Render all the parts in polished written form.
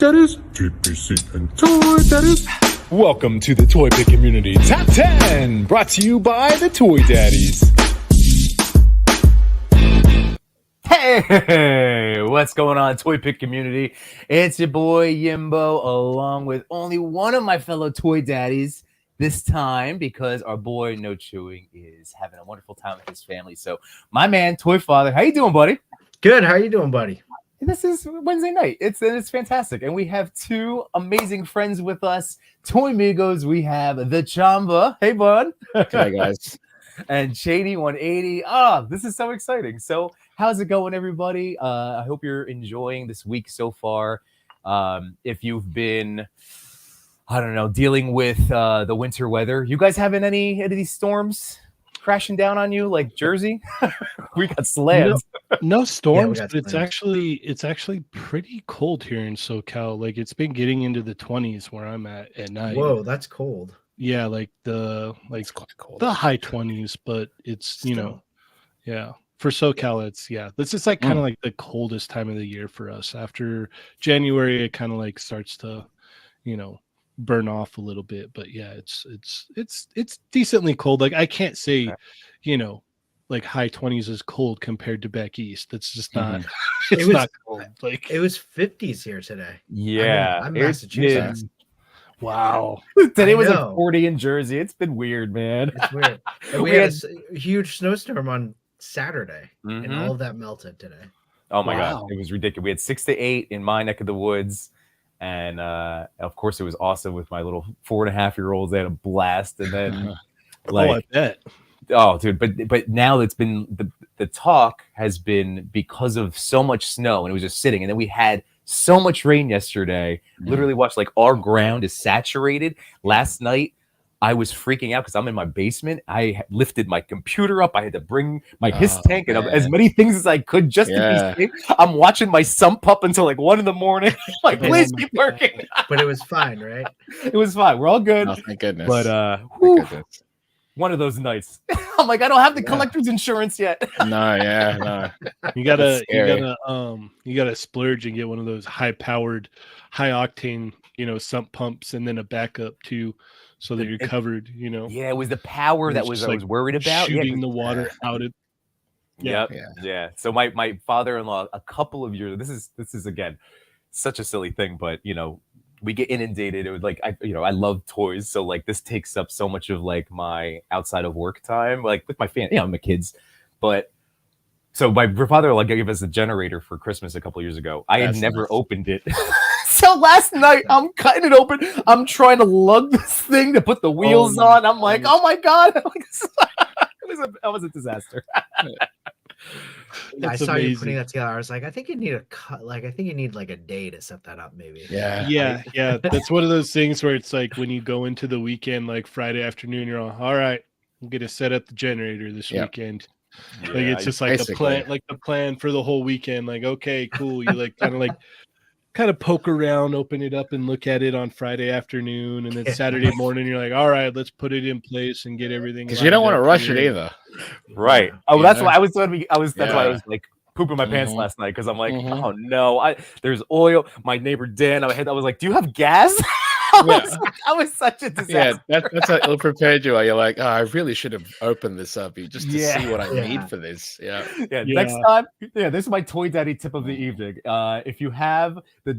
Daddies, TPC and Toy Daddies. Welcome to the ToyPic Community Top 10, brought to you by the Toy Daddies. Hey, what's going on, ToyPic Community? It's your boy Yimbo, along with only one of my fellow Toy Daddies this time, because our boy No Chewing is having a wonderful time with his family. So, my man, Toy Father, how you doing, buddy? Good. How you doing, buddy? This is Wednesday night. It's fantastic. And we have two amazing friends with us, Toy Migos. We have theCHAMBA. Hey, bud. Hey, guys. And Shady 180. This is so exciting. So how's it going, everybody? I hope you're enjoying this week so far. If you've been, I don't know, dealing with the winter weather, you guys having any of these storms crashing down on you like Jersey? We got slammed. No storms, Yeah, but it's actually pretty cold here in SoCal. Like, it's been getting into the 20s where I'm at night. Whoa, that's cold. Yeah, it's quite cold. The high 20s, but it's Still. for SoCal this is like kind of like the coldest time of the year for us. After January, it kind of like starts to burn off a little bit, but yeah, it's decently cold. Like, I can't say like high 20s is cold compared to back east. That's just not it's not cold. Like, It was 50s here today. Yeah. I'm it's Massachusetts. wow. Today I was like know. 40 in Jersey. It's been weird, man. It's weird. And we We had a huge snowstorm on Saturday, and Mhm. all of that melted today. Oh my Wow. God, it was ridiculous. We had 6 to 8 in my neck of the woods, and of course it was awesome with my little 4.5-year-olds. They had a blast, and then I bet. dude, but now it's been the talk has been because of so much snow, and it was just sitting, and then we had so much rain yesterday. Literally watched, like, our ground is saturated. Last night I was freaking out because I'm in my basement. I lifted my computer up. I had to bring my HISS tank and as many things as I could just to be safe. I'm watching my sump up until like 1 a.m. Like, please keep working. But it was fine, right? It was fine. We're all good. Oh, thank goodness. But Thank goodness. one of those nights. I'm like, I don't have the collector's insurance yet. No. You gotta scary. you gotta splurge and get one of those high octane, sump pumps, and then a backup too, so that you're covered, Yeah, it was the power that was I was worried about. shooting the water out of. Yep. Yeah. Yeah. So my father-in-law, a couple of years, this is again such a silly thing, but we get inundated. It was like I love toys, so like this takes up so much of like my outside of work time, like with my family, my kids. But so my father-in-law gave us a generator for Christmas a couple of years ago. I had That's never nice. opened it. So last night I'm cutting it open. I'm trying to lug this thing to put the wheels on. I'm like, oh my God. That was a disaster. I That's saw you amazing. putting that together. I was like, I think you need a cut. Like, I think you need like a day to set that up, maybe. Yeah. Yeah. That's one of those things where it's like when you go into the weekend, like Friday afternoon, you're all right, I'm gonna set up the generator this weekend. Like, it's just like basically. the plan for the whole weekend. Like, okay, cool. You like kind of poke around, open it up and look at it on Friday afternoon, and then Saturday morning you're like, all right, let's put it in place and get everything. Because you don't want to lined up rush here. it either. Right. Oh, that's why I was that's why I was like pooping my pants Mhm. last night, because I'm like, Mhm. oh no, there's oil. My neighbor Dan, I was like, do you have gas? I was such a disaster. Yeah, that's how ill prepared you are. You're like, oh, I really should have opened this up just to see what I Yeah. need for this. Yeah. Yeah, Yeah. next time. Yeah, this is my Toy Daddy tip of the evening. If you have the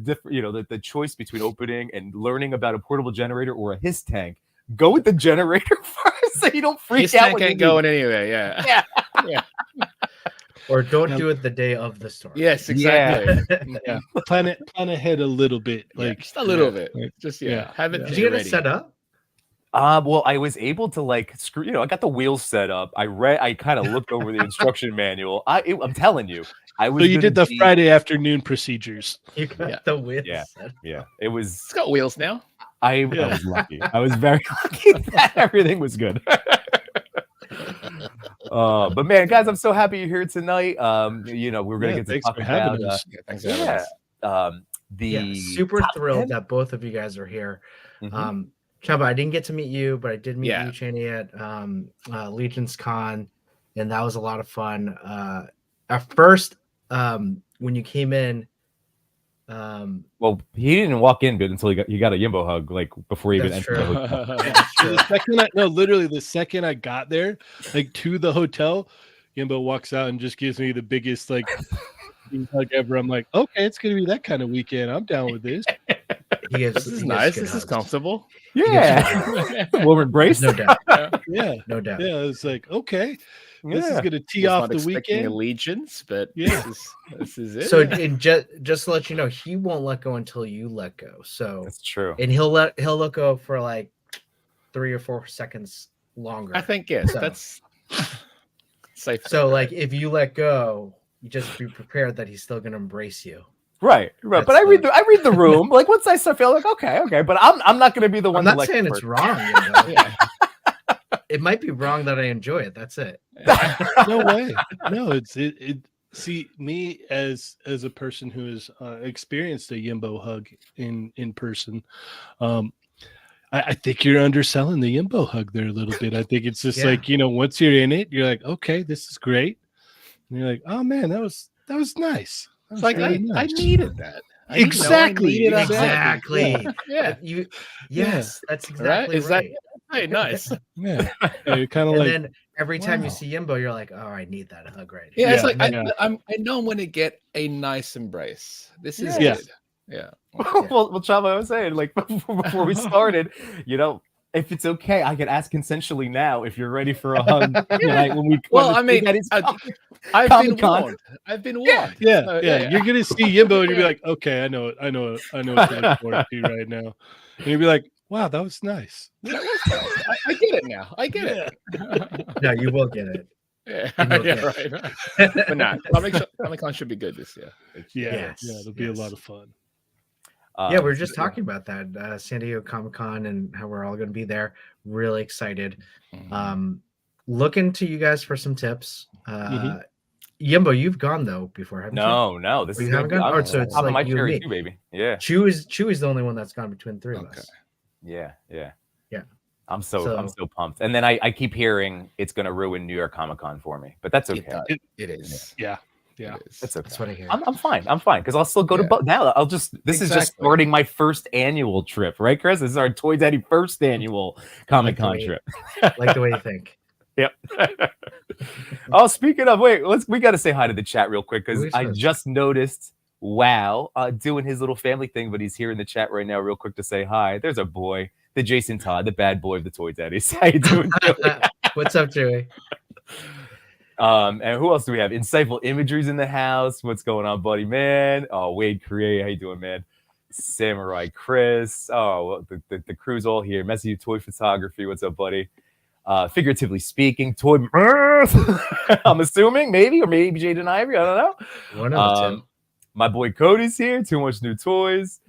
the choice between opening and learning about a portable generator or a HISS tank, go with the generator first, so you don't freak This out. tank when you ain't going anywhere. Yeah. Yeah. Yeah. Or don't do it the day of the storm. Yes, exactly. Yeah, plan ahead a little bit, Like like just a little bit. like, Just yeah. have it. Did you get it ready. set up? Well, I was able to like screw. I got the wheels set up. I kind of looked over the instruction manual. I'm telling you, I was. So you did the gonna be- Friday afternoon procedures. You got Yeah. the wheels Yeah. set. Yeah, it was. It's got wheels now. I was lucky. I was very lucky that everything was good. But man, guys, I'm so happy you're here tonight. We're gonna get to Thanks talk for having about us. Yeah, thanks for having us. the Super top thrilled 10. that both of you guys are here. Mhm. Chamba, I didn't get to meet you, but I did meet Yeah. you, Chaney, at Legion's Con, and that was a lot of fun. At first, when you came in, Well, he didn't walk in until he got a Yimbo hug, like before he even That's entered true. the hotel. That's true. Literally the second I got there, like to the hotel, Yimbo walks out and just gives me the biggest like hug ever. I'm like, okay, it's gonna be that kind of weekend. I'm down with this. This is nice. This is comfortable. Yeah, warm embrace. No doubt. Yeah, No doubt. yeah. It's like, okay, this is Yeah. gonna tee Was off not the expecting weekend. allegiance, but Yeah. this is it. So and just to let you know, he won't let go until you let go. So That's true. and he'll let go for like 3 or 4 seconds longer. I think yes, So- that's safe. So like if you let go, you just be prepared that he's still gonna embrace you. Right. That's But I read the room. Like once I start feeling like okay, but I'm not going to be the one. I'm not to like saying it's first. wrong. You know? It might be wrong that I enjoy it. That's it. No way. No, it. See, me as a person who has experienced a Yimbo hug in person, I think you're underselling the Yimbo hug there a little bit. I think it's just Yeah. like, once you're in it, you're like, okay, this is great, and you're like, oh man, that was nice. That was It's like really I nice. needed that. Exactly, needed a hug. Exactly. Yeah. Yes, that's exactly Is that right. hey, nice? Yeah, you're kind of And like, then every time you wow. see Yimbo, you're like, oh, I need that hug right Yeah, here. it's like Yeah. I know I'm going to get a nice embrace. This is Yeah. good. Yeah. well, Chava, I was saying, like before we started, if it's okay, I could ask consensually now if you're ready for a hug. Tonight when Well, when I mean, Daddy's I've been Comic-Con. warned. I've been warned. Yeah, So, yeah. You're gonna see Yimbo and you'll be like, okay, I know it. I know what to look forward to right now. And you'll be like, wow, that was nice. That was nice. I get it now. I get it. No, you will get it. Yeah, You know, yeah, right. But nah, Comic-Con should be good this year. Yeah, Yes, yeah, it'll be a yes. lot of fun. Yeah, we were just talking about that San Diego Comic-Con and how we're all going to be there. Really excited. Looking to you guys for some tips. Yimbo, you've gone though before, haven't you? No, this You is haven't gonna gone? be Oh, so it's top of like my you and cherry me. too, baby. Yeah, Chewy's the only one that's gone between the three of us. yeah. Yeah. I'm so pumped. And then I keep hearing it's gonna ruin New York Comic Con for me, but that's okay. It is. Yeah. It is. That's okay. That's what I hear. I'm fine because I'll still go to now. This is just Exactly. starting my first annual trip, right, Chris? This is our Toy Daddy first annual Comic Con way- trip. Like the way you think. Yep. Oh, speaking of, we got to say hi to the chat real quick because Who is I this? just noticed Wow doing his little family thing, but he's here in the chat right now, real quick to say hi. There's our boy, the Jason Todd, the bad boy of the Toy Daddies. How you doing, Joey? What's up, Chewy? And who else do we have? Insightful Imagery's in the house. What's going on, buddy, man? Oh, Wade Create, how you doing, man? Samurai Chris. Oh, the crew's all here. Messy Toy Photography. What's up, buddy? Figuratively speaking, Toy. I'm assuming, maybe, or maybe Jaden Ivory. I don't know. One of the two. My boy Cody's here. Too Much New Toys.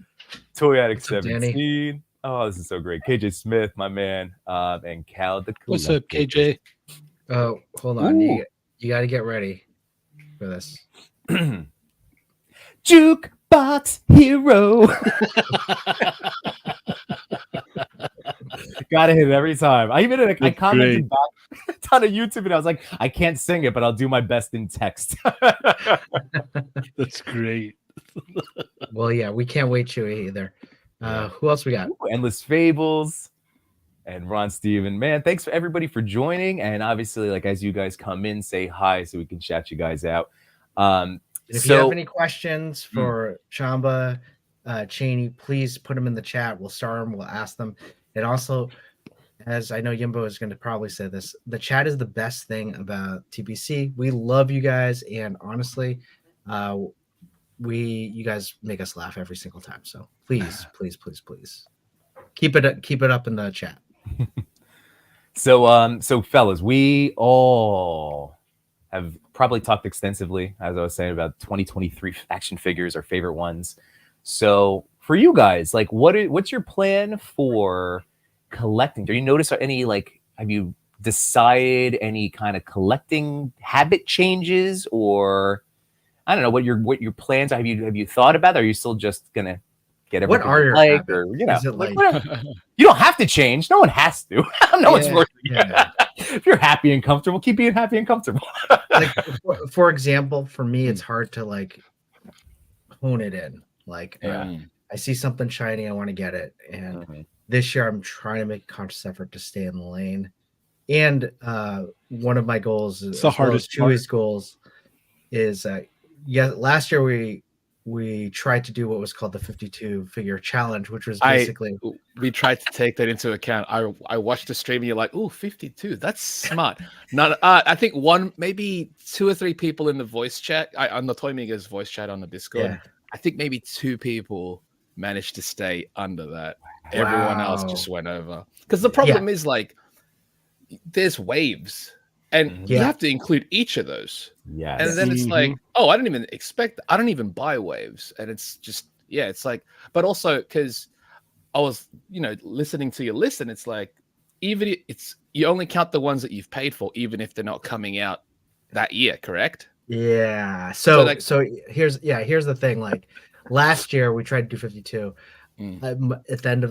Toy Addict What's up, Danny? 17. Oh, this is so great. KJ Smith, my man, and Cal the What's up, KJ? Oh, hold on. Ooh. You got to get ready for this. Jukebox Hero. Gotta hit it every time. I commented back a ton of YouTube and I was like, I can't sing it, but I'll do my best in text. That's great. Well, yeah, we can't wait, Chewy, either. Who else we got? Ooh, Endless Fables and Ron Steven. Man, thanks for everybody for joining. And obviously, like as you guys come in, say hi so we can shout you guys out. If you have any questions for Chamba, Cheney, please put them in the chat. We'll start them. We'll ask them. And also, as I know Yimbo is going to probably say this, the chat is the best thing about TPC. We love you guys. And honestly, you guys make us laugh every single time. So please keep it up in the chat. So fellas, we all have probably talked extensively, as I was saying, about 2023 action figures, our favorite ones. So for you guys, like what's your plan for collecting? Do you notice any, have you decided any kind of collecting habit changes, or I don't know what your plans are? Have you thought about it? Or are you still just gonna get everything What are your habits? habits? Or, Is it like whatever. You don't have to change. No one has to. No one's forcing you. yeah. If you're happy and comfortable, keep being happy and comfortable. Like for example, for me, it's hard to hone it in. Like Yeah. I see something shiny, I want to get it. And Mhm. this year I'm trying to make a conscious effort to stay in the lane. And one of my goals, It's the as well as hardest part. Chewy's goals, is last year we tried to do what was called the 52 figure challenge, which was basically we tried to take that into account. I watched the stream and you're like, oh, 52. That's smart. Not I think maybe 2 or 3 people in the voice chat, on the Toy Migos voice chat on the Discord. Yeah. I think maybe 2 people managed to stay under that. Everyone else just went over. Because the problem is like there's waves. And you have to include each of those. Yes. And then it's like, oh, I don't even buy waves. And it's just, it's like, but also because I was, listening to your list, and it's like, even you only count the ones that you've paid for, even if they're not coming out that year, correct? Yeah. So here's the thing. Like last year we tried to do 52. At the end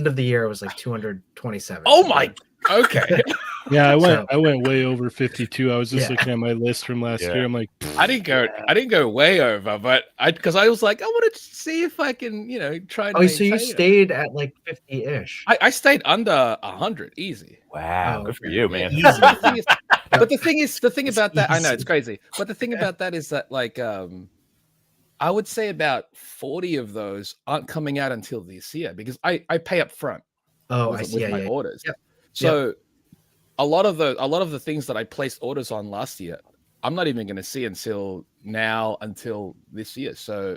of the year it was like 227. Oh my. Okay. Yeah, I went way over 52. I was just looking at my list from last year. I'm like, I didn't go way over, but because I was like, I want to see if I can, try to. Oh, so you stayed at like 50-ish. I stayed under 100, easy. Wow, good for you, man. Easy. But the thing about that, I know it's crazy, but the thing about that is that like, I would say about 40 of those aren't coming out until this year because I pay up front. Oh, with, I see. With my orders. Yep. So a lot of the things that I placed orders on last year, I'm not even going to see until this year. So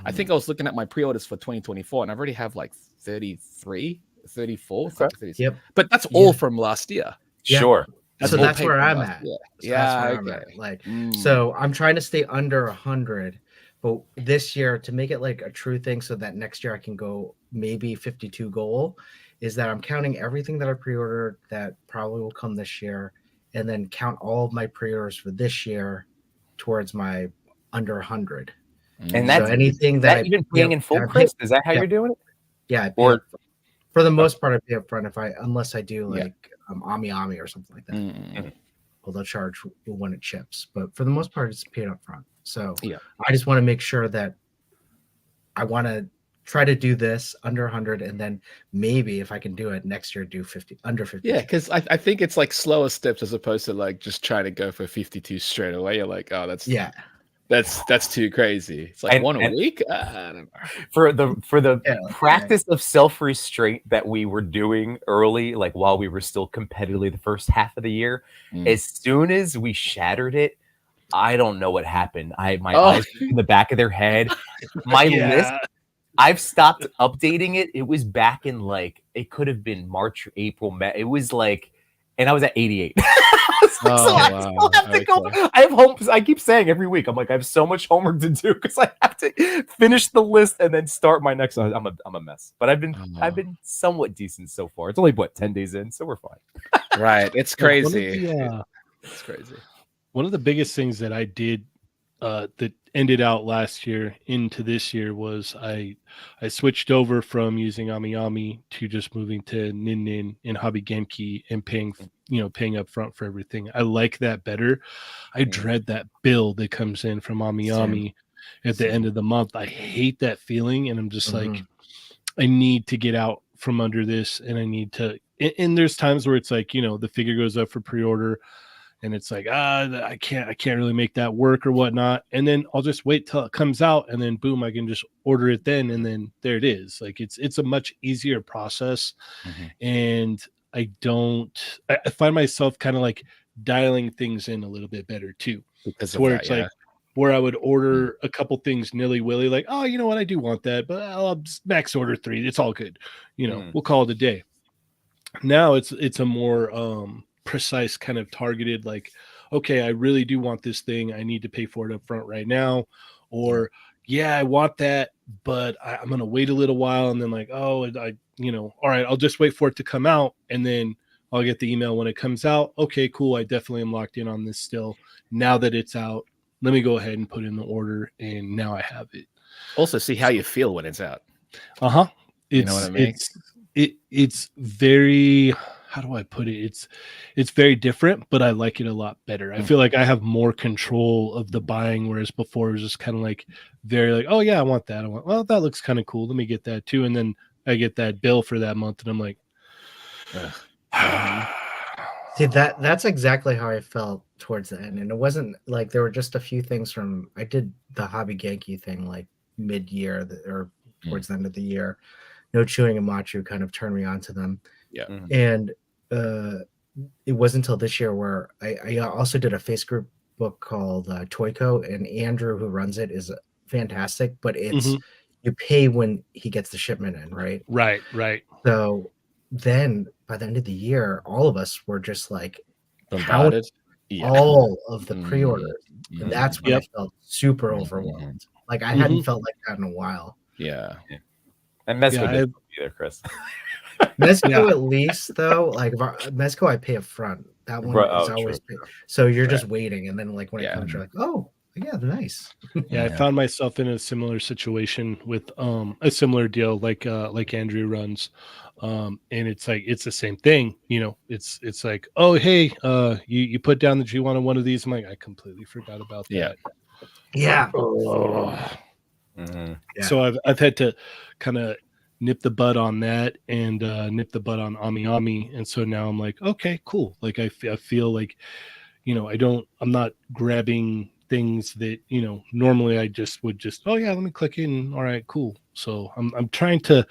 I think I was looking at my pre-orders for 2024 and I already have like 33, 34. Okay. 36. Yep. But that's all from last year. Sure. So that's where I'm at. Yeah. Okay. Like, so I'm trying to stay under 100, but this year to make it like a true thing, so that next year I can go maybe 52 goal, is that I'm counting everything that I pre-ordered that probably will come this year, and then count all of my pre-orders for this year towards my under 100. And that's anything that even paying in full, Chris. Is that how you're doing it? Yeah, I pay for the most part. I pay up front unless I do like Ami or something like that. Well, they'll charge when it ships, but for the most part, it's paid up front. So I just want to make sure that I want to try to do this under 100, and then maybe if I can do it next year, do 50 under 50. Yeah, because I think it's like slower steps as opposed to like just trying to go for 52 straight away. You're like, oh, that's too crazy. It's like one a week. I don't know. For the practice of self-restraint that we were doing early, like while we were still competitively the first half of the year, as soon as we shattered it, I don't know what happened. My eyes in the back of their head. My list. I've stopped updating it. It was back in like, it could have been March or April, May. It was like, and I was at 88. I have home. I keep saying every week, I'm like, I have so much homework to do because I have to finish the list and then start my next one. I'm a mess, but I've been somewhat decent so far. It's only 10 days in, so we're fine. Right. It's crazy. It's crazy. One of the biggest things that I did that ended out last year into this year was I switched over from using Ami to just moving to Nin and Hobby Gamekey and paying up front for everything. I like that better. I dread that bill that comes in from Ami at the end of the month. I hate that feeling, and I'm just like, I need to get out from under this, and I need to. And there's times where it's like, the figure goes up for pre-order, and it's like, I can't really make that work or whatnot. And then I'll just wait till it comes out, and then boom, I can just order it then, and then there it is. Like it's a much easier process, and I find myself kind of like dialing things in a little bit better too, because where it's like where I would order a couple things nilly-willy, like, oh, you know what, I do want that, but I'll max order 3. It's all good, we'll call it a day. Now it's a more precise kind of targeted, like, okay, I really do want this thing, I need to pay for it up front right now, or I want that, but I'm gonna wait a little while, and then like, oh, all right, I'll just wait for it to come out, and then I'll get the email when it comes out. Okay, cool, I definitely am locked in on this still. Now that it's out, let me go ahead and put in the order, and now I have it. Also, see how you feel when it's out. You know what I mean? It's very, how do I put it? It's very different, but I like it a lot better. I feel like I have more control of the buying, whereas before it was just kind of like very like, oh yeah, I want that. Well, that looks kind of cool. Let me get that too. And then I get that bill for that month, and I'm like, see, that's exactly how I felt towards the end. And it wasn't like there were just a few things from I did the Hobby Genki thing like mid-year or towards the end of the year. No Chewing and Machu kind of turned me on to them. Yeah. And it wasn't until this year where I also did a Facebook book called Toyco, and Andrew, who runs it, is fantastic, but it's you pay when he gets the shipment in, right? Right. So then by the end of the year, all of us were just like Bombarded. all of the pre-orders. And that's when I felt super overwhelmed. Like I hadn't felt like that in a while. Yeah. And Mezco didn't either, Chris. Mezco at least though, like Mezco I pay up front. That one is always paid. So you're just waiting, and then like when it comes, you're like, oh yeah, nice. I found myself in a similar situation with a similar deal like Andrew runs. And it's like it's the same thing, you know. It's like, oh hey, you put down that you wanted one of these. I'm like, I completely forgot about that. Yeah. So I've had to kind of nip the bud on that and nip the bud on Ami Ami, and so now I'm like, okay, cool. Like I feel like, you know, I'm not grabbing things that, you know, normally I would just oh yeah, let me click in. All right, cool. So I'm trying to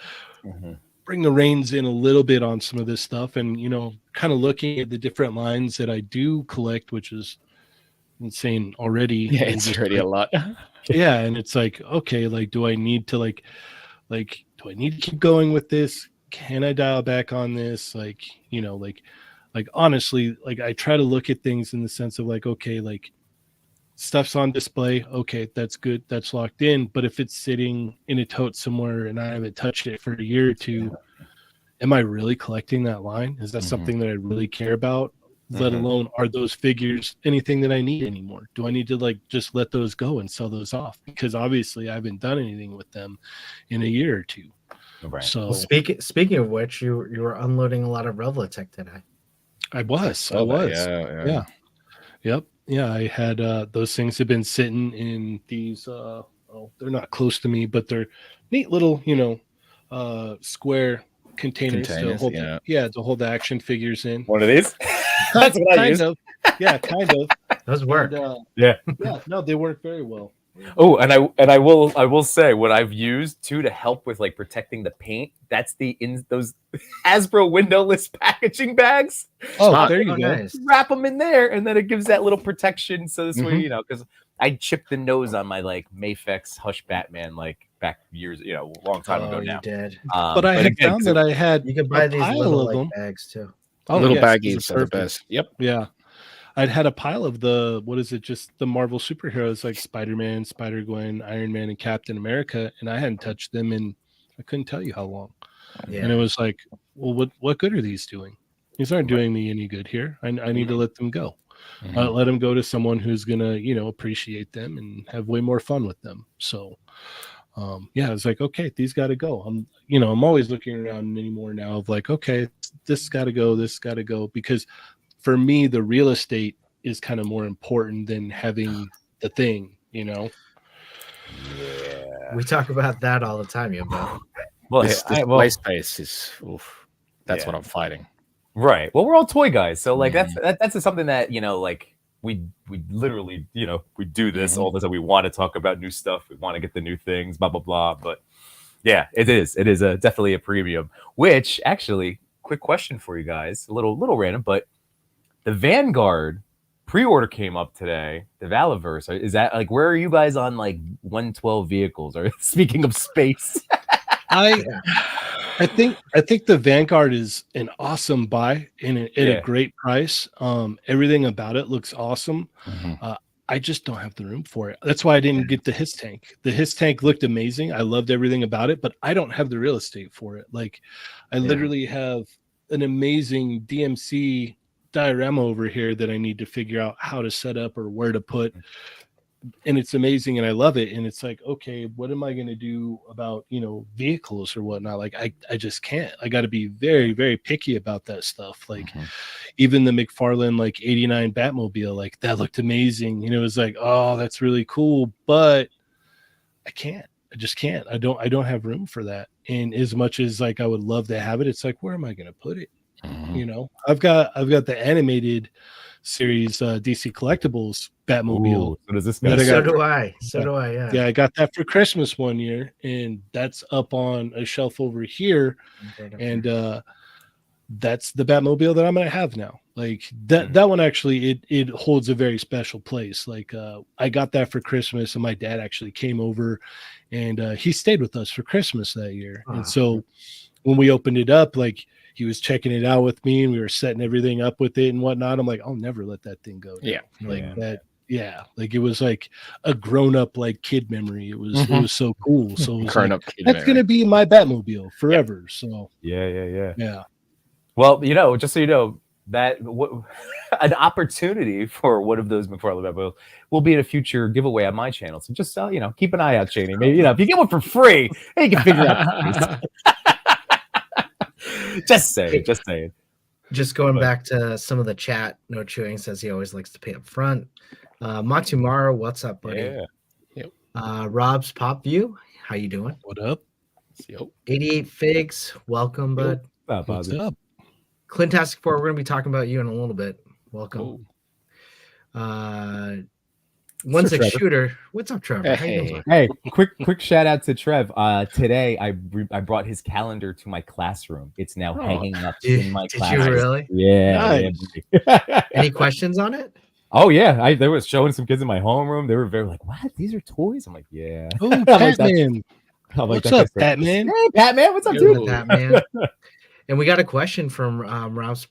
bring the reins in a little bit on some of this stuff, and, you know, kind of looking at the different lines that I do collect, which is insane already. Yeah, it's already a lot. Yeah, and it's like, okay, like do I need to like do I need to keep going with this? Can I dial back on this? Like, you know, like honestly, like I try to look at things in the sense of like, okay, like stuff's on display, okay, that's good, that's locked in. But if it's sitting in a tote somewhere and I haven't touched it for a year or two, am I really collecting that line? Is that something that I really care about? Let alone, are those figures anything that I need anymore? Do I need to like just let those go and sell those off? Because obviously I haven't done anything with them in a year or two. Right. So well, speaking of which, you were unloading a lot of Revlatech today. I was. Yeah. Yep. Yeah, I had those things have been sitting in these they're not close to me, but they're neat little, you know, square containers to hold to hold the action figures in. One of these? That's what I use. Yeah, kind of. Those work. And, yeah, no, they work very well. Oh, and I will say what I've used too to help with like protecting the paint. That's those Hasbro windowless packaging bags. Oh, there you go. Nice. Wrap them in there, and then it gives that little protection. So this way, you know, because I chipped the nose on my like Mafex Hush Batman like back years, you know, a long time ago now. You did. But I had found that I had you could buy these little of them. bags too. Oh, little yes, baggies are the best. Yep. Yeah. I'd had a pile of just the Marvel superheroes like Spider-Man, Spider-Gwen, Iron Man, and Captain America, and I hadn't touched them in I couldn't tell you how long. Yeah. And it was like, well, what good are these doing? These aren't doing me any good here. I need to let them go. Let them go to someone who's gonna, you know, appreciate them and have way more fun with them. So it's like, okay, these got to go. I'm always looking around anymore now of like, okay, this got to go, because for me, the real estate is kind of more important than having the thing, you know? Yeah. We talk about that all the time, Yumbo. Well, this play space is, that's what I'm fighting. Right. Well, we're all toy guys. So like, that's something that, you know, like we literally, you know, we do this all the time. We want to talk about new stuff. We want to get the new things, blah, blah, blah. But yeah, it is definitely a premium, which actually, quick question for you guys, a little random, but the Vanguard pre-order came up today, the Valaverse. Is that like, where are you guys on like 112 vehicles? Or speaking of space, I think the Vanguard is an awesome buy at a great price. Everything about it looks awesome. I just don't have the room for it. That's why I didn't get the Hiss tank. The Hiss tank looked amazing. I loved everything about it, but I don't have the real estate for it. Like, I literally have an amazing DMC diorama over here that I need to figure out how to set up or where to put and it's amazing and I love it. And it's like, okay, what am I going to do about, vehicles or whatnot? Like, I just can't. I got to be very, very picky about that stuff. Like even the McFarlane, like 89 Batmobile, like that looked amazing. It was like, oh, that's really cool. But I can't. I just can't. I don't have room for that. And as much as like I would love to have it, it's like, where am I going to put it? I've got the animated series DC Collectibles Batmobile. Ooh, so does this guy? So do I. Yeah. Yeah, I got that for Christmas one year, and that's up on a shelf over here. And that's the Batmobile that I'm gonna have now. Like that one actually, it holds a very special place. Like I got that for Christmas, and my dad actually came over, and he stayed with us for Christmas that year. And so when we opened it up, like he was checking it out with me, and we were setting everything up with it and whatnot. I'm like, I'll never let that thing go down. That. Yeah, like it was like a grown-up like kid memory. It was so cool. So it was like, that's gonna be my Batmobile forever. So yeah. Well, just so you know, that an opportunity for one of those McFarlane Batmobiles will be in a future giveaway on my channel. So just keep an eye out, Cheney. Maybe if you get one for free, you can figure out. Just saying. Just going back to some of the chat, No Chewing says he always likes to pay up front. Matsumaro, what's up, buddy? Yeah. Rob's Pop View, how you doing? What up? 88 Figs, welcome, bud. What's up? Clintastic 4, we're going to be talking about you in a little bit. Welcome. One's a shooter. What's up, Trevor? How you doing? Hey, quick shout out to Trev. Today I brought his calendar to my classroom. It's now hanging up in my classroom. Did you really? Yeah. Nice. Any questions on it? Oh yeah, they were showing some kids in my homeroom. They were very like, "What? These are toys?" I'm like, "Yeah." Oh, Batman. What's up, Batman? Hey, Batman. What's up, dude? Batman. And we got a question from Rob's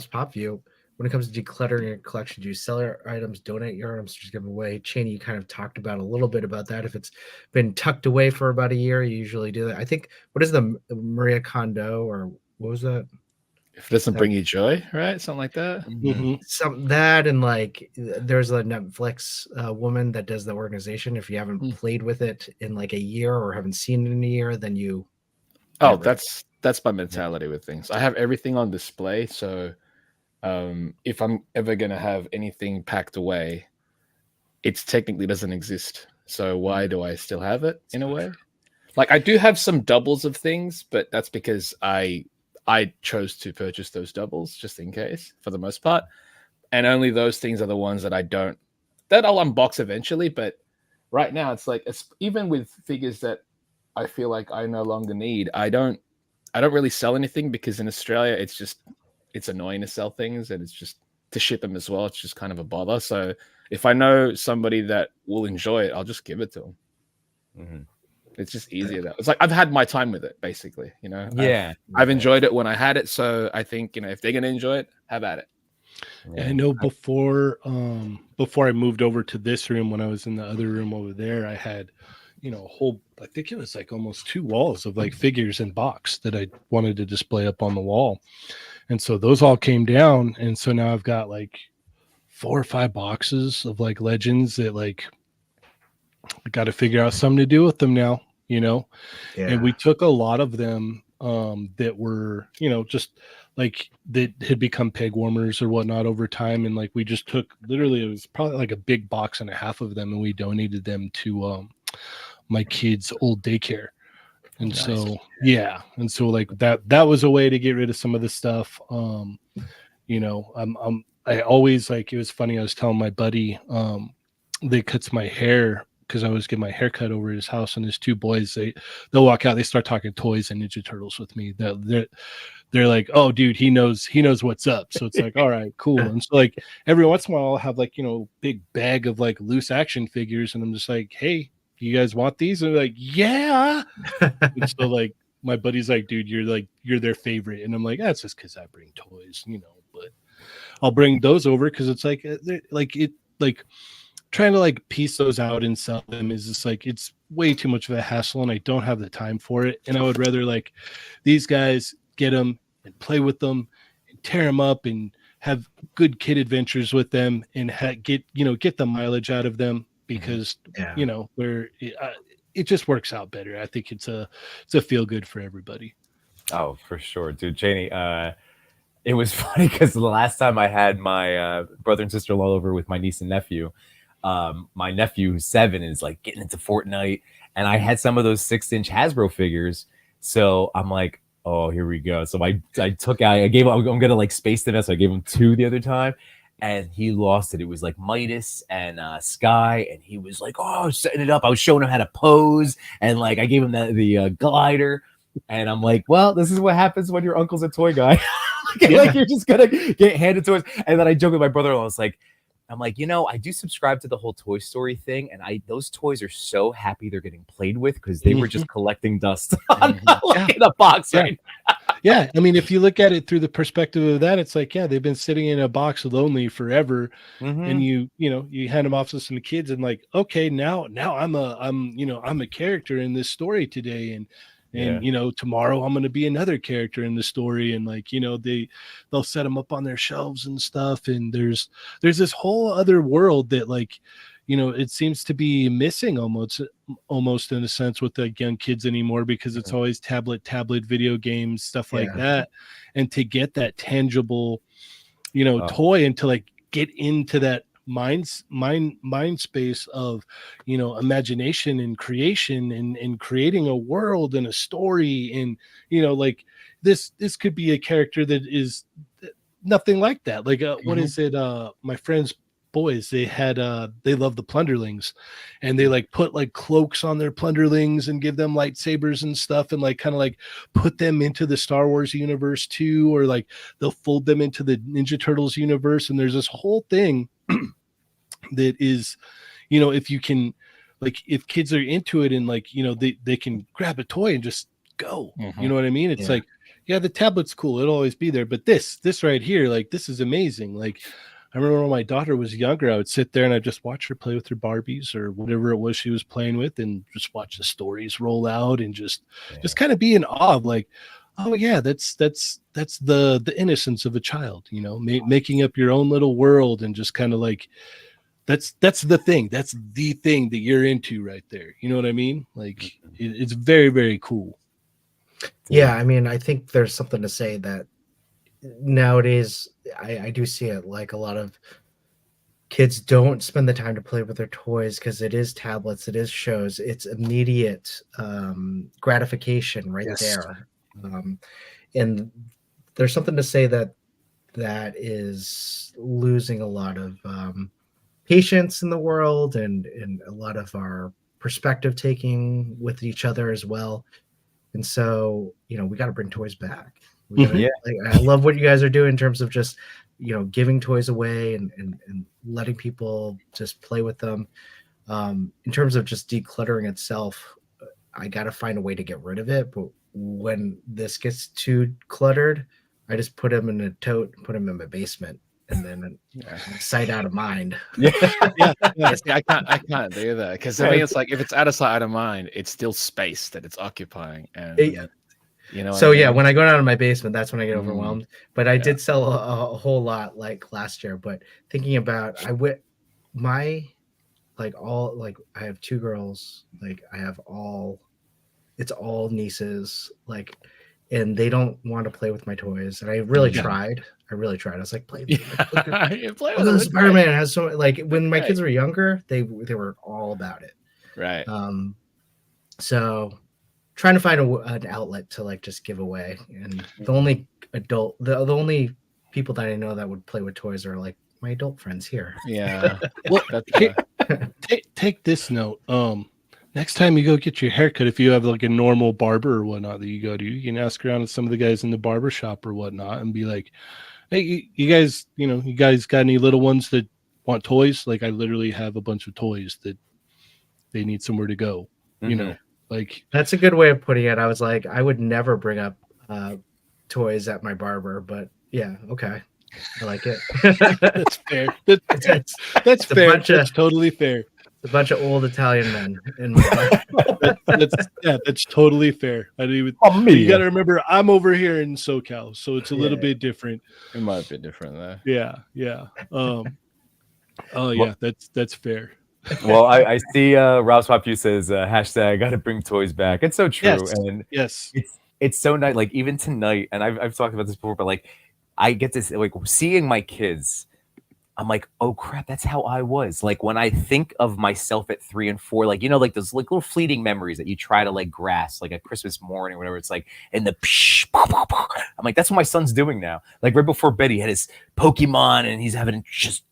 Pop View. When it comes to decluttering your collection, do you sell your items, donate your items, just give them away? Cheney, you kind of talked about a little bit about that. If it's been tucked away for about a year, you usually do that. I think, what is the Maria Kondo, or what was that? If it doesn't bring you joy, right? Something like that. That, and like there's a Netflix woman that does the organization. If you haven't played with it in like a year or haven't seen it in a year, then you. Oh, that's my mentality with things. I have everything on display, so if I'm ever going to have anything packed away, it technically doesn't exist. So why do I still have it in a way? Like I do have some doubles of things, but that's because I chose to purchase those doubles just in case for the most part. And only those things are the ones that I'll unbox eventually. But right now it's like, even with figures that I feel like I no longer need, I don't really sell anything because in Australia, it's annoying to sell things, and it's just to ship them as well. It's just kind of a bother. So if I know somebody that will enjoy it, I'll just give it to them. It's just easier that it's like I've had my time with it, basically. Yeah, I've enjoyed it when I had it. So I think if they're gonna enjoy it, have at it. I know before I moved over to this room, when I was in the other room over there, I had a whole, I think it was like almost 2 walls of like figures in box that I wanted to display up on the wall. And so those all came down. And so now I've got like 4 or 5 boxes of like legends that like I got to figure out something to do with them now, And we took a lot of them that were, just like that had become peg warmers or whatnot over time. And like we just took literally, it was probably like a big box and a half of them, and we donated them to my kids' old daycare. And nice. So and so like that was a way to get rid of some of the stuff. I always, like, it was funny, I was telling my buddy that cuts my hair, because I was getting my hair cut over at his house, and his 2 boys, they'll walk out, they start talking toys and Ninja Turtles with me. They're like, "Oh dude, he knows what's up." So it's like, all right, cool. And so like every once in a while I'll have like big bag of like loose action figures, and I'm just like, "Hey, you guys want these?" And they're like, "Yeah." And so like my buddy's like, "Dude, you're their favorite." And I'm like, "That's just because I bring toys, but I'll bring those over," because it's like trying to like piece those out and sell them is just like, it's way too much of a hassle, and I don't have the time for it. And I would rather like these guys get them and play with them and tear them up and have good kid adventures with them and get the mileage out of them, because where it just works out better. I think it's a feel good for everybody. Oh, for sure, dude. Janie, it was funny because the last time I had my brother and sister-in-law over with my niece and nephew, my nephew who's 7 is like getting into Fortnite, and I had some of those 6-inch Hasbro figures. So I'm like, oh, here we go. So I took out, I'm gonna like space them out. So I gave him 2 the other time, and he lost it. It was like Midas and Sky, and he was like, oh, setting it up. I was showing him how to pose, and like I gave him the glider, and I'm like, well, this is what happens when your uncle's a toy guy. Like you're just gonna get handed toys. And then I joke with my brother-in-law. It's like, I'm like, I do subscribe to the whole Toy Story thing, and those toys are so happy they're getting played with because they were just collecting dust in a box, right? Yeah, I mean, if you look at it through the perspective of that, it's like, they've been sitting in a box lonely forever, and you hand them off to some kids, and like, okay, now I'm a character in this story today, and tomorrow I'm going to be another character in the story, and like, they'll set them up on their shelves and stuff, and there's this whole other world that, like, it seems to be missing almost in a sense with the young kids anymore, because it's always tablet video games, stuff like that. And to get that tangible, toy, and to like get into that mind space of, imagination and creation and creating a world and a story. And, like this could be a character that is nothing like that. Like, what is it? My friend's boys, they love the Plunderlings, and they like put like cloaks on their Plunderlings and give them lightsabers and stuff, and like kind of like put them into the Star Wars universe too, or like they'll fold them into the Ninja Turtles universe. And there's this whole thing that is, if you can, like, if kids are into it and like, they can grab a toy and just go, you know what I mean? It's like, the tablet's cool, it'll always be there, but this right here, like, this is amazing. Like, I remember when my daughter was younger, I would sit there and I'd just watch her play with her Barbies or whatever it was she was playing with, and just watch the stories roll out, and just kind of be in awe of like, oh yeah, that's the innocence of a child, making up your own little world, and just kind of like, that's the thing that you're into right there. You know what I mean? Like, it's very, very cool. Yeah, I mean, I think there's something to say that nowadays I do see it, like, a lot of kids don't spend the time to play with their toys because it is tablets, it is shows, it's immediate gratification right there. And there's something to say that is losing a lot of patience in the world, and a lot of our perspective taking with each other as well. And so, we got to bring toys back. I love what you guys are doing in terms of just, giving toys away and letting people just play with them. In terms of just decluttering itself, I got to find a way to get rid of it. But when this gets too cluttered, I just put them in a tote, put them in my basement, and then sight out of mind. See, I can't do that, because I mean, it's like, if it's out of sight, out of mind, it's still space that it's occupying. And so when I go down to my basement, that's when I get overwhelmed. But I did sell a whole lot like last year. But thinking about, I have 2 girls, like it's all nieces, like, and they don't want to play with my toys. And I really tried. I was like, play with it. Play with Spider-Man has so, like, when my kids were younger, they were all about it. Right. So trying to find an outlet to, like, just give away. And the only the only people that I know that would play with toys are like my adult friends here. Yeah. Well, take this note. Next time you go get your haircut, if you have like a normal barber or whatnot that you go to, you can ask around at some of the guys in the barber shop or whatnot and be like, hey, you guys got any little ones that want toys? Like, I literally have a bunch of toys that they need somewhere to go. Like, that's a good way of putting it. I was like, I would never bring up toys at my barber, but yeah, okay. I like it. That's fair. That's fair. That's totally fair. a bunch of old Italian men in my life. That's totally fair. I didn't even. Oh, But you got to remember, I'm over here in SoCal, so it's a little Yeah. bit different. It might be different there. Yeah. Oh yeah, that's fair. Well, I see Rob Swap you says hashtag gotta bring toys back. It's so true. Yes. And Yes. it's so nice. Like even tonight, and I've talked about this before, but like I get this like seeing my kids, I'm like, oh crap, that's how I was. Like when I think of myself at 3 and 4, like like those like little fleeting memories that you try to like grasp, like a Christmas morning or whatever. It's like in the I'm like, that's what my son's doing now. Like right before bed, he had his Pokemon and he's having just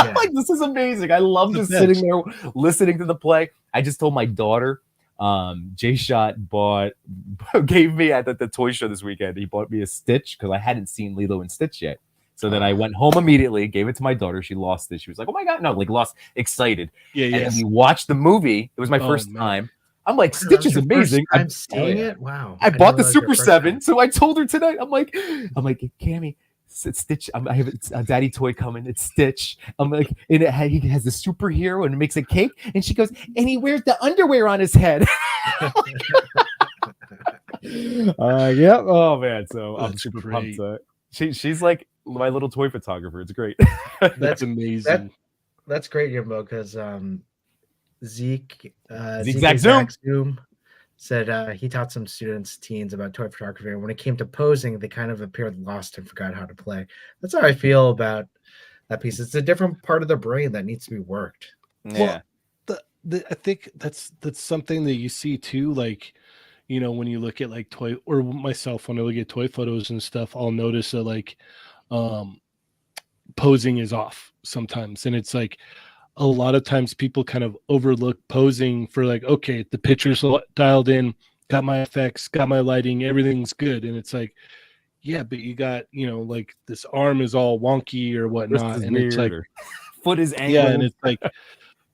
I'm like, this is amazing. I love just sitting there listening to the play. I just told my daughter, Jay Shot gave me at the toy show this weekend. He bought me a Stitch because I hadn't seen Lilo and Stitch yet. So then I went home immediately, gave it to my daughter. She lost it. She was like, oh my God, no, like lost, excited. And then we watched the movie. It was my first time. I'm like, Stitch is amazing. I'm seeing it. Wow. I bought the Super 7. So I told her tonight, I'm like, Cammy, it's Stitch. I have a daddy toy coming. It's Stitch. I'm like, and he has the superhero and makes a cake. And she goes, and he wears the underwear on his head. Yeah. Oh man. So I'm super pumped. She's like my little toy photographer. It's great. That's amazing. That's great, Jimbo, because Zeke Zoom said he taught some teens about toy photography, and when it came to posing, they kind of appeared lost and forgot how to play. That's how I feel about that piece. It's a different part of the brain that needs to be worked. Yeah. Well, I think that's something that you see too, like, when you look at like toy, or myself, when I look at toy photos and stuff, I'll notice that like posing is off sometimes. And it's like a lot of times people kind of overlook posing for like, okay, the picture's dialed in, got my effects, got my lighting, everything's good. And it's like, yeah, but you got, like this arm is all wonky or whatnot. And it's like foot is angled. Yeah, and it's like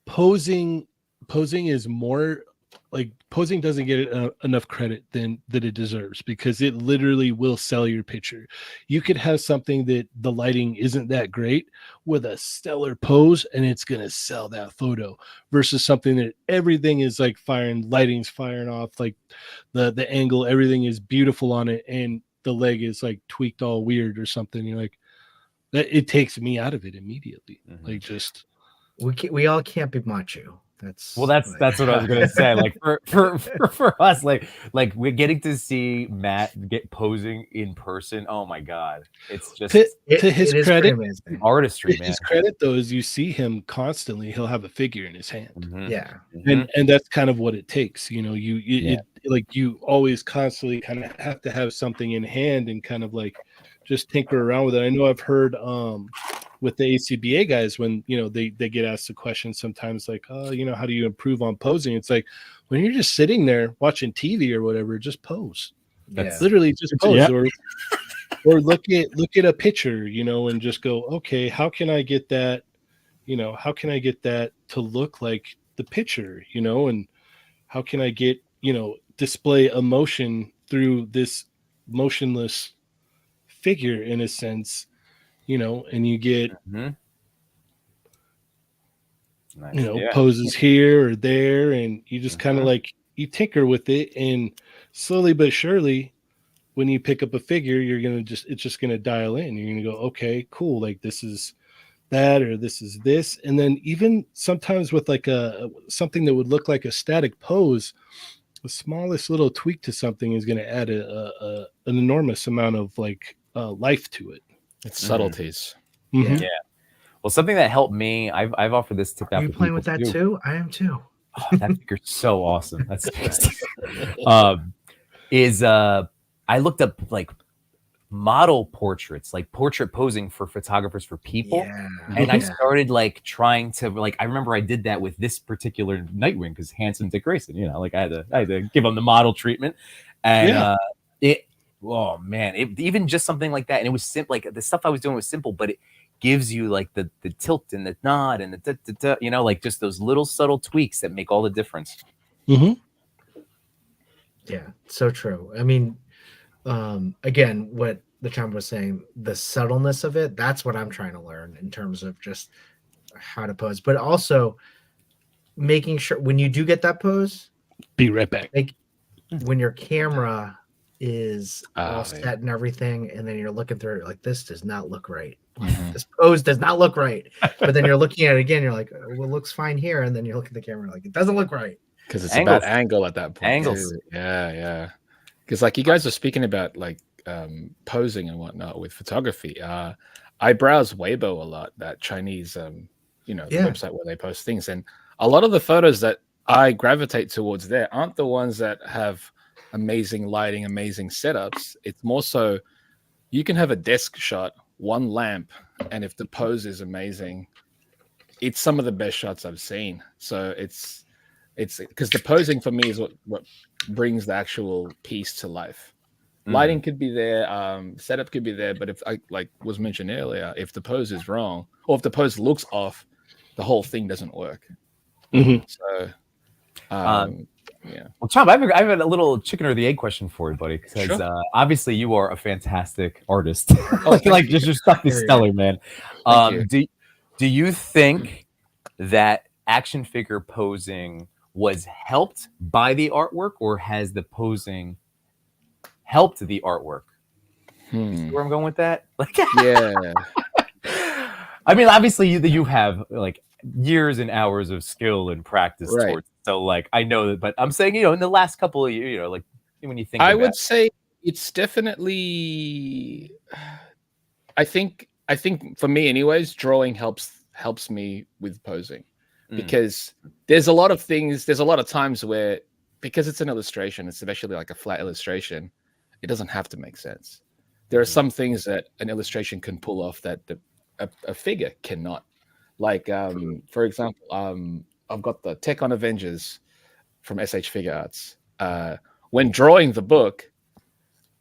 posing is more like posing doesn't get enough credit that it deserves, because it literally will sell your picture. You could have something that the lighting isn't that great with a stellar pose and it's going to sell that photo, versus something that everything is like lighting's firing off, like the angle, everything is beautiful on it, and the leg is like tweaked all weird or something. You're like, that it takes me out of it immediately. Like, just we all can't be macho. That's what I was gonna say. Like for us, like we're getting to see Matt get posing in person. Oh my God, it's just to his credit, artistry, man. His credit though is you see him constantly. He'll have a figure in his hand. Yeah, and that's kind of what it takes. Like you always constantly kind of have to have something in hand and kind of like just tinker around with it. I know I've heard with the ACBA guys, when they get asked the question sometimes like, oh, how do you improve on posing? It's like, when you're just sitting there watching TV or whatever, just pose. That's literally just pose. Yeah. or look at a picture, and just go, okay, how can I get that, how can I get that to look like the picture, and how can I get, display emotion through this motionless figure in a sense, and you get poses here or there, and you just kind of like you tinker with it, and slowly but surely when you pick up a figure, it's just gonna dial in. You're gonna go, okay, cool, like this is that, or this is this. And then even sometimes with like something that would look like a static pose, the smallest little tweak to something is going to add an enormous amount of like life to it. It's subtleties. Mm-hmm. Yeah. Well, something that helped me, I've offered this tip out. Are you playing with that too? I am too. Oh, that figure's so awesome. That's I looked up like model portraits, like portrait posing for photographers for people. Yeah. And I started like trying to like, I remember I did that with this particular Nightwing because handsome Dick Grayson, like I had to give him the model treatment. And oh man, even just something like that. And it was simple, like the stuff I was doing was simple, but it gives you like the tilt and the nod and the like just those little subtle tweaks that make all the difference. Mm-hmm. Yeah, so true. I mean, again, what the CHAMBA was saying, the subtleness of it, that's what I'm trying to learn in terms of just how to pose, but also making sure when you do get that pose, Be right back. like when your camera is all yeah. set and everything, and then you're looking through it, like this does not look right. Mhm. This pose does not look right. But then you're looking at it again, you're like, well, it looks fine here, and then you look at the camera like it doesn't look right. Because it's Angles. about angle at that point. Angles. Too. Yeah. Because like you guys are speaking about like posing and whatnot with photography. I browse Weibo a lot, that Chinese the website where they post things, and a lot of the photos that I gravitate towards there aren't the ones that have amazing lighting, amazing setups. It's more so you can have a desk shot, one lamp, and if the pose is amazing, it's some of the best shots I've seen. So it's because the posing for me is what brings the actual piece to life. Lighting could be there, setup could be there, but if I like was mentioned earlier, if the pose is wrong or if the pose looks off, the whole thing doesn't work. So yeah. Well, Tom, I have a little chicken or the egg question for you, buddy, because obviously you are a fantastic artist. like just your stuff is stellar, man. Do you think that action figure posing was helped by the artwork, or has the posing helped the artwork? You see where I'm going with that? Like, Yeah. I mean, obviously you have like years and hours of skill and practice Right. towards. So like I know that, but I'm saying in the last couple of years, like when you think, I about would say it's definitely. I think for me, anyways, drawing helps me with posing because there's a lot of things. There's a lot of times where because it's an illustration, especially like a flat illustration, it doesn't have to make sense. There are some things that an illustration can pull off that a figure cannot. Like for example, I've got the Tech on Avengers from SH Figure Arts. When drawing the book,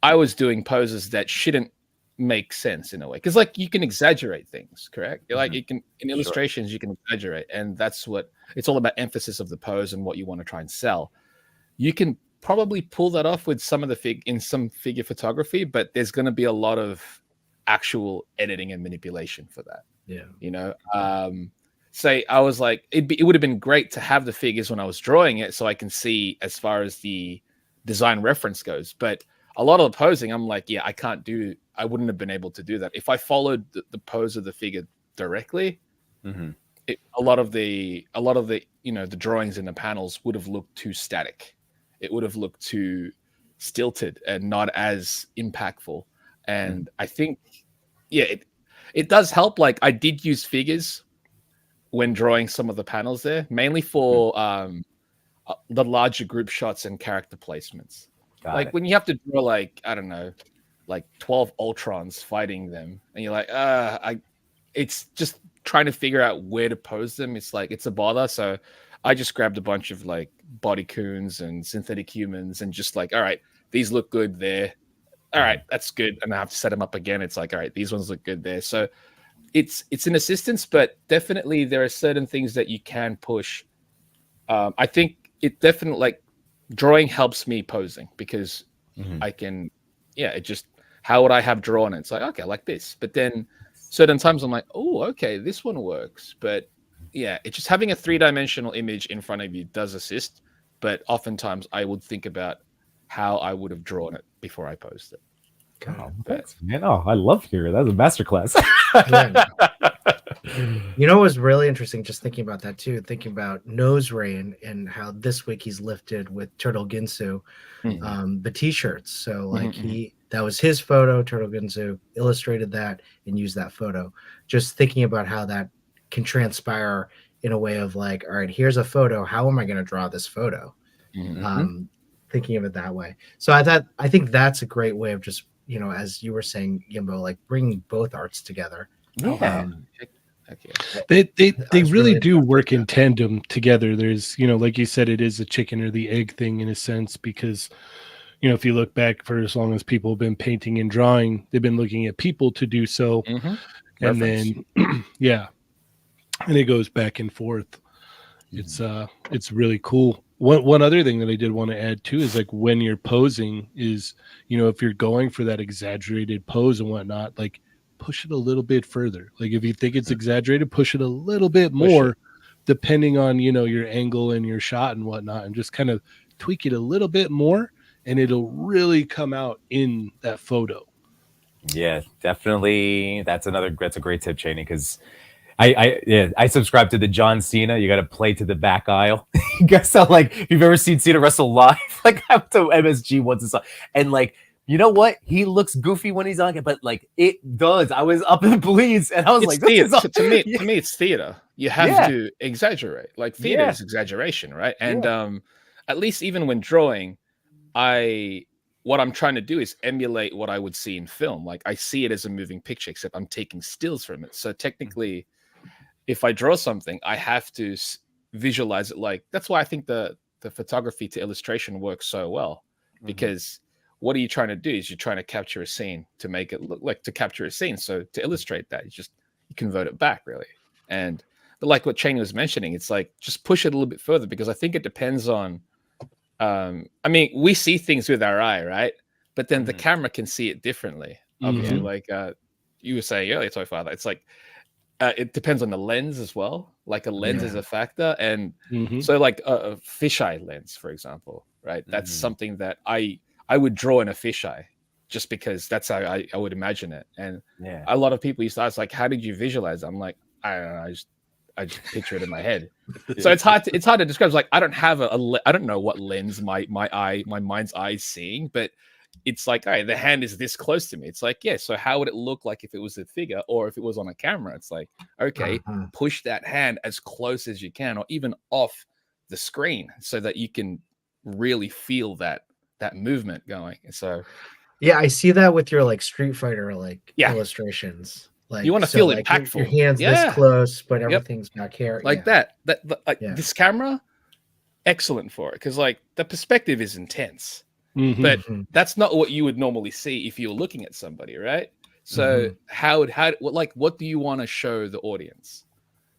I was doing poses that shouldn't make sense in a way, because like you can exaggerate things, correct? Like you can in illustrations you can exaggerate, and that's what it's all about, emphasis of the pose and what you want to try and sell. You can probably pull that off with some of the in some figure photography, but there's going to be a lot of actual editing and manipulation for that. Say I was like, it would have been great to have the figures when I was drawing it so I can see as far as the design reference goes. But a lot of the posing, I'm like, yeah, I wouldn't have been able to do that. If I followed the pose of the figure directly, a lot of the the drawings in the panels would have looked too static. It would have looked too stilted and not as impactful. And I think, it does help. Like I did use figures when drawing some of the panels there, mainly for the larger group shots and character placements. When you have to draw like, I don't know, like 12 Ultrons fighting them, and you're like, it's just trying to figure out where to pose them. It's like, it's a bother. So I just grabbed a bunch of like bodycoons and synthetic humans and just like, all right, these look good there. All right, that's good. And I have to set them up again. It's like, all right, these ones look good there. So it's an assistance, but definitely there are certain things that you can push. I think it definitely, like, drawing helps me posing because I can, it just, how would I have drawn it? It's like, okay, I like this. But then certain times I'm like, oh, okay, this one works. But it's just having a 3-dimensional image in front of you does assist. But oftentimes I would think about how I would have drawn it before I posed it. I love hearing that. That's a masterclass. What was really interesting, just thinking about that too, thinking about Nose Rain and how this week he's lifted with Turtle Ginsu the t-shirts. So like that was his photo. Turtle Ginsu illustrated that and used that photo. Just thinking about how that can transpire in a way of like, all right, here's a photo. How am I going to draw this photo? Thinking of it that way. So I think that's a great way of just, as you were saying, Yimbo, like bringing both arts together. They really do work in tandem together. There's, like you said, it is a chicken or the egg thing in a sense, because, if you look back for as long as people have been painting and drawing, they've been looking at people to do so. And then, and it goes back and forth. It's really cool. One other thing that I did want to add too is like when you're posing is, if you're going for that exaggerated pose and whatnot, like push it a little bit further. Like if you think it's exaggerated, push it a little bit more, depending on, you know, your angle and your shot and whatnot, and just kind of tweak it a little bit more, and it'll really come out in that photo. Yeah, definitely. That's a great tip, Cheney, because I subscribe to the John Cena. You got to play to the back aisle. You guys sound like if you've ever seen Cena wrestle live. Like I went to MSG once and like, you know what? He looks goofy when he's on it, but like it does. I was up in the bleeds, and I was like, to me, it's theater. You have to exaggerate. Like theater is exaggeration, right? And at least even when drawing, what I'm trying to do is emulate what I would see in film. Like I see it as a moving picture, except I'm taking stills from it. So technically, if I draw something, I have to visualize it. Like that's why I think the photography to illustration works so well, because what are you trying to do? Is you're trying to capture a scene to make it look like to capture a scene. So to illustrate that, you convert it back really. But like what Cheney was mentioning, it's like just push it a little bit further, because I think it depends on. I mean, we see things with our eye, right? But then the camera can see it differently. Obviously, like you were saying earlier, Toy Father, it's like it depends on the lens as well. Like a lens is a factor, and so like a fisheye lens, for example, right? That's something that I would draw in a fisheye, just because that's how I would imagine it. And a lot of people used to ask, like, how did you visualize it? I'm like, I don't know, I just picture it in my head. So it's hard to describe. It's like I don't have I don't know what lens my mind's eye is seeing, but it's like, hey, the hand is this close to me. It's like, yeah, so how would it look like if it was a figure or if it was on a camera? It's like, okay, push that hand as close as you can, or even off the screen, so that you can really feel that movement going. So yeah, I see that with your like Street Fighter illustrations. Like you want to feel like impactful. Your hands this close, but everything's back here. Like that. This camera, excellent for it, because like the perspective is intense, but that's not what you would normally see if you were looking at somebody, right? So what do you want to show the audience?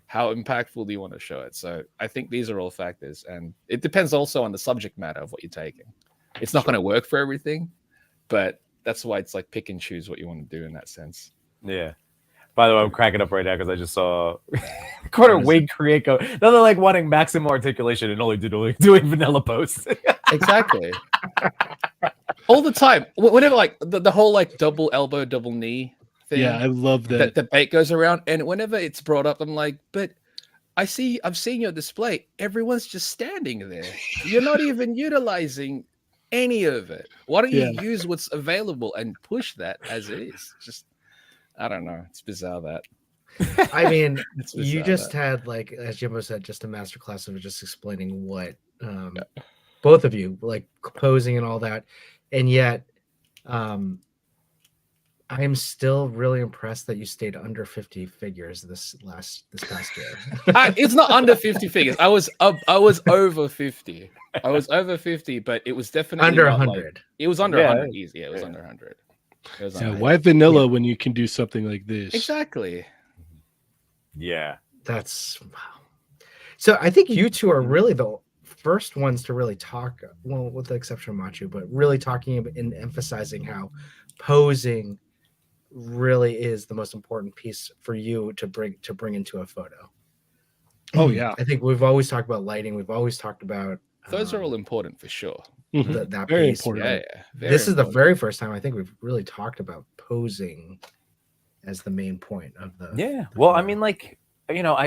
How impactful do you want to show it? So I think these are all factors, and it depends also on the subject matter of what you're taking. It's not going to work for everything, but that's why it's like pick and choose what you want to do in that sense. Yeah. By the way, I'm cracking up right now because I just saw Carter Wade create go. Nothing like wanting maximum articulation and only doing vanilla posts. Exactly. All the time. Whenever like the whole like double elbow, double knee thing. Yeah, I love that. That debate goes around, and whenever it's brought up, I'm like, but I've seen your display. Everyone's just standing there. You're not even utilizing any of it. Why don't you use what's available and push that as it is? Just I don't know. It's bizarre that. I mean, you just had, like, as Jimbo said, just a masterclass of just explaining what both of you like posing and all that, and yet, I'm still really impressed that you stayed under 50 figures this past year. It's not under 50 figures. I was over 50. I was over 50, but it was definitely under 100. It was under 100 easy. It was under 100. Why vanilla when you can do something like this? Exactly. Yeah. That's wow. So I think you two are really the first ones to really talk, well, with the exception of Machu, but really talking about and emphasizing how posing really is the most important piece for you to bring into a photo. Oh yeah. I think we've always talked about lighting. We've always talked about those are all important for sure. That very piece, important. This is the very first time I think we've really talked about posing as the main point of the. Yeah. Well, I mean, like, you know,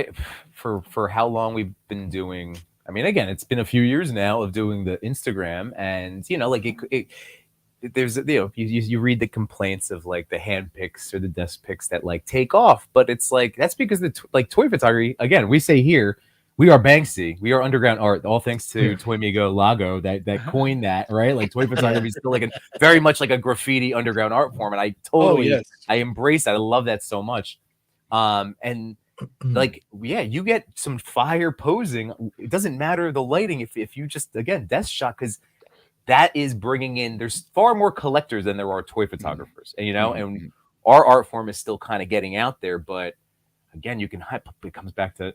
for how long we've been doing. I mean, again, it's been a few years now of doing the Instagram, and you know, like there's you read the complaints of like the hand pics or the desk pics that like take off, but it's like that's because like toy photography. Again, we say here. We are Banksy. We are underground art. All thanks to Toy Migos Lago that coined that, right? Like toy photography is still like very much like a graffiti underground art form, and I totally I embrace that. I love that so much. And like you get some fire posing. It doesn't matter the lighting if you just again desk shot, because that is bringing in. There's far more collectors than there are toy photographers, and you know, and our art form is still kind of getting out there, but. Again, you can hype. It comes back to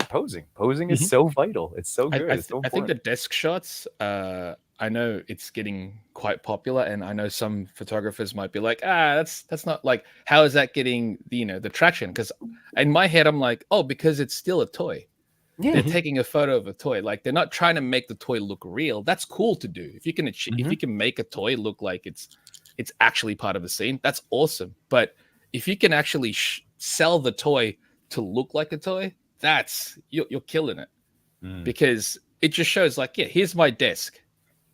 posing. Posing is so vital. It's so good. I think the desk shots. I I know it's getting quite popular, and I know some photographers might be like, that's not like, how is that getting the traction? Because in my head, I'm like, oh, because it's still a toy. Yeah. They're taking a photo of a toy. Like, they're not trying to make the toy look real. That's cool to do. If you can if you can make a toy look like it's actually part of the scene, that's awesome. But if you can actually sell the toy to look like a toy, that's you're killing it. Because it just shows like, yeah, here's my desk.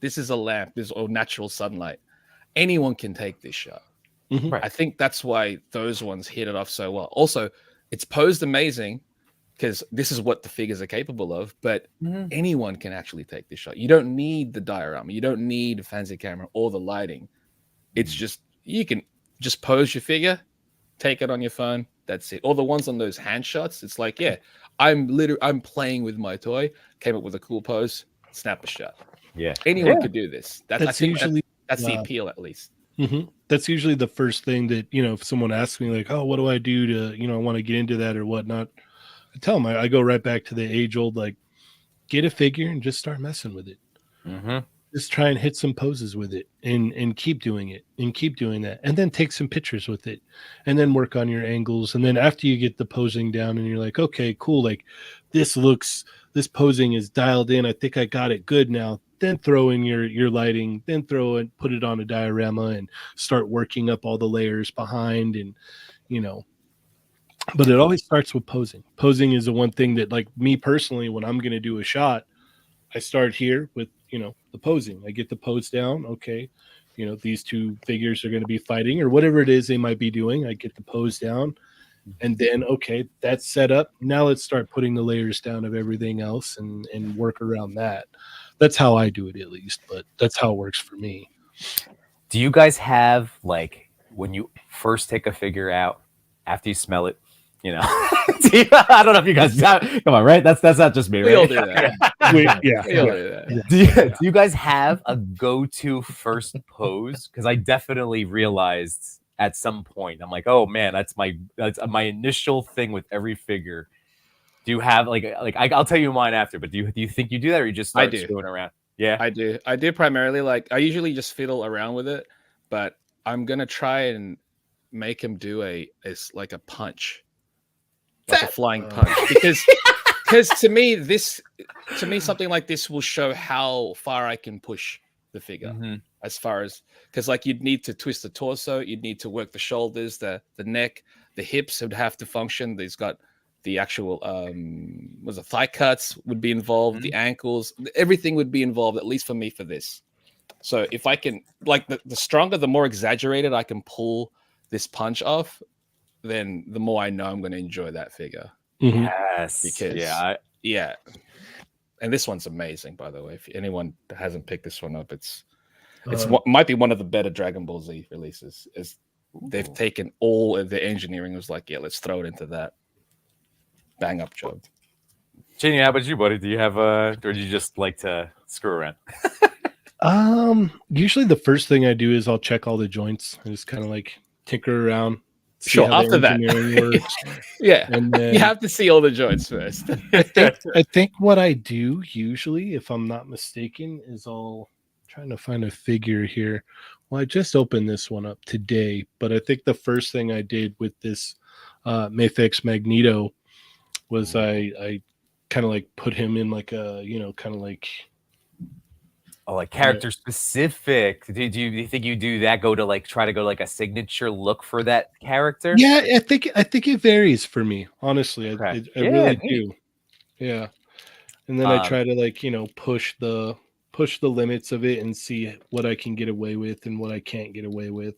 This is a lamp. This is all natural sunlight. Anyone can take this shot. Right. I think that's why those ones hit it off so well. Also, it's posed amazing because this is what the figures are capable of, but anyone can actually take this shot. You don't need the diorama. You don't need a fancy camera or the lighting. It's just, you can just pose your figure, take it on your phone. That's it. Or the ones on those hand shots. It's like, yeah, I'm playing with my toy, came up with a cool pose, snap a shot. Yeah. Anyone could do this. That's usually that's the appeal, at least. That's usually the first thing that, if someone asks me like, oh, what do I do to, I want to get into that or whatnot, I tell them, I go right back to the age old, like, get a figure and just start messing with it. Just try and hit some poses with it and keep doing it and keep doing that. And then take some pictures with it and then work on your angles. And then after you get the posing down and you're like, okay, cool. Like this posing is dialed in. I think I got it good now. Then throw in your lighting, then put it on a diorama and start working up all the layers behind and, but it always starts with posing. Posing is the one thing that, like me personally, when I'm going to do a shot, I start here with, the posing. I get the pose down. Okay. These two figures are going to be fighting or whatever it is they might be doing. I get the pose down and then, okay, that's set up. Now let's start putting the layers down of everything else and work around that. That's how I do it, at least, but that's how it works for me. Do you guys have, like, when you first take a figure out, after you smell it, I don't know if you guys come on, right? That's not just me, right? We all do that. We all do that. Do you guys have a go-to first pose? Because I definitely realized at some point, I'm like, oh man, that's my initial thing with every figure. Do you have like I'll tell you mine after, but do you think you do that, or you just start screwing around? Yeah, I do primarily. Like, I usually just fiddle around with it, but I'm gonna try and make him do a punch, like a flying punch, because to me something like this will show how far I can push the figure. As far as, because like you'd need to twist the torso, you'd need to work the shoulders, the neck, the hips would have to function. There's got the actual thigh cuts would be involved, the ankles, everything would be involved, at least for me, for this. So if I can, like, the stronger, the more exaggerated I can pull this punch off, then the more I know I'm going to enjoy that figure. Yes, because and this one's amazing, by the way. If anyone hasn't picked this one up, it's might be one of the better Dragon Ball Z releases. They've taken all of the engineering, was like, yeah, let's throw it into that. Bang up job. Jenny, how about you, buddy? Do you have or do you just like to screw around? Usually the first thing I do is I'll check all the joints. I just kind of like tinker around. Sure. After that, works. Yeah, and then, you have to see all the joints first. I think what I do usually, if I'm not mistaken, is trying to find a figure here. Well, I just opened this one up today, but I think the first thing I did with this Mayfix Magneto was I kind of like put him in like a, kind of like, like character specific. Do you think you do that? Try to go like a signature look for that character? Yeah, I think it varies for me, honestly. Okay. I really do. Yeah. And then I try to push the limits of it and see what I can get away with and what I can't get away with.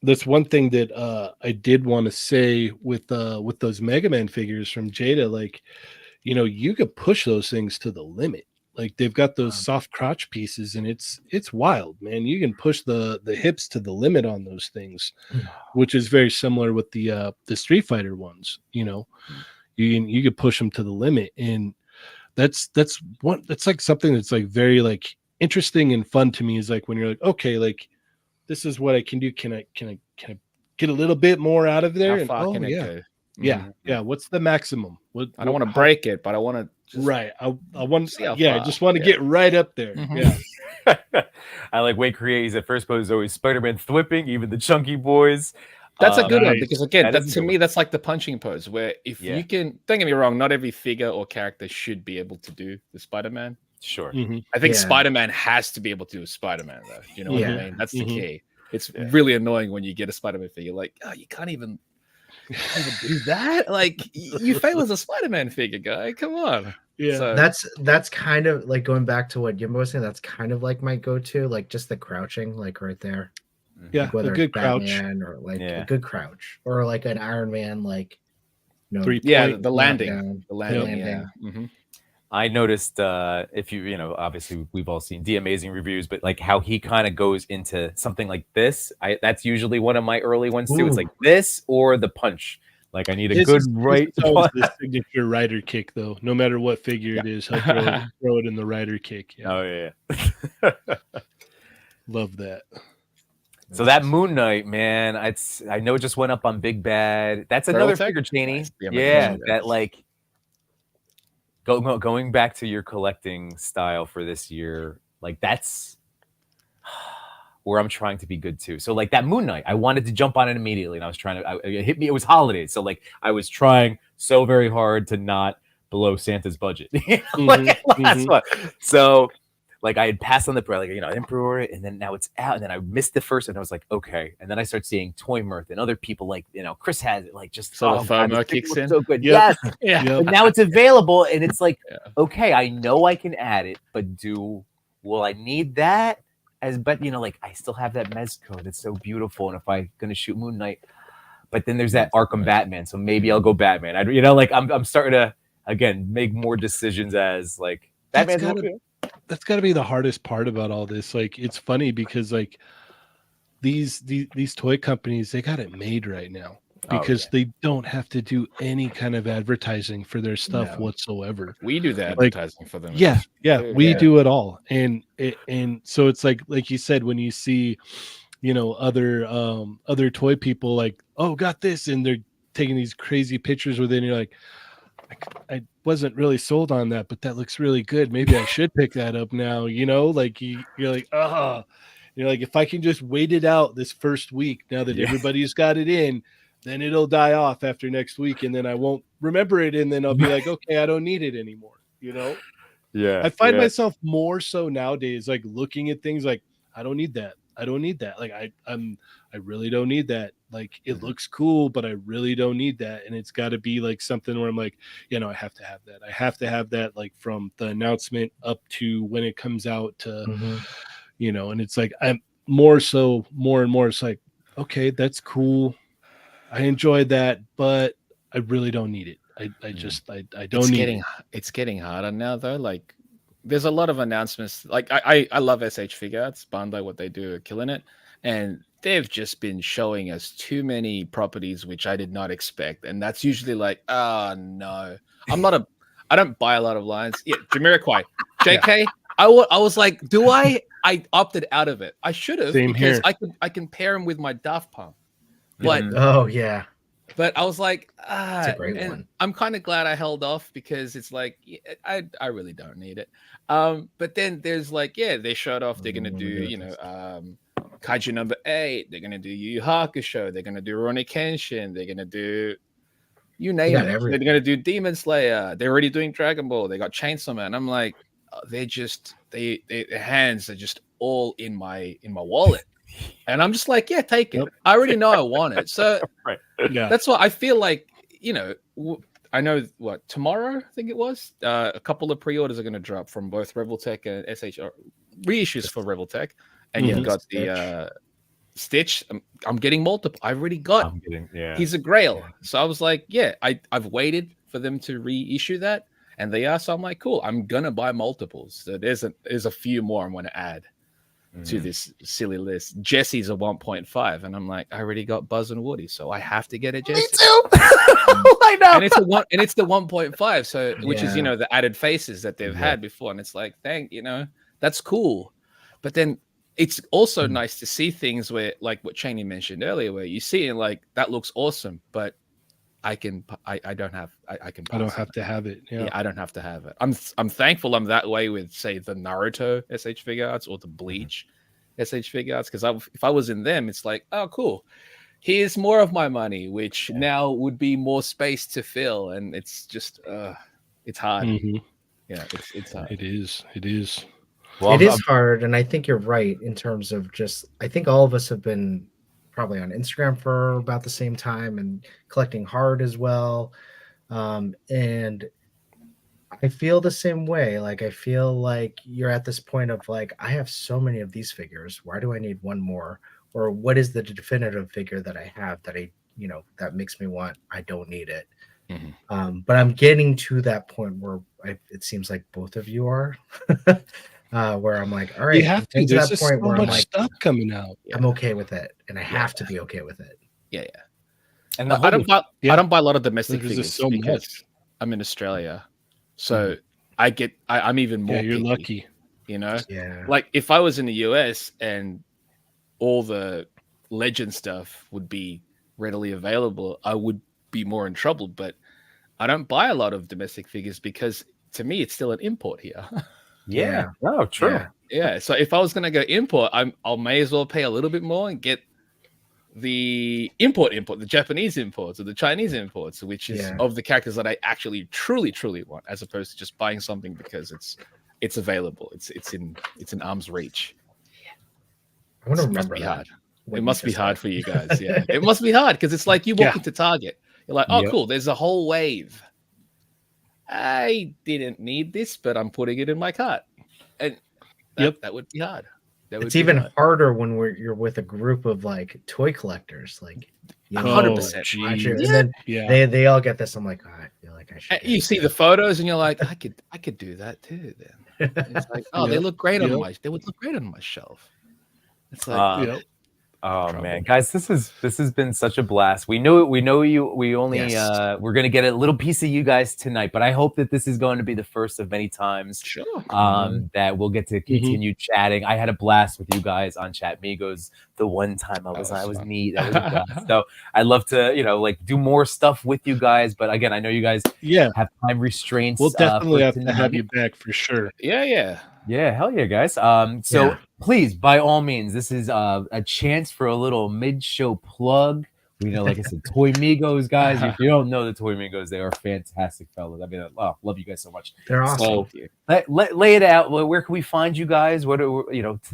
That's one thing that I did want to say with those Mega Man figures from Jada. Like, you could push those things to the limit. Like, they've got those soft crotch pieces, and it's wild, man. You can push the hips to the limit on those things, which is very similar with the Street Fighter ones. You could push them to the limit, and that's like something that's like very like interesting and fun to me. Is like when you're like, okay, like this is what I can do. Can I get a little bit more out of there? How far can it go? Yeah. What's the maximum? I don't want to break it, but I want to Right. I want. see how Yeah, I far. just want to Yeah. get right up there. Mhm. Yeah. I like way crazy. At first pose is always Spider-Man thwipping, even the chunky boys. That's a good one Nice. because again, That that is a to good me, one. that's like the punching pose where if Yeah. you can, don't get me wrong, not every figure or character should be able to do the Spider-Man. Sure. Mhm. I think Yeah. Spider-Man has to be able to do Spider-Man though. You know what Yeah. I mean? That's the Mhm. key. It's Yeah. really annoying when you get a Spider-Man figure, like, oh, you can't even do that. Like, you fail as a Spider-Man figure, guy. Come on. Yeah. So That's kind of like going back to what Jimbo was saying. That's kind of like my go-to, like just the crouching, like right there. Yeah. Like whether A good it's crouch. Batman or like Yeah. a good crouch or like an Iron Man, like Three yeah, point. the landing. down, The landing, yeah. landing. Mhm. I noticed if you know, obviously we've all seen the amazing reviews, but like how he kind of goes into something like this. That's usually one of my early ones too. It's Ooh. like this or the punch. Like I need a His good is right always punch. the signature rider kick, though. No matter what figure it is, he'll throw it in the rider kick. Yeah. Oh yeah. Love that. So that Moon Knight, man, I know it just went up on Big Bad. That's another Revoltech? figure, Cheney. Nice. Yeah, Yeah, Moon Knight. that like going back to your collecting style for this year, like that's where I'm trying to be good too. So like that Moon Knight, I wanted to jump on it immediately, and I was trying to. It hit me. It was holidays, so like I was trying so very hard to not blow Santa's budget. Like last one. So like I had passed on the like I didn't pre-order it, and then now it's out, and then I missed the first, and I was like, okay, and then I start seeing Toy Mirth and other people like Chris has it, like just So the God, FOMO this thing kicks looks in? so good. Yep. Yes, Yeah. Yep. but now it's available, and it's like, Yeah. okay, I know I can add it, but will I need that? But like I still have that Mezco that's so beautiful, and if I'm gonna shoot Moon Knight, but then there's that Arkham Batman, so maybe I'll go Batman. Like I'm starting to again make more decisions as like Batman's That's got to be the hardest part about all this. Like, it's funny because like these toy companies, they got it made right now because they don't have to do any kind of advertising for their stuff whatsoever. We do the Like, advertising for them. Yeah, we Yeah. do it all, and so it's like you said, when you see other toy people like, oh, got this, and they're taking these crazy pictures with it, and you're like, I wasn't really sold on that, but that looks really good. Maybe I should pick that up now. Like you're like, you're like, if I can just wait it out this first week, now that everybody's got it in, then it'll die off after next week, and then I won't remember it, and then I'll be like, okay, I don't need it anymore. Yeah. I find myself more so nowadays, like looking at things like, I don't need that. I don't need that. Like I really don't need that. Like it looks cool, but I really don't need that. And it's got to be like something where I'm like, I have to have that. I have to have that, like from the announcement up to when it comes out to, and it's like, I'm more and more. It's like, okay, that's cool. I enjoyed that, but I really don't need it. I don't need it. It's getting harder now though. Like there's a lot of announcements. Like I love SH Figure Arts. Bandai, what they do are killing it. And they've just been showing us too many properties which I did not expect. And that's usually like, oh no. I don't buy a lot of lines. Yeah, Jamiroquai. JK, I was like, I opted out of it. I should have, because here. I can pair him with my Daft Punk. But oh yeah. But I was like, it's a great one. I'm kind of glad I held off because it's like, I really don't need it. But then there's like, they showed off. They're gonna do, Kaiju number 8. They're gonna do Yu Yu Hakusho. They're gonna do Rurouni Kenshin. They're gonna do, you name it. They're gonna do Demon Slayer. They're already doing Dragon Ball. They got Chainsaw Man. I'm like, their hands are just all in my wallet. And I'm just like, take it. I already know I want it. So that's why I feel like, I know tomorrow, I think it was, a couple of pre-orders are going to drop from both Revoltech and SH, reissues for Revoltech. And you've got the Stitch. I'm getting multiple. I already got. He's a Grail. So I was like, I've waited for them to reissue that. And they are. So I'm like, cool. I'm going to buy multiples. So there's a few more I'm going to add to this silly list. Jesse's a 1.5, and I'm like, I already got Buzz and Woody, so I have to get a Jesse. Me too. I know. And it's the 1.5, so which is the added faces that they've had before, and it's like, that's cool. But then it's also nice to see things where, like what Cheney mentioned earlier, where you see it like that looks awesome, but I can pass I don't it. have to have it. Yeah, I don't have to have it. I'm thankful I'm that way with, say, the Naruto SH figure arts or the Bleach SH figure arts, because if I was in them, it's like, oh, cool. Here's more of my money, which now would be more space to fill, and it's just it's hard. Mm-hmm. Yeah, it's hard. It is. Well, it is hard, and I think you're right in terms of just. I think all of us have been probably on Instagram for about the same time and collecting hard as well, and I feel the same way. Like, I feel like you're at this point of like, I have so many of these figures. Why do I need one more? Or what is the definitive figure that I have that that makes me want? I don't need it. Mm-hmm. But I'm getting to that point where it seems like both of you are, where I'm like, all right, you have to. There's that just point so where much I'm like, stuff coming out. I'm okay with it, and I have to be okay with it. Yeah. And I don't buy a lot of domestic There's figures just so because much. I'm in Australia, so I'm even more. Yeah, you're picky, lucky. Yeah. Like if I was in the US and all the legend stuff would be readily available, I would be more in trouble. But I don't buy a lot of domestic figures because to me it's still an import here. Yeah. Oh, true. Yeah. So if I was going to go import, I'll may as well pay a little bit more and get the import, the Japanese imports or the Chinese imports, which is of the characters that I actually truly want, as opposed to just buying something because it's available. It's in arm's reach. I want to It must remember be that. hard. It must be hard for you guys. Yeah, it must be hard because it's like you walk into Target. You're like, oh, cool. There's a whole wave. I didn't need this, but I'm putting it in my cart, and that would be hard. It's even harder when you're with a group of like toy collectors, like 100%. And then they all get this. I'm like, I feel like I should. You see the photos, and you're like, I could do that too. Then it's like, oh, they look great on they would look great on my shelf. It's like, oh man, guys, this has been such a blast. We know you. We only we're gonna get a little piece of you guys tonight, but I hope that this is going to be the first of many times. That we'll get to continue chatting. I had a blast with you guys on Chat Migos. The one time I was neat. That was a blast. So I'd love to do more stuff with you guys. But again, I know you guys have time restraints. We'll definitely have to have you back for sure. Yeah, hell yeah, guys. Please, by all means, this is a chance for a little mid-show plug. We know, like I said, Toy Migos, guys. If you don't know the Toy Migos, they are fantastic fellas. I mean, love you guys so much. They're awesome. So, lay it out. Where can we find you guys? What are,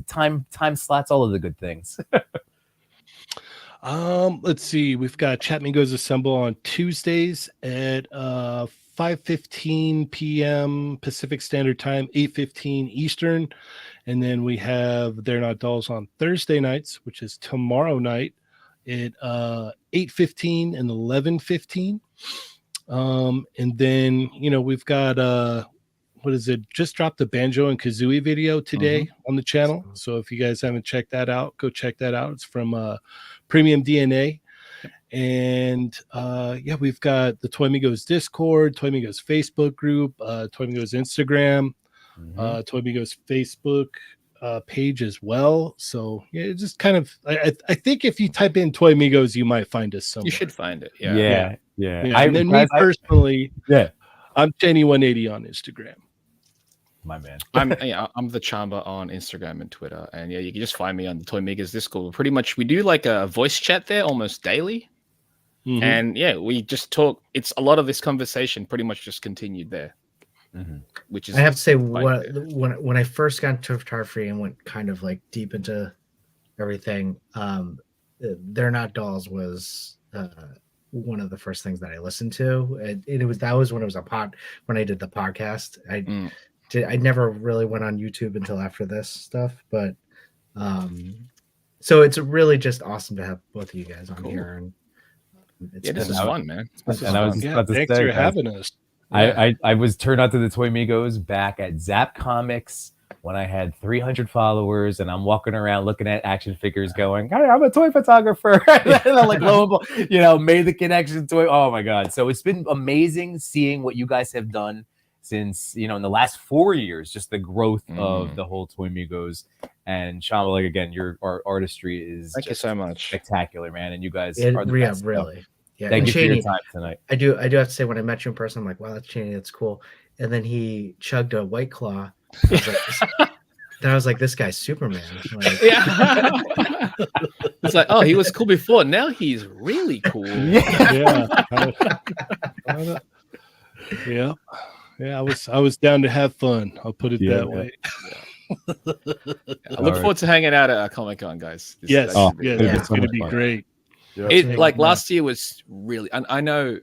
time slots, all of the good things. Let's see. We've got Chat Migos Assemble on Tuesdays at 5:15 p.m. Pacific Standard Time, 8:15 Eastern. And then we have They're Not Dolls on Thursday nights, which is tomorrow night at 8:15 and 11:15. And then, we've got just dropped the Banjo and Kazooie video today on the channel. So if you guys haven't checked that out, go check that out. It's from Premium DNA. And we've got the Toy Migos Discord, Toy Migos Facebook group, Toy Migos Instagram, Toy Migos Facebook page as well. So it's just kind of, I think if you type in Toy Migos, you might find us somewhere. You should find it. Yeah. And then me personally, I'm Jenny180 on Instagram. My man. I'm the ToyCHAMBA on Instagram and Twitter. And you can just find me on the Toy Migos Discord. Pretty much we do like a voice chat there almost daily. And we just talk. It's a lot of this conversation pretty much just continued there. Which is, I have to say, when I first got into photography and went kind of like deep into everything, They're Not Dolls was one of the first things that I listened to. That was when it was when I did the podcast. I never really went on YouTube until after this stuff, but so it's really just awesome to have both of you guys on here. And this is fun, man. And I was about to thanks say, for having us. I was turned on to the Toy Migos back at Zap Comics when I had 300 followers, and I'm walking around looking at action figures going, hey, I'm a toy photographer. And I'm like, lo and behold, made the connection toy. Oh my God. So it's been amazing seeing what you guys have done since, in the last 4 years, just the growth of the whole Toy Migos. And ToyCHAMBA, like, again, your artistry is thank you so much, spectacular, man. And you guys are the best. Really. Yeah, Thank and you for your Cheney, time tonight. I do have to say, when I met you in person, I'm like, wow, that's Cheney, that's cool. And then he chugged a White Claw. I was like, this guy's Superman. Like, Yeah. It's like, oh, he was cool before. Now he's really cool. Yeah. Yeah. Yeah. I was down to have fun. I'll put it that way. I look forward to hanging out at Comic-Con, guys. Yes. It's going to be great. It like last year was really, and I know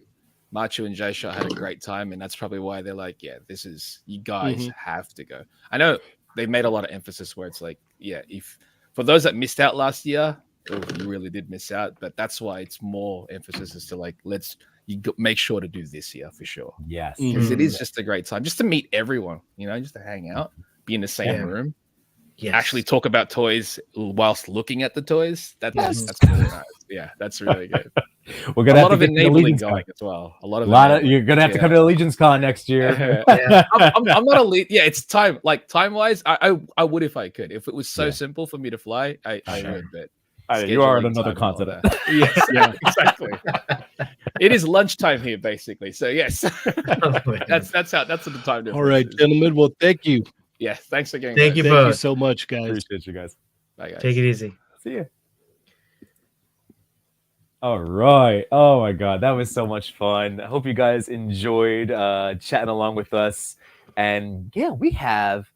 Machu and Jay Shot had a great time, and that's probably why they're like, yeah, this is, you guys have to go. I know they made a lot of emphasis where it's like, yeah, if for those that missed out last year, you really did miss out, but that's why it's more emphasis as to like, make sure to do this year for sure. Yes, because it is just a great time, just to meet everyone, just to hang out, be in the same room. Yes. Actually talk about toys whilst looking at the toys. That's really nice. Yeah, that's really good. We're gonna have to get enabling going as well. You're gonna have to come to Allegiance Con next year. I'm not a lead. Yeah, it's time. Like time wise, I would if I could. If it was so simple for me to fly, I would. But you are on another continent. Yes, yeah, exactly. It is lunchtime here, basically. So yes, that's the time difference. All right, gentlemen. Well, thank you. Yeah, thanks again. Thank guys. you Thank you so much, guys. Appreciate you guys. Bye, guys. Take it easy. See you. All right. Oh my God, that was so much fun. I hope you guys enjoyed chatting along with us. And yeah, we have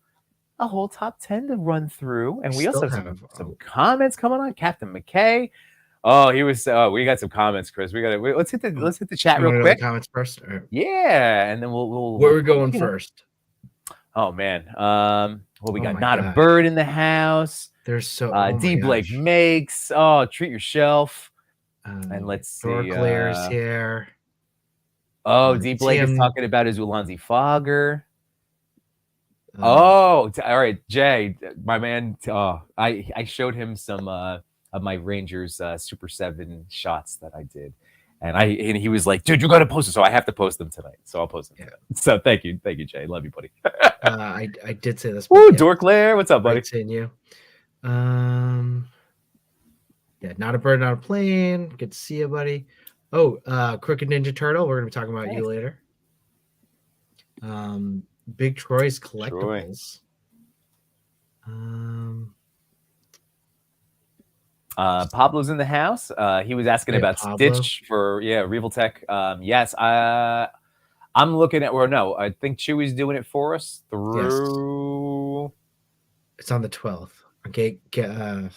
a whole top 10 to run through, and we also have some comments coming on. Captain McKay. Oh, he was. We got some comments, Chris. Let's hit the chat real quick. Comments first. Yeah, and then we'll. Where are we going first? Oh man, we got not a bird in the house. There's so D Blake makes. Oh, treat yourself. And let's see. Claire's here. Oh, D Blake is talking about his Ulanzi Fogger. All right, Jay, my man. I showed him some of my Rangers Super 7 shots that I did. And he was like, dude, you got to post it. So I have to post them tonight. So I'll post them. Yeah. So thank you, Jay. Love you, buddy. I did say this. Woo, Dorklair. What's up, buddy? Great seeing you. Yeah, not a bird, not a plane. Good to see you, buddy. Oh, Crooked Ninja Turtle. We're gonna be talking about you later. Big Troy's Collectibles. Pablo's in the house. He was asking about Pablo. Stitch for Reval Tech. Yes, I'm looking at. Well, no, I think Chewy's doing it for us through. Yes. It's on the 12th. Okay,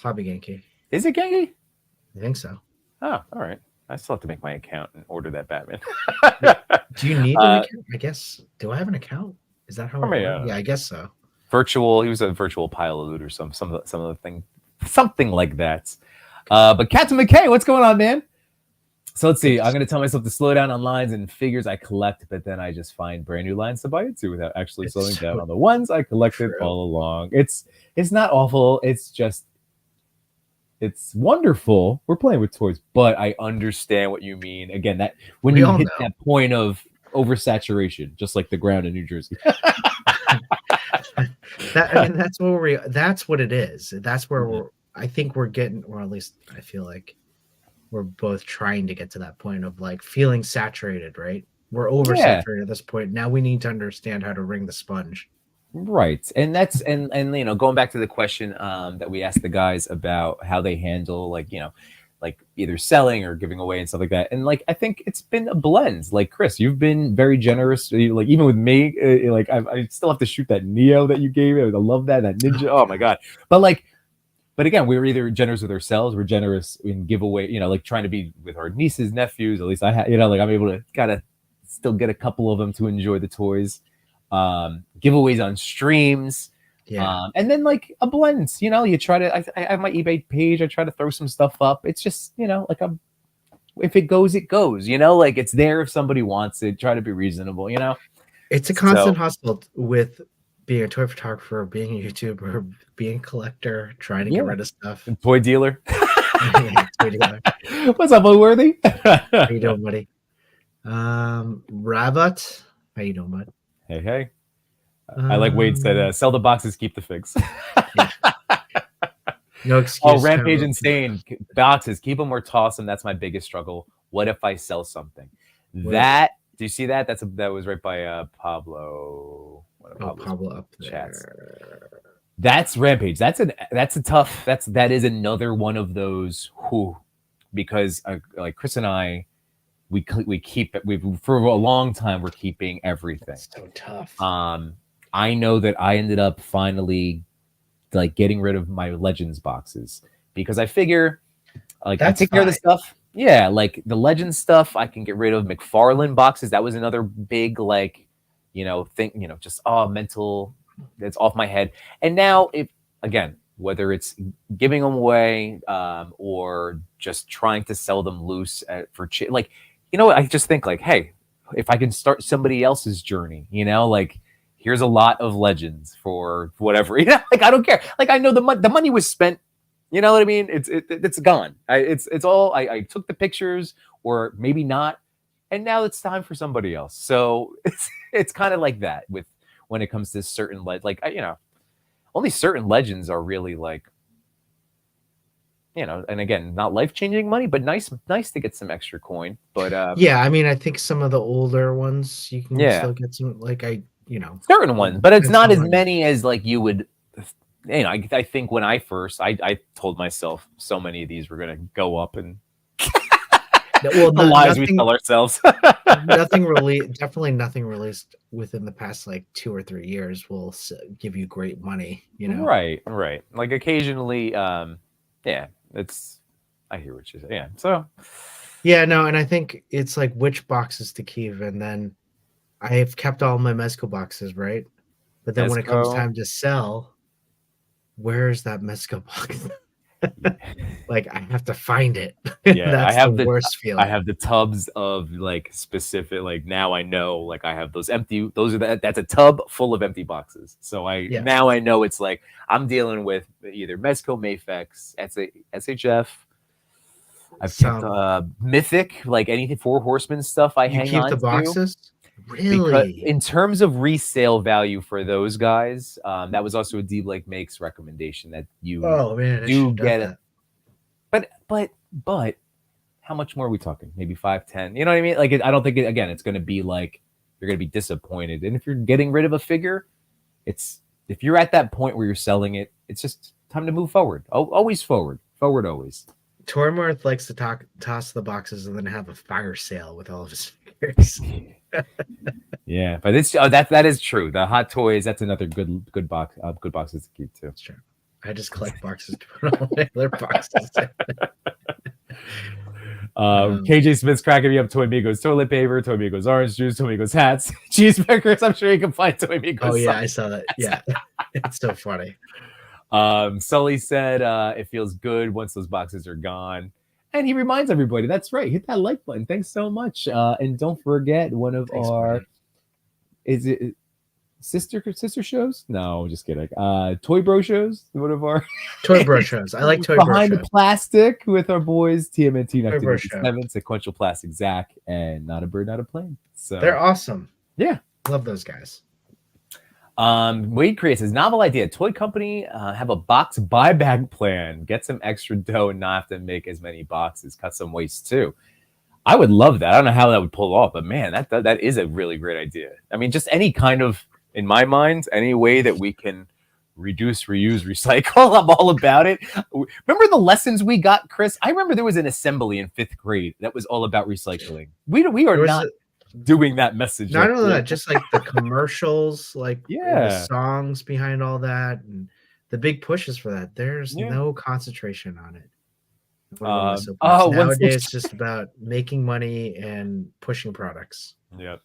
Hobby Genki. Is it Genki? I think so. Oh, all right. I still have to make my account and order that Batman. Do you need an account? I guess. Do I have an account? Is that how? Yeah, I guess so. Virtual. He was a virtual pilot or some of the thing, something like that. But Captain McKay, what's going on, man? So let's see. I'm going to tell myself to slow down on lines and figures I collect, but then I just find brand new lines to buy into without actually slowing down on the ones I collected all along. It's not awful. It's just, it's wonderful. We're playing with toys, but I understand what you mean. Again, that when you hit that point of oversaturation, just like the ground in New Jersey. That's what it is. That's where I think we're getting, or at least I feel like we're both trying to get to that point of like feeling saturated, right? We're oversaturated at this point. Now we need to understand how to wring the sponge. Right. And that's, and going back to the question that we asked the guys about how they handle, like either selling or giving away and stuff like that. And like, I think it's been a blend. Like Chris, you've been very generous. Like even with me, I still have to shoot that Neo that you gave me. I love that Ninja. Oh my God. But again, we're either generous with ourselves, we're generous in giveaway, like trying to be with our nieces, nephews. At least I have, I'm able to gotta still get a couple of them to enjoy the toys. Giveaways on streams. Yeah. And then like a blend, you try to, I have my eBay page. I try to throw some stuff up. It's just, if it goes, it goes, like it's there if somebody wants it. Try to be reasonable, It's a constant hustle with being a toy photographer, being a YouTuber, being a collector, trying to get rid of stuff. And toy dealer. Toy dealer. What's up, Unworthy? How you doing, buddy? Rabbit. How you doing, bud? Hey. I like Wade said, sell the boxes, keep the figs. No excuse. Oh, Rampage Insane. Boxes, keep them or toss them. That's my biggest struggle. What if I sell something? Where- That, do you see that? That was right by Pablo. One of Oh, Pablo's Pablo up chats. there. That's Rampage. That is another one of those because like Chris and I, we for a long time we're keeping everything. That's so tough. I know that I ended up finally like getting rid of my Legends boxes because I figure like That's I take care of the fine. stuff. Yeah, like the Legends stuff, I can get rid of. McFarlane boxes, that was another big like, thing, just mental, that's off my head. And now if again, whether it's giving them away or just trying to sell them loose for like, I just think like, hey, if I can start somebody else's journey, like here's a lot of Legends for whatever, like I don't care. Like I know the money was spent, you know what I mean? It's gone. It's all I took the pictures or maybe not, and now it's time for somebody else. So it's kind of like that with when it comes to certain only certain Legends are really like, and again, not life-changing money, but nice to get some extra coin. But yeah, I mean, I think some of the older ones you can Yeah. still get some, like certain ones, but it's and not as someone- many as like you would. I think when I first, I told myself so many of these were going to go up, and well, the lies we tell ourselves. definitely nothing released within the past like 2 or 3 years will give you great money, Right. Like occasionally, yeah, I hear what you're saying. Yeah. So, yeah, no, and I think it's like which boxes to keep, and then I've kept all my Mezco boxes, right? But then when it comes Mezco. time to sell, where's that Mezco box? Like I have to find it. Yeah, That's I have the worst feeling. I have the tubs of like specific, like now I know, like I have those empty. That's a tub full of empty boxes. So now I know it's like I'm dealing with either Mezco, Mafex, SHF. I've kept Mythic, like anything Four Horsemen stuff. I you hang keep on the boxes. to. Really? Because in terms of resale value for those guys, that was also a D Blake Makes recommendation that you do get it. But how much more are we talking? Maybe 5, 10? You know what I mean? Like I don't think it's going to be like you're going to be disappointed. And if you're getting rid of a figure, if you're at that point where you're selling it, it's just time to move forward. Always forward, always. Tormworth likes to toss the boxes and then have a fire sale with all of his figures. Yeah, but that is true. The Hot Toys, that's another good box. Good boxes to keep too. That's true. I just collect boxes to put all my other boxes in. KJ Smith's cracking me up. Toy Migos toilet paper, Toy Migos orange juice, Toy Migos hats, cheeseburgers. I'm sure you can find Toy Migos. Oh yeah, I saw that. Yeah, it's so funny. Sully said it feels good once those boxes are gone. And he reminds everybody, that's right, hit that like button. Thanks so much. And don't forget one of our buddy. Is it sister shows? No, just kidding. Toy Bro shows. One of our Toy Bro shows. I like Toy Bro Behind show. the Plastic with our boys TMNT Toy Bro show. 1997, Sequential Plastic Zach, and Not a Bird, Not a Plane. So They're awesome. Yeah. Love those guys. Wade creates his novel idea. Toy company have a box buyback plan. Get some extra dough and not have to make as many boxes. Cut some waste too. I would love that. I don't know how that would pull off, but man, that is a really great idea. I mean, just any kind of, in my mind, any way that we can reduce, reuse, recycle. I'm all about it. Remember the lessons we got, Chris? I remember there was an assembly in 5th grade that was all about recycling. We are not doing that message. Not only that, just like the commercials, like the songs behind all that, and the big pushes for that. There's no concentration on it. Nowadays it's just about making money and pushing products. Yeah.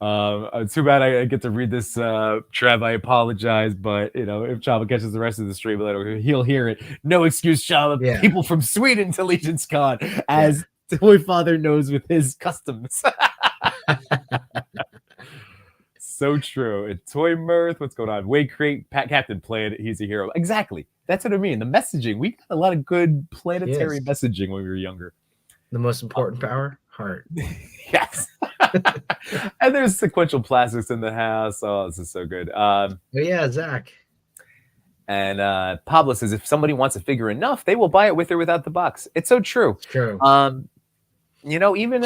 Too bad I get to read this, Trev. I apologize, but if Chava catches the rest of the stream, he'll hear it. No excuse, Chava. Yeah. People from Sweden to Legion's Con, as Toy Father knows with his customs. So true. And Toy Mirth, what's going on? Wade Crate, Pat Captain playing it. He's a hero. Exactly. That's what I mean. The messaging. We got a lot of good planetary messaging when we were younger. The most important power? Heart. Yes. And there's sequential plastics in the house. Oh, this is so good. Zach. And Pablo says if somebody wants a figure enough, they will buy it with or without the box. It's so true. It's true. even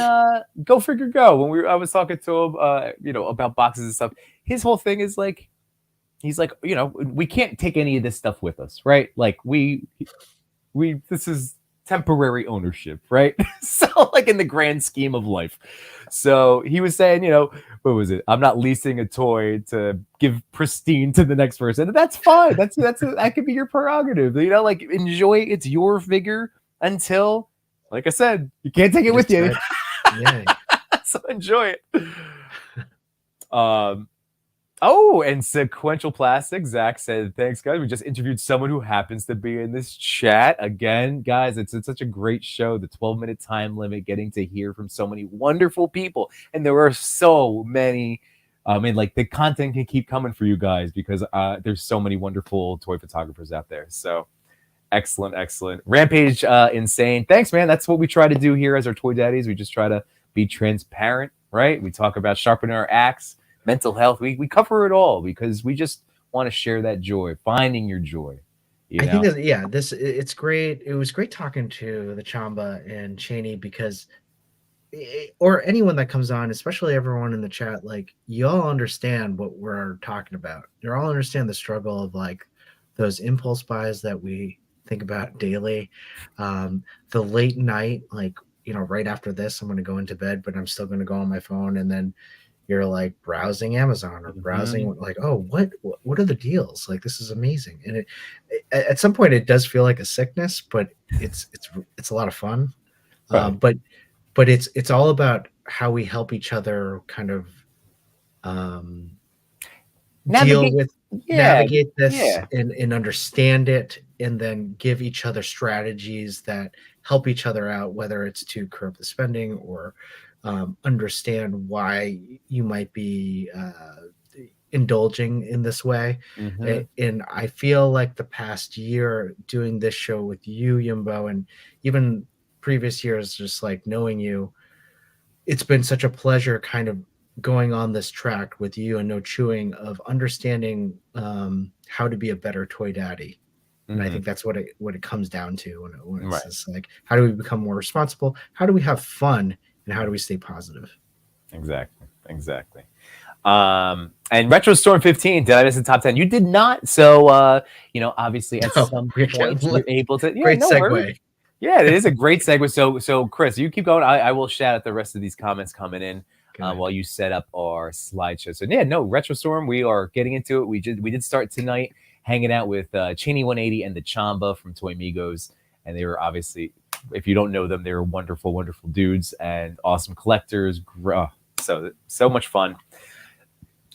Go Figure Go, when I was talking to him, about boxes and stuff, his whole thing is like, he's like, we can't take any of this stuff with us, right? Like this is temporary ownership, right? So like in the grand scheme of life. So he was saying, what was it? I'm not leasing a toy to give pristine to the next person. And that's fine. That could be your prerogative. Like enjoy. It's your figure until, like I said, you can't take it with you. Yeah. So enjoy it. Oh, and Sequential Plastic, Zach said, thanks, guys. We just interviewed someone who happens to be in this chat. Again, guys, it's such a great show. The 12-minute time limit, getting to hear from so many wonderful people. And there are so many. Like the content can keep coming for you guys because there's so many wonderful toy photographers out there. So excellent. Rampage Insane. Thanks, man. That's what we try to do here as our Toy Daddies. We just try to be transparent, right? We talk about sharpening our axe, mental health. We cover it all because we just want to share that joy, finding your joy. I think that, it's great. It was great talking to the ToyCHAMBA and Cheney because, or anyone that comes on, especially everyone in the chat, like you all understand what we're talking about. You all understand the struggle of like those impulse buys that we think about daily, the late night, like, right after this, I'm going to go into bed, but I'm still going to go on my phone. And then you're like browsing Amazon or browsing like, oh, what are the deals? Like, this is amazing. And at some point it does feel like a sickness, but it's a lot of fun. Right. But it's all about how we help each other kind of navigate this and understand it, and then give each other strategies that help each other out, whether it's to curb the spending or understand why you might be indulging in this way. And I feel like the past year doing this show with you, Yimbo, and even previous years, just like knowing you, it's been such a pleasure kind of going on this track with you and No Chewing of understanding how to be a better toy daddy. And I think that's what it comes down to when it's just like, how do we become more responsible? How do we have fun? And how do we stay positive? Exactly. And Retro Storm 15, did I miss the top 10? You did not. So, obviously at some point you're able to. Yeah, great segue. Worries. Yeah, it is a great segue. So Chris, you keep going. I will shout out the rest of these comments coming in while you set up our slideshow. So Retro Storm, we are getting into it. We did start tonight hanging out with Cheney 180 and theCHAMBA from Toy Migos. And they were obviously, if you don't know them, they're wonderful, wonderful dudes and awesome collectors. So much fun.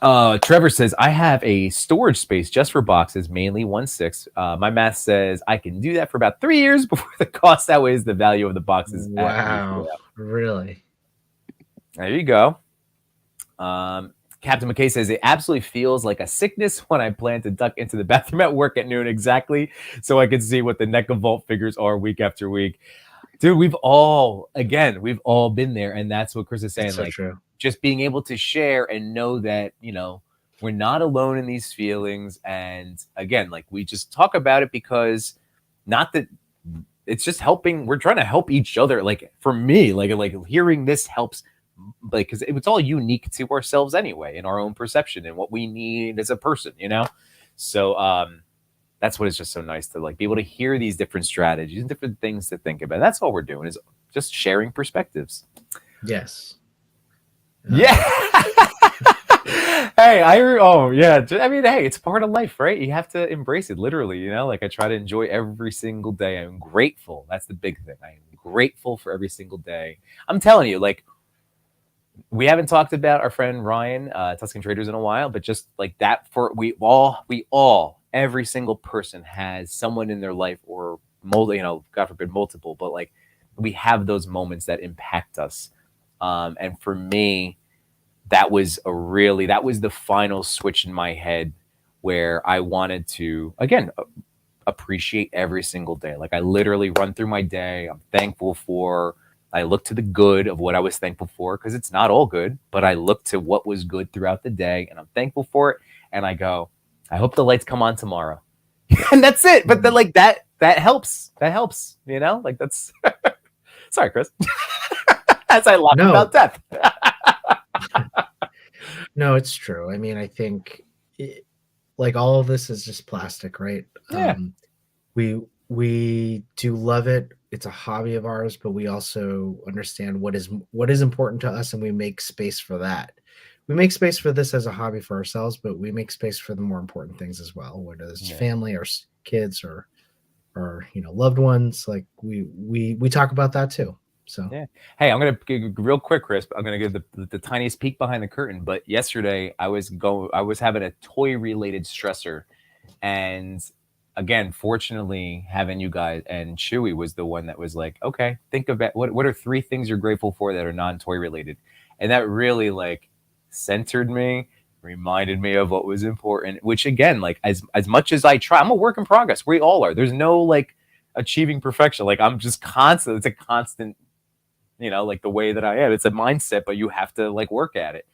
Trevor says, I have a storage space just for boxes, mainly 1/6. My math says I can do that for about 3 years before the cost outweighs the value of the boxes. Wow, really? There you go. Captain McKay says, it absolutely feels like a sickness when I plan to duck into the bathroom at work at noon exactly so I can see what the NECA Vault figures are week after week. Dude, we've all been there. And that's what Chris is saying. So true. Just being able to share and know that, we're not alone in these feelings. And again, like we just talk about it because not that it's just helping. We're trying to help each other. Like for me, like hearing this helps, like, because it's all unique to ourselves anyway, in our own perception and what we need as a person, So that's what is just so nice to like be able to hear these different strategies and different things to think about. That's all we're doing is just sharing perspectives. Yes. Yeah. Hey, hey, it's part of life, right? You have to embrace it literally, like I try to enjoy every single day. I'm grateful. That's the big thing. I am grateful for every single day. I'm telling you, like, we haven't talked about our friend Ryan, Tuscan Traders, in a while, but just like that, we all, every single person has someone in their life, or God forbid multiple, but like we have those moments that impact us. And for me, that was the final switch in my head where I wanted to, again, appreciate every single day. Like I literally run through my day. I'm thankful for, I look to the good of what I was thankful for, because it's not all good, but I look to what was good throughout the day and I'm thankful for it. And I go, I hope the lights come on tomorrow. And that's it. But then like that helps, like that's, sorry, Chris. as I laugh No. about death. No, it's true. I mean, I think like all of this is just plastic, right? Yeah. We do love it. It's a hobby of ours, but we also understand what is important to us, and we make space for that. We make space for this as a hobby for ourselves, but we make space for the more important things as well, whether it's family or kids or loved ones. Like we talk about that too. So yeah. Hey, I'm gonna give real quick, Chris. I'm gonna give the tiniest peek behind the curtain. But yesterday, I was having a toy related stressor, and again, fortunately, having you guys and Chewy was the one that was like, okay, think about what are 3 things you're grateful for that are non-toy related, and that really like centered me, reminded me of what was important. Which again, like as much as I try, I'm a work in progress. We all are. There's no like achieving perfection. Like I'm just constant. It's a constant. Like the way that I am, it's a mindset, but you have to like work at it.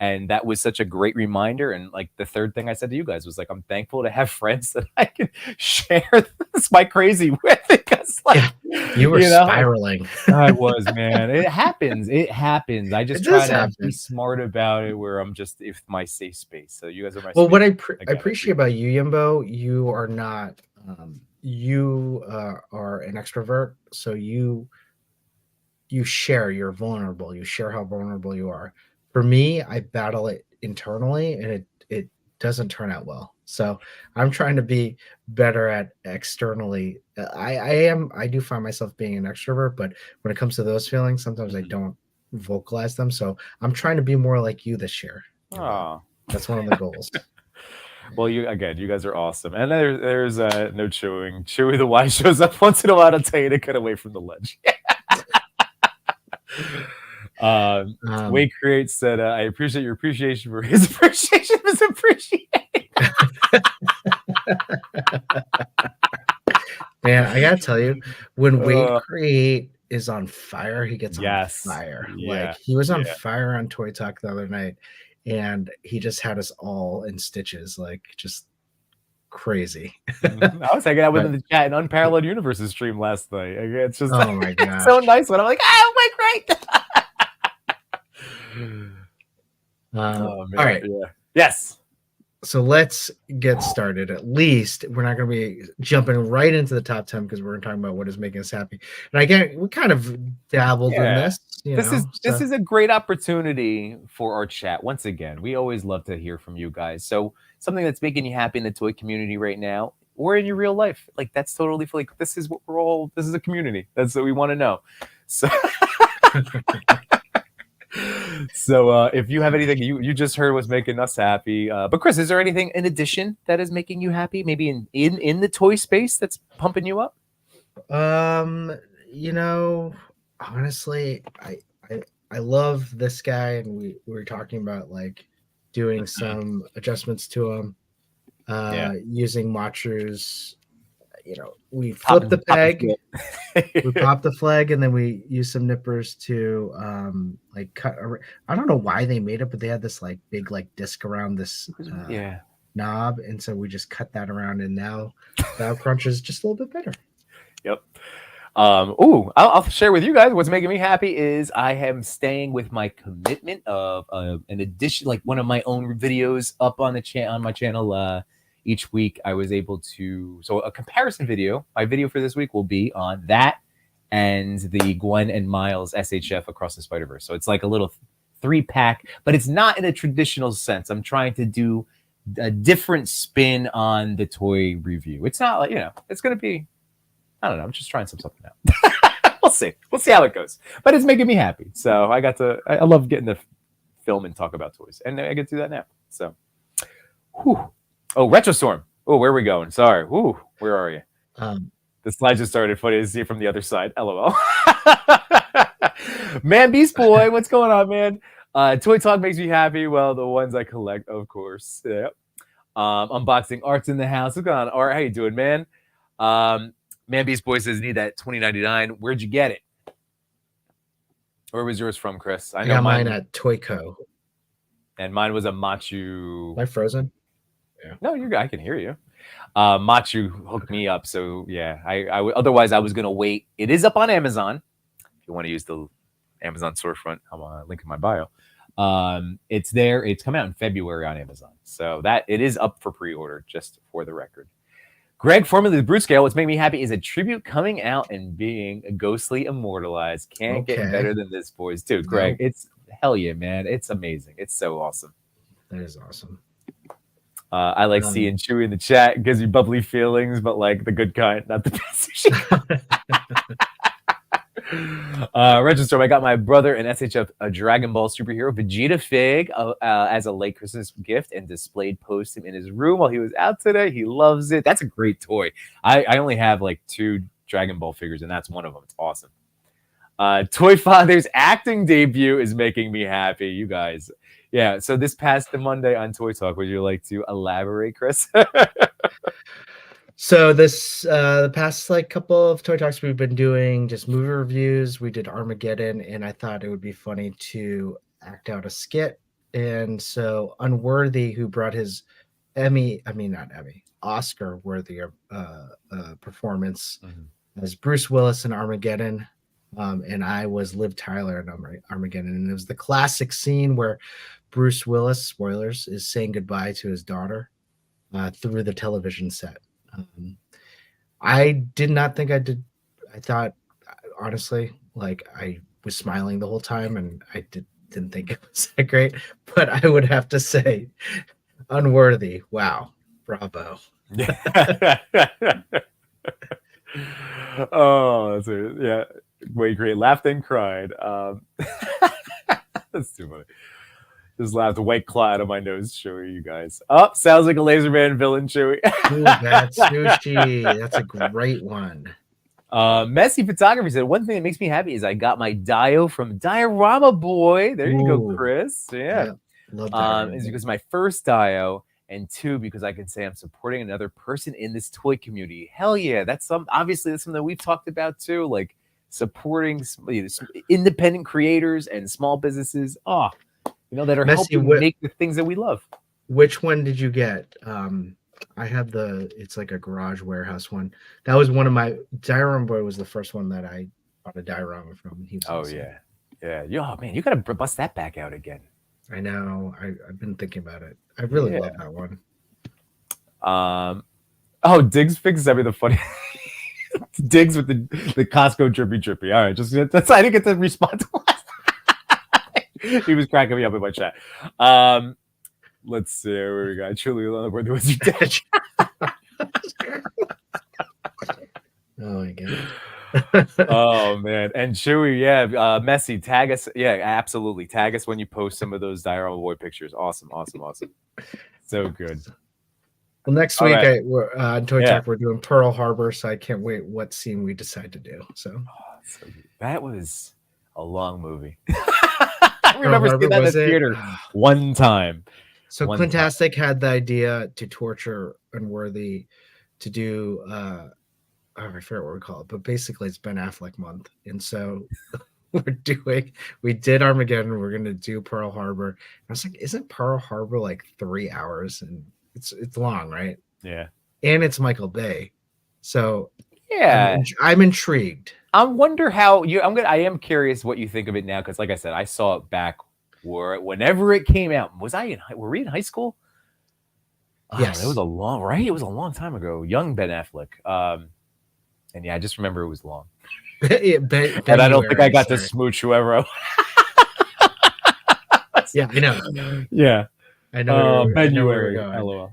And that was such a great reminder. And like the third thing I said to you guys was like, I'm thankful to have friends that I can share my crazy with, because like you were spiraling. I was, man. It happens. I just try to be smart about it, where I'm just my safe space. So you guys are my what I appreciate about you, Yimbo, you are not you are an extrovert, so you share, you're vulnerable, you share how vulnerable you are. For me, I battle it internally, and it doesn't turn out well. So I'm trying to be better at externally. I do find myself being an extrovert, but when it comes to those feelings, sometimes I don't vocalize them. So I'm trying to be more like you this year. Oh, that's one of the goals. Well, you guys are awesome. And there's no chewing. Chewy the Y shows up once in a while to tell you to get away from the ledge. Wade Creates said, I appreciate your appreciation for his appreciation of his appreciation. Man, I gotta tell you, when Wade Create is on fire, he gets on fire. Yeah, like he was on fire on Toy Talk the other night, and he just had us all in stitches, like just crazy. I was hanging out with him in the chat in Unparalleled Universes stream last night. It's just my god, so nice when I'm like, oh my great. All right. Yeah. Yes. So let's get started. At least we're not going to be jumping right into the top 10, because we're talking about what is making us happy. And we kind of dabbled in this. This is a great opportunity for our chat. Once again, we always love to hear from you guys. So something that's making you happy in the toy community right now, or in your real life, like that's totally like this is what we're all. This is a community. That's what we want to know. So. So if you have anything you just heard was making us happy, but Chris, is there anything in addition that is making you happy, maybe in the toy space that's pumping you up? Honestly, I love this guy, and we were talking about like doing some adjustments to him, using Machu's. We flip the peg, we pop the flag, and then we use some nippers to like cut. I don't know why they made it, but they had this like big like disc around this knob, and so we just cut that around, and now that crunch is just a little bit better. Yep. I'll share with you guys what's making me happy is I am staying with my commitment of an addition, like one of my own videos up on my channel. Each week I was able to, so a comparison video, my video for this week will be on that and the Gwen and Miles SHF Across the Spider-Verse. So it's like a little 3-pack, but it's not in a traditional sense. I'm trying to do a different spin on the toy review. It's not like, it's going to be, I don't know. I'm just trying something out. We'll see how it goes, but it's making me happy. So I love getting to film and talk about toys, and I get to do that now. So, whew. Oh, Retrostorm. Oh, where are we going? Sorry. Ooh, where are you? The slide just started funny to see it from the other side. LOL. Man, Beast Boy, what's going on, man? Toy Talk makes me happy. Well, the ones I collect, of course. Yep. Unboxing Art's in the house. What's going on, Art? How you doing, man? Man, Beast Boy says, need that $20.99. Where'd you get it? Where was yours from, Chris? I got mine at Toyco. And mine was a Machu. Am I frozen? Yeah. No, you're good. I can hear you. Machu hooked me up, so yeah. Otherwise I was gonna wait. It is up on Amazon if you want to use the Amazon storefront. I'm link in my bio. It's there. It's come out in February on Amazon, so that it is up for pre-order. Just for the record. Greg, formerly the Brute Scale, what's making me happy is a tribute coming out and being ghostly immortalized. Can't get better than this, boys. Dude, Greg, it's hell yeah, man. It's amazing. It's so awesome. That is awesome. I like seeing Chewy in the chat. It gives you bubbly feelings, but like the good kind, not the best. Register. I got my brother an SHF a Dragon Ball superhero Vegeta fig as a late Christmas gift and displayed post him in his room while he was out today. He loves it. That's a great toy. I only have like 2 Dragon Ball figures, and that's one of them. It's awesome. Toy Father's acting debut is making me happy, you guys. Yeah, so this past Monday on Toy Talk, would you like to elaborate, Chris? So this the past like couple of Toy Talks we've been doing just movie reviews. We did Armageddon, and I thought it would be funny to act out a skit. And so Unworthy, who brought his Oscar worthy performance as Bruce Willis in Armageddon. And I was Liv Tyler in Armageddon. And it was the classic scene where Bruce Willis, spoilers, is saying goodbye to his daughter through the television set. I did not think I did. I thought, honestly, like I was smiling the whole time, and I didn't think it was that great. But I would have to say, Unworthy. Wow, bravo. Oh, that's it. Yeah, wait, great. Laughed and cried. That's too funny. Just laughed a white claw out of my nose, Chewy, you guys. Oh, sounds like a Laser Man villain, Chewy. Ooh, that's sushi. That's a great one. Messy Photography said, one thing that makes me happy is I got my Dio from Diorama Boy. There you go, Chris. Yeah. Love is because my first Dio, and 2, because I can say I'm supporting another person in this toy community. Hell yeah. Obviously that's something that we've talked about too, like supporting independent creators and small businesses. Oh, that are helping make the things that we love. Which one did you get? I have it's like a garage warehouse one. That was one of my Diorama Boy was the first one that I bought a diorama from. He was awesome. Yeah. Oh man, you gotta bust that back out again. I know. I've been thinking about it. I really love that one. Diggs fixes every the funny Diggs with the Costco drippy. All right, that's I didn't get to respond to last. He was cracking me up in my chat. Let's see where we got. Truly love where was your dad? Oh my god. Oh man. And Chewy, Messy, tag us. Yeah, absolutely. Tag us when you post some of those Diorama Boy pictures. Awesome. So good. Well, next week we're on Toy Talk, we're doing Pearl Harbor, so I can't wait what scene we decide to do. So that was a long movie. I remember seeing that in the theater one time. So Clintastic had the idea to torture Unworthy to do I forget what we call it, but basically it's Ben Affleck month. And so we did Armageddon, we're gonna do Pearl Harbor. I was like, isn't Pearl Harbor like 3 hours? And it's long, right? Yeah. And it's Michael Bay. So yeah, I'm intrigued. I wonder how I am curious what you think of it now, because like I said, I saw it back whenever it came out. Were we in high school? Yes. It was a long time ago. Young Ben Affleck. And yeah, I just remember it was long. And I don't think I got to smooch whoever. Yeah, I know. Yeah. I know. February. LOL.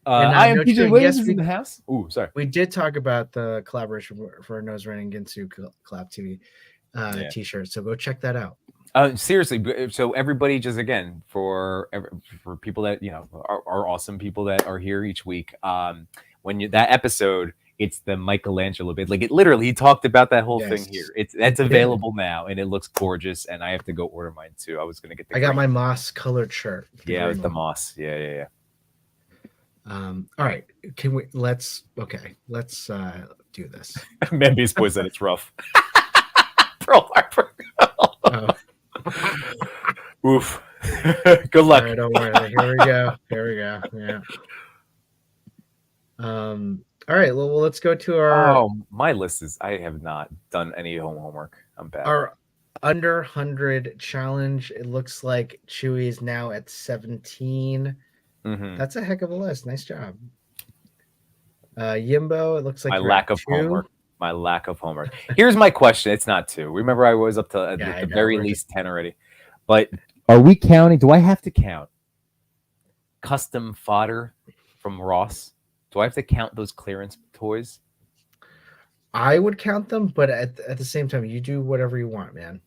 I am PJ Williams in the house. Ooh, sorry. We did talk about the collaboration for Nose Running Ginsu Collab TV t-shirt. So go check that out. Seriously, so everybody, just again for people that are awesome people that are here each week. When that episode, it's the Michelangelo bit. Like it literally, he talked about that whole thing here. That's available now, and it looks gorgeous. And I have to go order mine too. I was gonna get. I got my moss colored shirt. Yeah, with the moss. Yeah. All right, let's do this. Memby's boy said it's rough. Pearl Harbor. Oof. Good luck. All right, don't worry. Here we go. Yeah. All right. Well, let's go to our. My list is. I have not done any homework. I'm bad. under 100 challenge. It looks like Chewy is now at 17. Mhm. That's a heck of a list. Nice job. Yimbo, it looks like My you're lack at of 2. homework. My lack of homework. Here's my question. It's not 2. Remember, I was up to Yeah, at I the know. very We're least 10 already. But are we counting? Do I have to count custom fodder from Ross? Do I have to count those clearance toys? I would count them, but at the same time, you do whatever you want, man.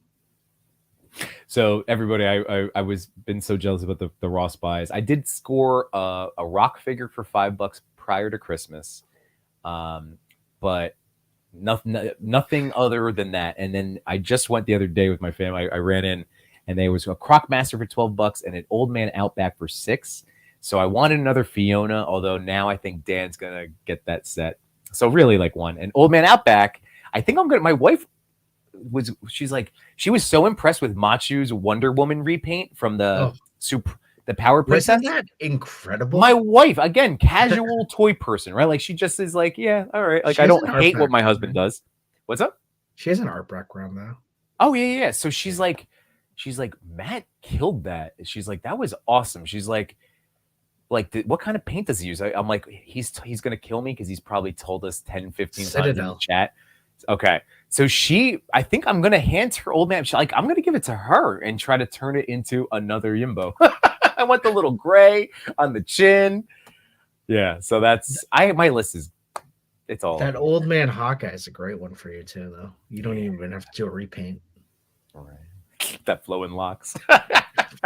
So everybody, I was been so jealous about the Ross buys. I did score a rock figure for $5 prior to Christmas, but nothing other than that. And then I just went the other day with my family. I ran in, and there was a Croc Master for $12 and an Old Man Outback for $6. So I wanted another Fiona, although now I think Dan's gonna get that set. So really, like one. And Old Man Outback, I think I'm gonna. My wife she was so impressed with Machu's Wonder Woman repaint from the Power Princess. Wasn't that incredible? My wife, again, casual toy person, right? Like she just is like, yeah, all right. Like I don't hate what my husband does. What's up? She has an art background though. Oh yeah. So she's like, Matt killed that. She's like, that was awesome. She's like, what kind of paint does he use? I'm like, he's gonna kill me because he's probably told us 10, 15 times in the chat. Okay. So I think I'm gonna hand her Old Man. I'm gonna give it to her and try to turn it into another Yimbo. I want the little gray on the chin. Yeah. So my list is. It's all that Old Man Hawkeye is a great one for you too, though. You don't even have to do a repaint. All right. That flowing locks.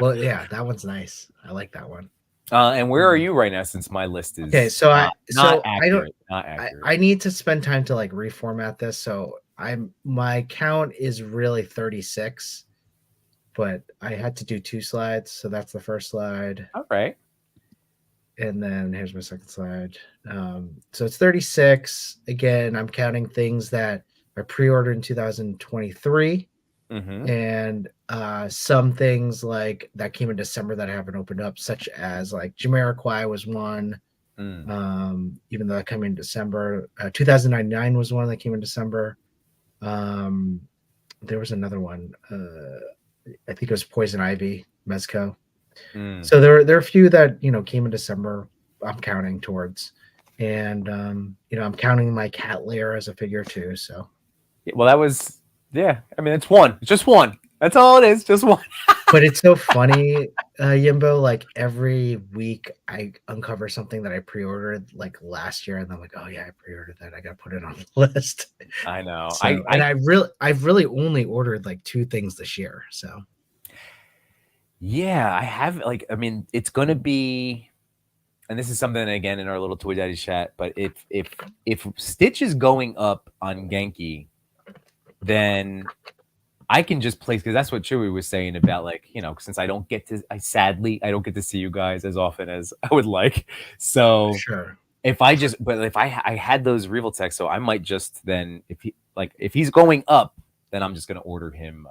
Well, yeah, that one's nice. I like that one. And where are you right now? Since my list is not accurate. I need to spend time to like reformat this. So my count is really 36, but I had to do 2 slides. So that's the first slide. All right. And then here's my second slide. So it's 36. Again, I'm counting things that I pre-ordered in 2023. Mm-hmm. And some things like that came in December that I haven't opened up, such as like Jamiroquai was one. Even though that came in December. 2099 was one that came in December. There was another one. I think it was Poison Ivy, Mezco. So there are a few that came in December. I'm counting towards, and I'm counting my cat layer as a figure too. So, well, that was. Yeah, I mean, it's one. It's just one. That's all it is. Just one. But it's so funny, Yimbo. Like every week, I uncover something that I pre-ordered like last year, and I'm like, oh yeah, I pre-ordered that. I got to put it on the list. I know. So, I've really only ordered like 2 things this year. So, yeah, I have. It's gonna be, and this is something again in our little Toy Daddy chat. But if Stitch is going up on Genki, then I can just place, because that's what Chewy was saying about since I don't get to see you guys as often as I would like. So sure. If I had those Revoltech, so I might just then if he's going up, then I'm just gonna order him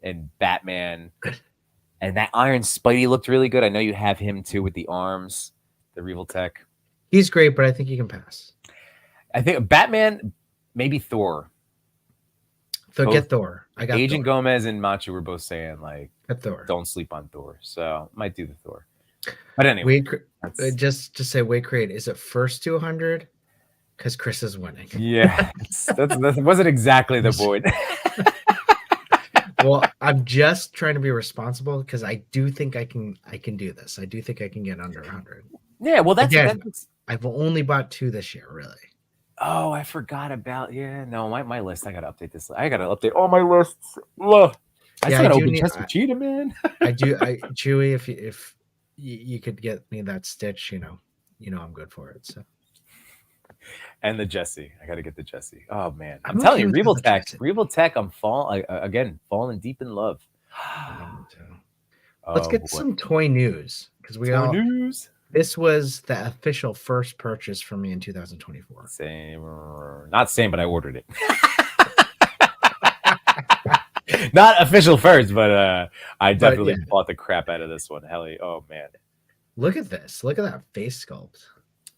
and Batman and that Iron Spidey looked really good. I know you have him too with the arms, the Revoltech. He's great, but I think you can pass. I think Batman, maybe Thor. So get Thor. I got Agent Thor. Gomez and Machu were both saying get Thor. Don't sleep on Thor. So might do the Thor. But anyway, just to say, Wait Crate, is it first to 100? Because Chris is winning. Yeah, that wasn't exactly the point. Well, I'm just trying to be responsible because I do think I can do this. I do think I can get under 100. Yeah, well, I've only bought 2 this year, really. Oh, I forgot about my list. I gotta update this. I gotta update all my lists. Ugh. I gotta open Chester Cheetah, man. Chewy, if you could get me that Stitch, I'm good for it. So. And the Jesse, I gotta get the Jesse. Oh man, I'm telling you, Revoltech. I'm falling deep in love. Let's get some toy news because news. This was the official first purchase for me in 2024. Not same, but I ordered it. Not official first, but I definitely bought the crap out of this one. Helly, oh man. Look at this. Look at that face sculpt.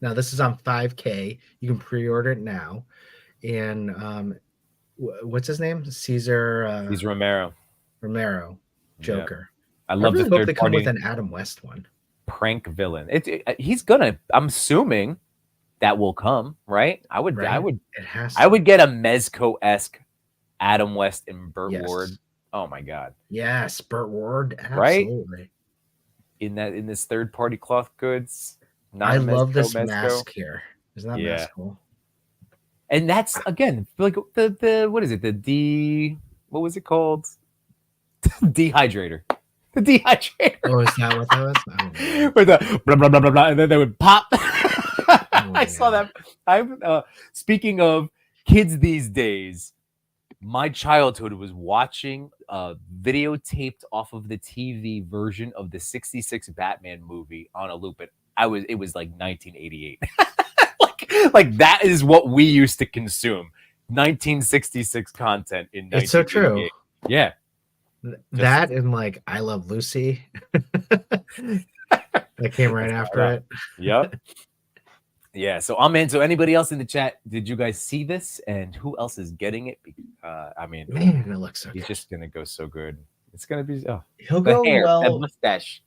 Now this is on 5K. You can pre-order it now. And what's his name? Caesar. He's Romero. Romero, Joker. I I love really the hope third they come party with an Adam West one. prank villain. He's gonna. I'm assuming that will come, right? I would. It has. I would get a Mezco-esque Adam West and Burt Yes. Ward. Oh my god! Yes, Burt Ward. Right? Absolutely. In this third party cloth goods. I love this Mezco. mask here. Isn't that mask cool? And that's again like the what is it? What was it called? Dehydrator. The dehydrator. Oh, is that what that was? I don't know. With the blah blah blah blah blah, and then they would pop. I saw yeah. that. Speaking of kids these days, my childhood was watching videotaped off of the TV version of the '66 Batman movie on a loop. It was like 1988. like that is what we used to consume. 1966 content in 1988. It's so true. Yeah. That and like I Love Lucy. That came right after it. Yep. Yeah. So I'm in. So anybody else in the chat, did you guys see this? And who else is getting it? I mean, Man, it looks so he's good. just gonna go so good. It's gonna be He'll the go hair, that well. mustache.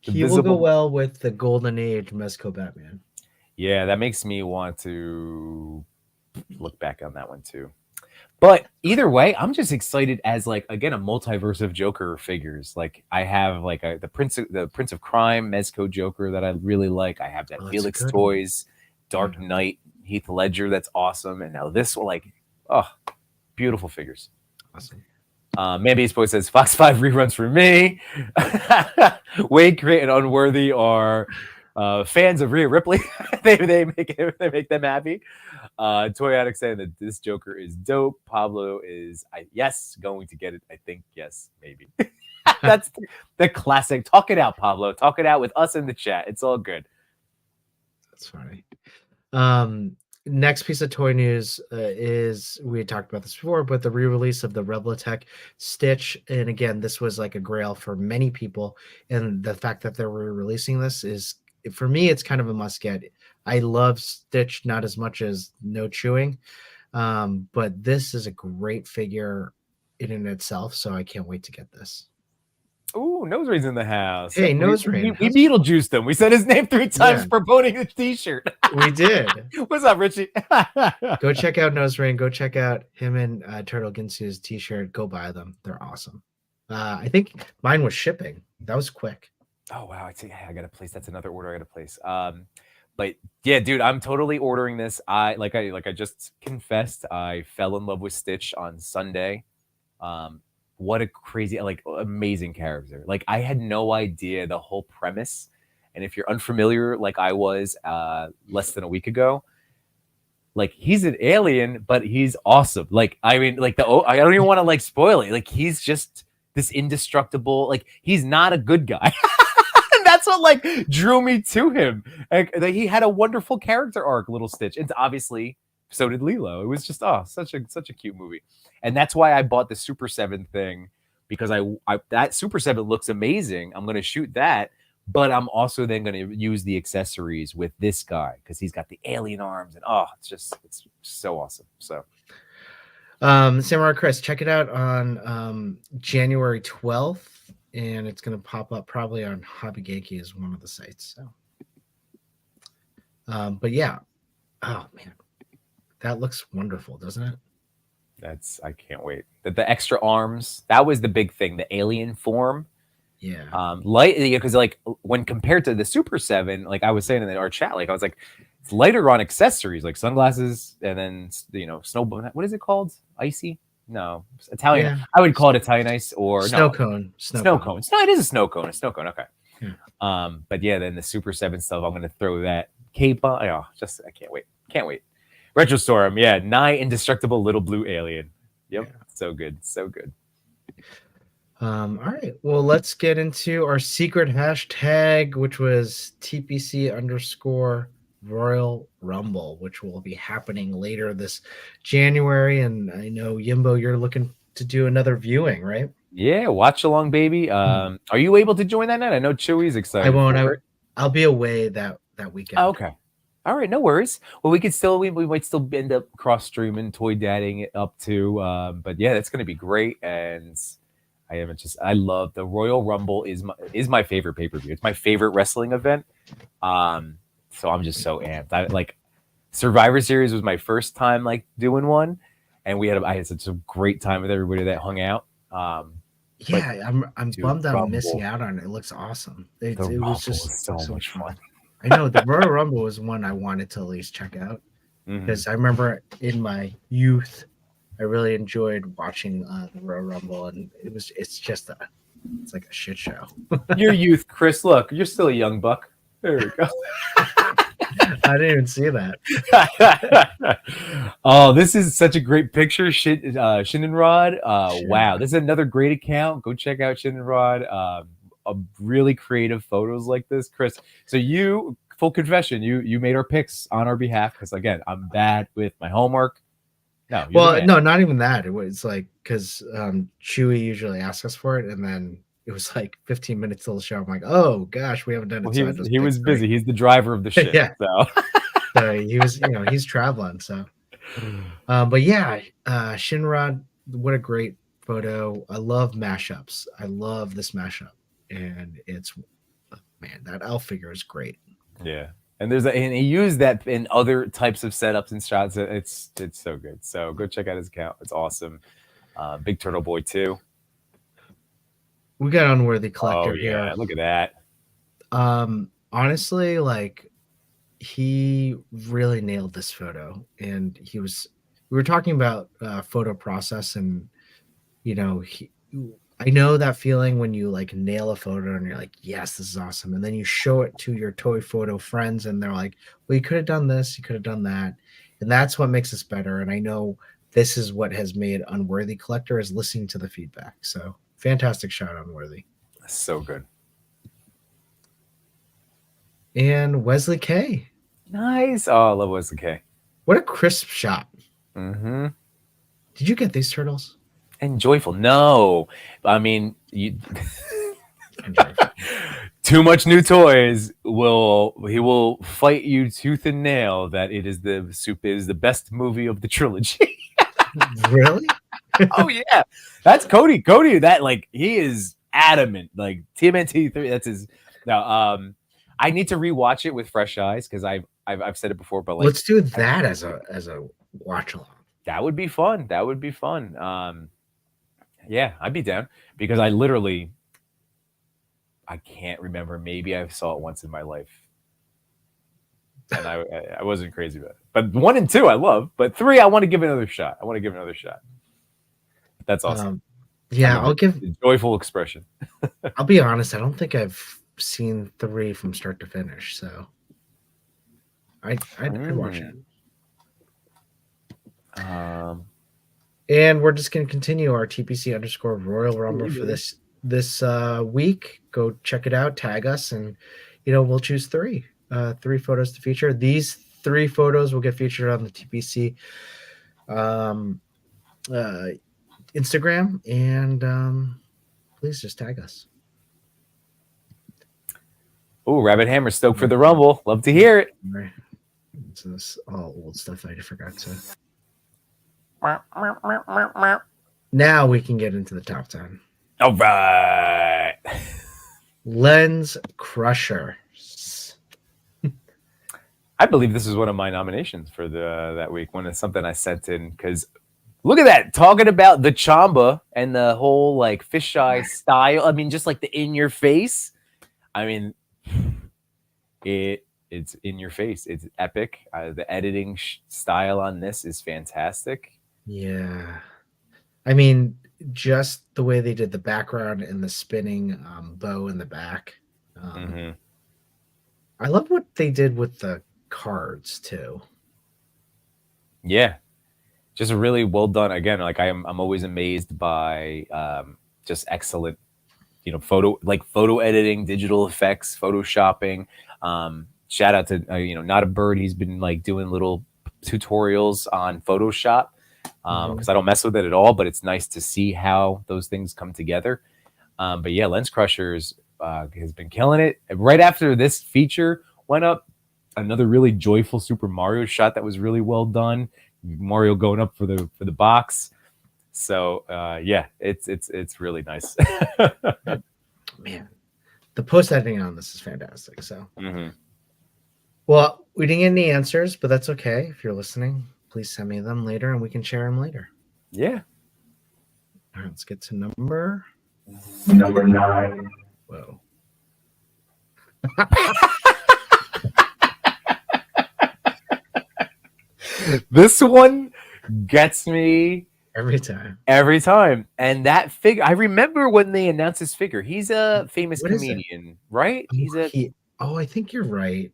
He will go well with the Golden Age Mezco Batman. Yeah, that makes me want to look back on that one too. But either way, I'm just excited as like again a multiverse of Joker figures. Like I have like the Prince of Crime Mezco Joker that I really like. I have that Felix Toys Dark Knight Heath Ledger that's awesome, and now this one beautiful figures. Awesome. Maybe Boy says Fox 5 reruns for me. Wade, Crate, and Unworthy are fans of Rhea Ripley. they make them happy. Toy Addict saying that this Joker is dope. Pablo is going to get it. I think yes, maybe. That's the classic. Talk it out, Pablo. Talk it out with us in the chat. It's all good. That's funny. Next piece of toy news is, we had talked about this before, but the re-release of the Revelitech Stitch. And again, this was like a grail for many people. And the fact that they're re-releasing this is, for me, it's kind of a must get. I love Stitch, not as much as No Chewing. But this is a great figure in and itself. So I can't wait to get this. Ooh, Nose Rain's in the house. Hey, Nose Rain. We Beetlejuiced him. We said his name 3 times promoting the t-shirt. We did. What's up, Richie? Go check out Nose Rain. Go check out him and Turtle Ginsu's t-shirt. Go buy them. They're awesome. I think mine was shipping. That was quick. Oh, wow. I got to place. That's another order I got to place. But yeah, dude, I'm totally ordering this. I just confessed, I fell in love with Stitch on Sunday. What a crazy, amazing character. Like, I had no idea the whole premise. And if you're unfamiliar, like I was less than a week ago, like, he's an alien, but he's awesome. Like, I mean, like, I don't even want to like spoil it. Like, he's just this indestructible, like, he's not a good guy. And that's what like drew me to him. Like, he had a wonderful character arc, Little Stitch. And obviously, so did Lilo. It was just such a cute movie. And that's why I bought the Super 7 thing, because I that Super 7 looks amazing. I'm going to shoot that, but I'm also then going to use the accessories with this guy because he's got the alien arms, and it's so awesome. So Samurai Chris, check it out on January 12th, and it's going to pop up probably on Hobby Genki as one of the sites. So but yeah, oh man, that looks wonderful, doesn't it? I can't wait. The extra arms, that was the big thing, the alien form. Yeah. Because like when compared to the Super 7, like I was saying in our chat, like I was like, it's lighter on accessories, like sunglasses, and then snow. What is it called? Icy? No, Italian. Yeah. I would call it Italian ice or snow cone. Snow cone. No, it is a snow cone. A snow cone. Okay. Yeah. But yeah, then the Super 7 stuff, I'm gonna throw that cape on. I can't wait. Can't wait. Retrostorm, yeah, nigh indestructible little blue alien. Yep, yeah. So good, so good. All right, well, let's get into our secret hashtag, which was TPC_Royal Rumble, which will be happening later this January. And I know, Yimbo, you're looking to do another viewing, right? Yeah, watch along, baby. Are you able to join that night? I know Chewy's excited. I won't. I'll be away that weekend. Oh, okay. All right, no worries. Well, we might still end up cross streaming, toy dadding it up too. But yeah, that's gonna be great. And I love the Royal Rumble is my favorite pay-per-view. It's my favorite wrestling event. So I'm just so amped. I like Survivor Series was my first time like doing one, and I had such a great time with everybody that hung out. Yeah, I'm dude, bummed I'm Rumble. missing out on it. It looks awesome. It was Rumble just was so much fun. I know the Royal Rumble was one I wanted to at least check out because I remember in my youth, I really enjoyed watching the Royal Rumble, and it's like a shit show. Your youth, Chris. Look, you're still a young buck. There we go. I didn't even see that. Oh, this is such a great picture, Shinenrod. Wow, this is another great account. Go check out Shinenrod. Really creative photos like this, Chris. So full confession, you made our picks on our behalf because again, I'm bad with my homework. No, no, not even that. It was like because Chewy usually asks us for it, and then it was like 15 minutes till the show. I'm like, oh gosh, we haven't done it. Well, he was busy. He's the driver of the ship. Yeah. So he was, he's traveling. So, but yeah, Shinrod, what a great photo. I love mashups. I love this mashup, and that elf figure is great. Yeah. And and he used that in other types of setups and shots. It's so good. So go check out his account. It's awesome. Big Turtle Boy too. We got Unworthy Collector here. Look at that. Honestly, like he really nailed this photo, and we were talking about photo process, and I know that feeling when you like nail a photo and you're like, yes, this is awesome. And then you show it to your toy photo friends and they're like, well, you could have done this, you could have done that. And that's what makes us better. And I know this is what has made Unworthy Collector is listening to the feedback. So fantastic shot, Unworthy. So good. And Wesley K. Nice. Oh, I love Wesley K. What a crisp shot. Mm-hmm. Did you get these turtles? And joyful. No, I mean too much new toys he will fight you tooth and nail that is the best movie of the trilogy. Really? Oh yeah, that's Cody. That like he is adamant. Like TMNT 3. That's his. Now, I need to rewatch it with fresh eyes because I've said it before. But like, let's do that as a watch along. That would be fun. Yeah, I'd be down because I can't remember. Maybe I saw it once in my life, and I wasn't crazy about it. But 1 and 2 I love, but 3 I want to give another shot. That's awesome. I'll give a joyful expression. I'll be honest. I don't think I've seen 3 from start to finish, so I'd watch it. And we're just going to continue our TPC_Royal Rumble for this week. Go check it out. Tag us, and we'll choose 3 photos to feature. These 3 photos will get featured on the TPC Instagram, and please just tag us. Oh, Rabbit Hammer stoked for the Rumble. Love to hear it. So this all old stuff I forgot to. Now we can get into the top 10. All right. Lens Crushers. I believe this is one of my nominations for that week. When it's something I sent in because look at that, talking about the ToyCHAMBA and the whole like fisheye style. I mean, just like the in your face. I mean, it's in your face. It's epic. The editing style on this is fantastic. Yeah. I mean, just the way they did the background and the spinning bow in the back. I love what they did with the cards too. Yeah. Just really well done. Again, like I'm always amazed by just excellent, photo editing, digital effects, photoshopping. Shout out to Not a Bird. He's been like doing little tutorials on Photoshop because I don't mess with it at all, but it's nice to see how those things come together. But yeah, Lens Crushers has been killing it. Right after this feature went up, another really joyful Super Mario shot that was really well done. Mario going up for the box. So yeah, it's really nice. Man, the post editing on this is fantastic. So, Mm-hmm. well, we didn't get any answers, but that's okay. If you're listening, please send me them later, and we can share them later. Yeah. All right, let's get to number 9. Whoa. This one gets me Every time. And that figure, I remember when they announced this figure. He's a famous comedian, right? I think you're right.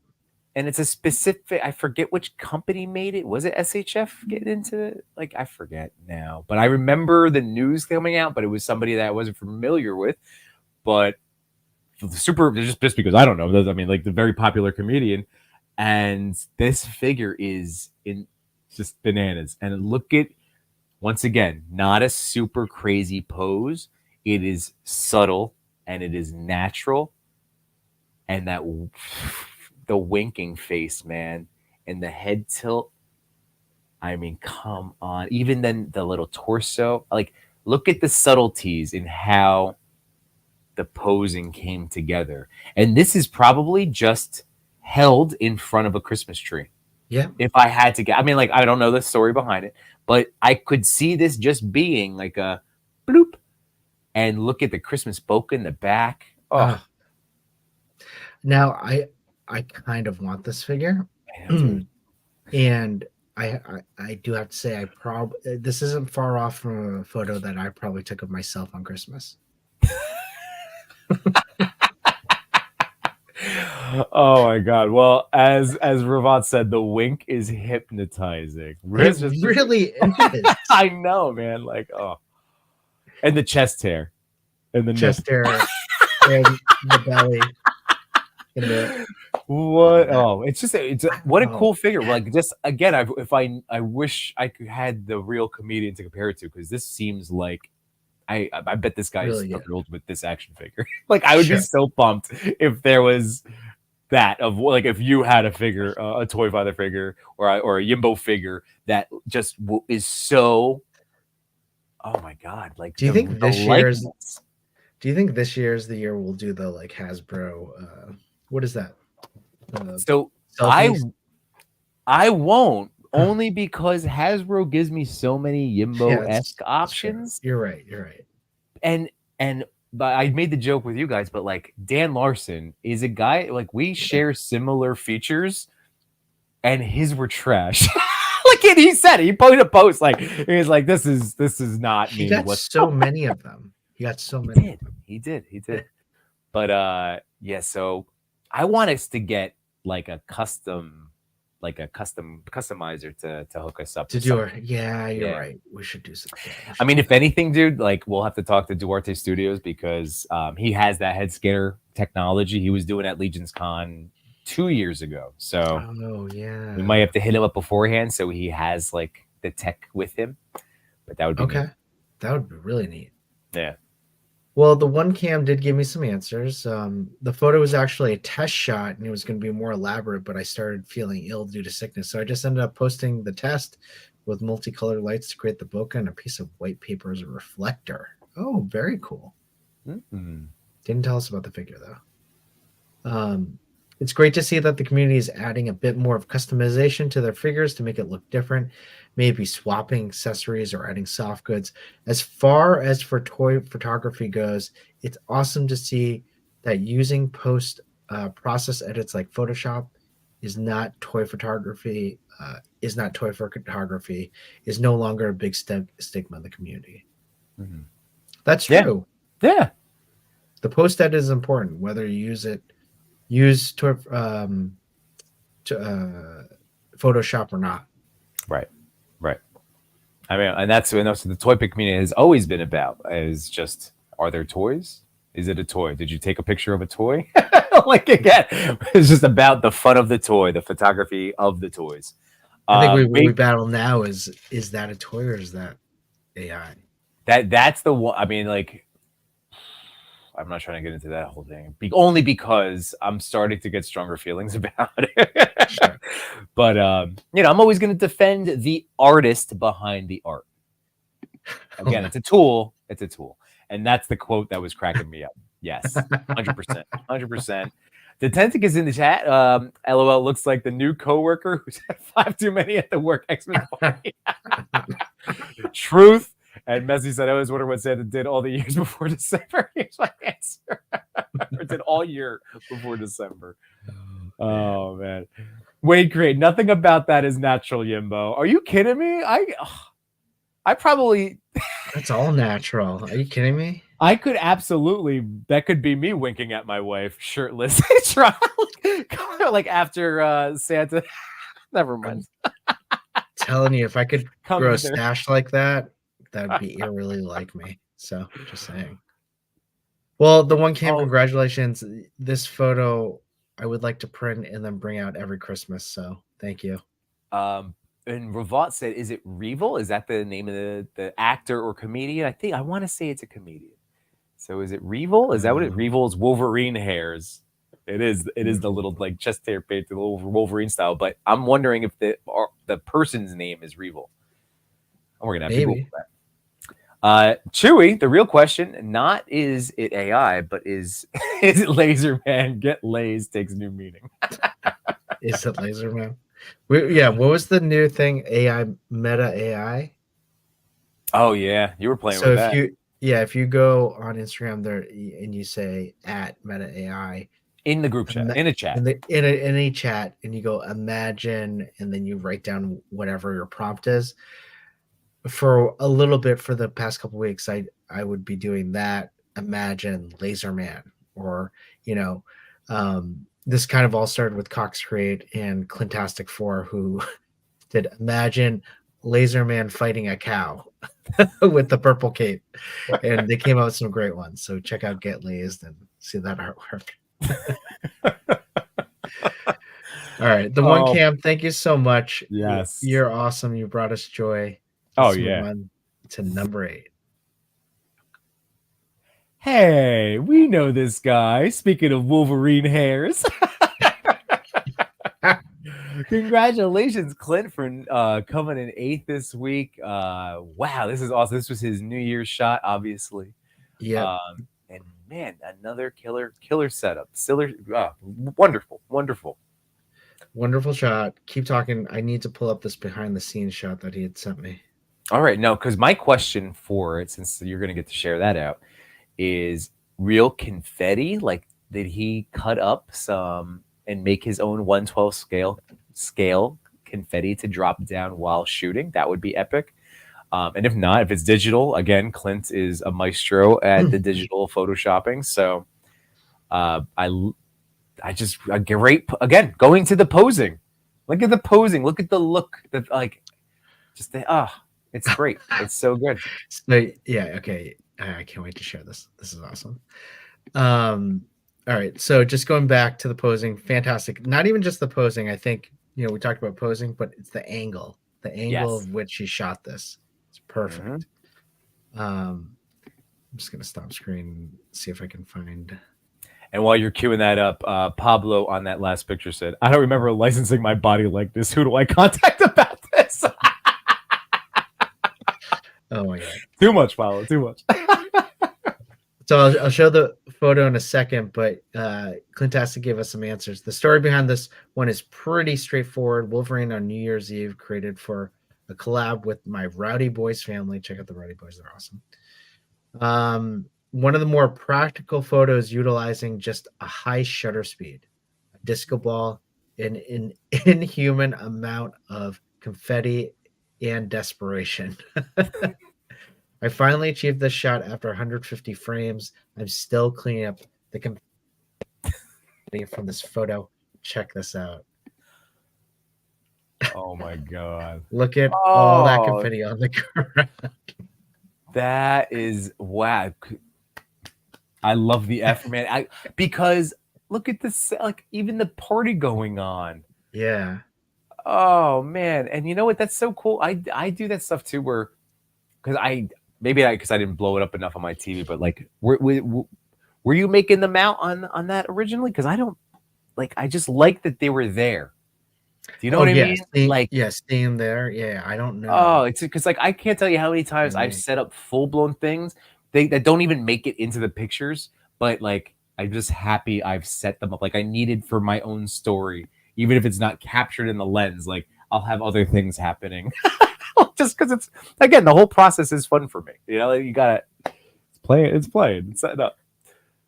And it's a specific, I forget which company made it. Was it SHF getting into it? Like, I forget now. But I remember the news coming out, but it was somebody that I wasn't familiar with. But just because I don't know. I mean, like the very popular comedian. And this figure is just bananas. And look at, once again, not a super crazy pose. It is subtle and it is natural. And that the winking face, man, and the head tilt. I mean, come on. Even then the little torso. Like, look at the subtleties in how the posing came together. And this is probably just held in front of a Christmas tree. Yeah. If I had to get, I mean, like, I don't know the story behind it, but I could see this just being like a bloop. And look at the Christmas bokeh in the back. Oh. Now I kind of want this figure. And I do have to say I probably this isn't far off from a photo that I probably took of myself on Christmas. Oh my God. Well, as Ravat said, the wink is hypnotizing. It really is. I know, man. Like, oh. And the chest hair. And the chest hair and the belly. And the, what? Oh, it's what a cool figure. Like, just again, I wish I could had the real comedian to compare it to, because this seems like I bet this guy Really is thrilled with this action figure. Like, I would be so pumped if there was that, of like, if you had a figure, a Toy Father figure or a Yimbo figure that just is so. Oh my God! Like, do you think this year's the year we'll do the like Hasbro? What is that? So selfies? I won't, only because Hasbro gives me so many Yimbo-esque options. You're right. But I made the joke with you guys, but like, Dan Larson is a guy, like, we share similar features, and his were trash. Like, and he said it. He posted a post like, he was like, "This is not me." He got so many of them. He got so many. He did. But yeah. So I want us to get like a customizer to hook us up. Yeah, you're right. We should do something. I mean, if anything, dude, like, we'll have to talk to Duarte Studios, because he has that head scanner technology. He was doing at Legion's Con 2 years ago. So we might have to hit him up beforehand so he has like the tech with him. But that would be neat. That would be really neat. Yeah. Well, the one cam did give me some answers. The photo was actually a test shot, and it was going to be more elaborate, but I started feeling ill due to sickness. So I just ended up posting the test with multicolored lights to create the bokeh, and a piece of white paper as a reflector. Oh, very cool. Mm-hmm. Didn't tell us about the figure, though. It's great to see that the community is adding a bit more of customization to their figures to make it look different, maybe swapping accessories or adding soft goods. As far as for toy photography goes, it's awesome to see that using post process edits like Photoshop is not toy photography, is no longer a big stigma in the community. Mm-hmm. That's true. Yeah. The post edit is important, whether you use Photoshop or not. Right. I mean, and that's what the ToyPic community has always been about, is just, are there toys? Is it a toy? Did you take a picture of a toy? Like, again, it's just about the fun of the toy, the photography of the toys. I think we battle now is that a toy or is that AI? That's the one. I mean, like, I'm not trying to get into that whole thing. Only because I'm starting to get stronger feelings about it. Sure. But I'm always going to defend the artist behind the art. Again, it's a tool. It's a tool. And that's the quote that was cracking me up. Yes, 100%. 100%. The Tentic is in the chat. LOL looks like the new coworker who's had 5 too many at the work Xmas party. Truth. And Messi said, I always wonder what Santa did all the years before December. Here's my answer. Or did all year before December. Oh, man. Wait, great. Nothing about that is natural, Yimbo. Are you kidding me? I probably... That's all natural. Are you kidding me? I could absolutely... That could be me winking at my wife shirtless. Like after Santa... Never mind. Telling you, if I could Come grow a in there. stash like that, that'd be eerily like me. So just saying. Well, the one cam, congratulations. This photo I would like to print and then bring out every Christmas. So thank you. And Ravat said, is it Revel? Is that the name of the actor or comedian? I want to say it's a comedian. So is it Revel? Is that what it? Revel's Wolverine hairs. It is the little like chest hair painted the little Wolverine style. But I'm wondering if the person's name is Revel. We're gonna have to Google that. Chewy, the real question, not is it AI, but is it Laser Man? Get Lays takes new meaning. Is it Laser Man? Yeah, what was the new thing? AI, meta AI? Oh yeah, you were playing with that. If you go on Instagram there and you say at meta AI in the group chat, in a chat, in a chat, and you go imagine, and then you write down whatever your prompt is. For a little bit for the past couple of weeks, I would be doing that. Imagine Laser Man, or this kind of all started with Cox Create and Clintastic 4, who did imagine Laser Man fighting a cow with the purple cape, and they came out with some great ones. So check out Get Lazed and see that artwork. All right, the one cam. Thank you so much. Yes, you're awesome. You brought us joy. Let's move on to number 8. Hey, we know this guy. Speaking of Wolverine hairs. Congratulations, Clint, for coming in 8th this week. Wow, this is awesome. This was his New Year's shot, obviously. Yeah. And man, another killer setup. Wonderful. Wonderful shot. Keep talking. I need to pull up this behind the scenes shot that he had sent me. All right, no, because my question for it, since you're going to get to share that out, is real confetti. Like, did he cut up some and make his own 1/12 scale confetti to drop down while shooting? That would be epic. And if not, if it's digital, again, Clint is a maestro at the digital photoshopping. So I just great again going to the posing. Look at the posing. Look at the look. It's great. It's so good. So, yeah. Okay. I can't wait to share this. This is awesome. All right. So just going back to the posing, fantastic. Not even just the posing. I think, we talked about posing, but it's the angle of which he shot this. It's perfect. I'm just going to stop screen and see if I can find. And while you're queuing that up, Pablo on that last picture said, I don't remember licensing my body like this. Who do I contact about this? Oh my God. Too much, Pablo. Too much. So I'll show the photo in a second, but Clint has to give us some answers. The story behind this one is pretty straightforward. Wolverine on New Year's Eve created for a collab with my Rowdy Boys family. Check out the Rowdy Boys. They're awesome. One of the more practical photos utilizing just a high shutter speed, a disco ball, an inhuman amount of confetti and desperation. I finally achieved this shot after 150 frames. I'm still cleaning up the confetti from this photo. Check this out. Oh my God. Look at all that confetti on the ground. That is wow. I love the effort, man. Because look at this, like even the party going on. Yeah. Oh man. And you know what? That's so cool. I do that stuff too, where because I didn't blow it up enough on my TV, but like Were you making them out on that originally? Because I don't like. I just like that they were there. Do you know what I mean? Like, seeing there. Yeah, I don't know. oh, it's because like I can't tell you how many times I've set up full blown things that don't even make it into the pictures, but like I'm just happy I've set them up. Like I needed for my own story, even if it's not captured in the lens. Like I'll have other things happening, just because it's again the whole process is fun for me. You know, like, you gotta it's playing, it's setting up.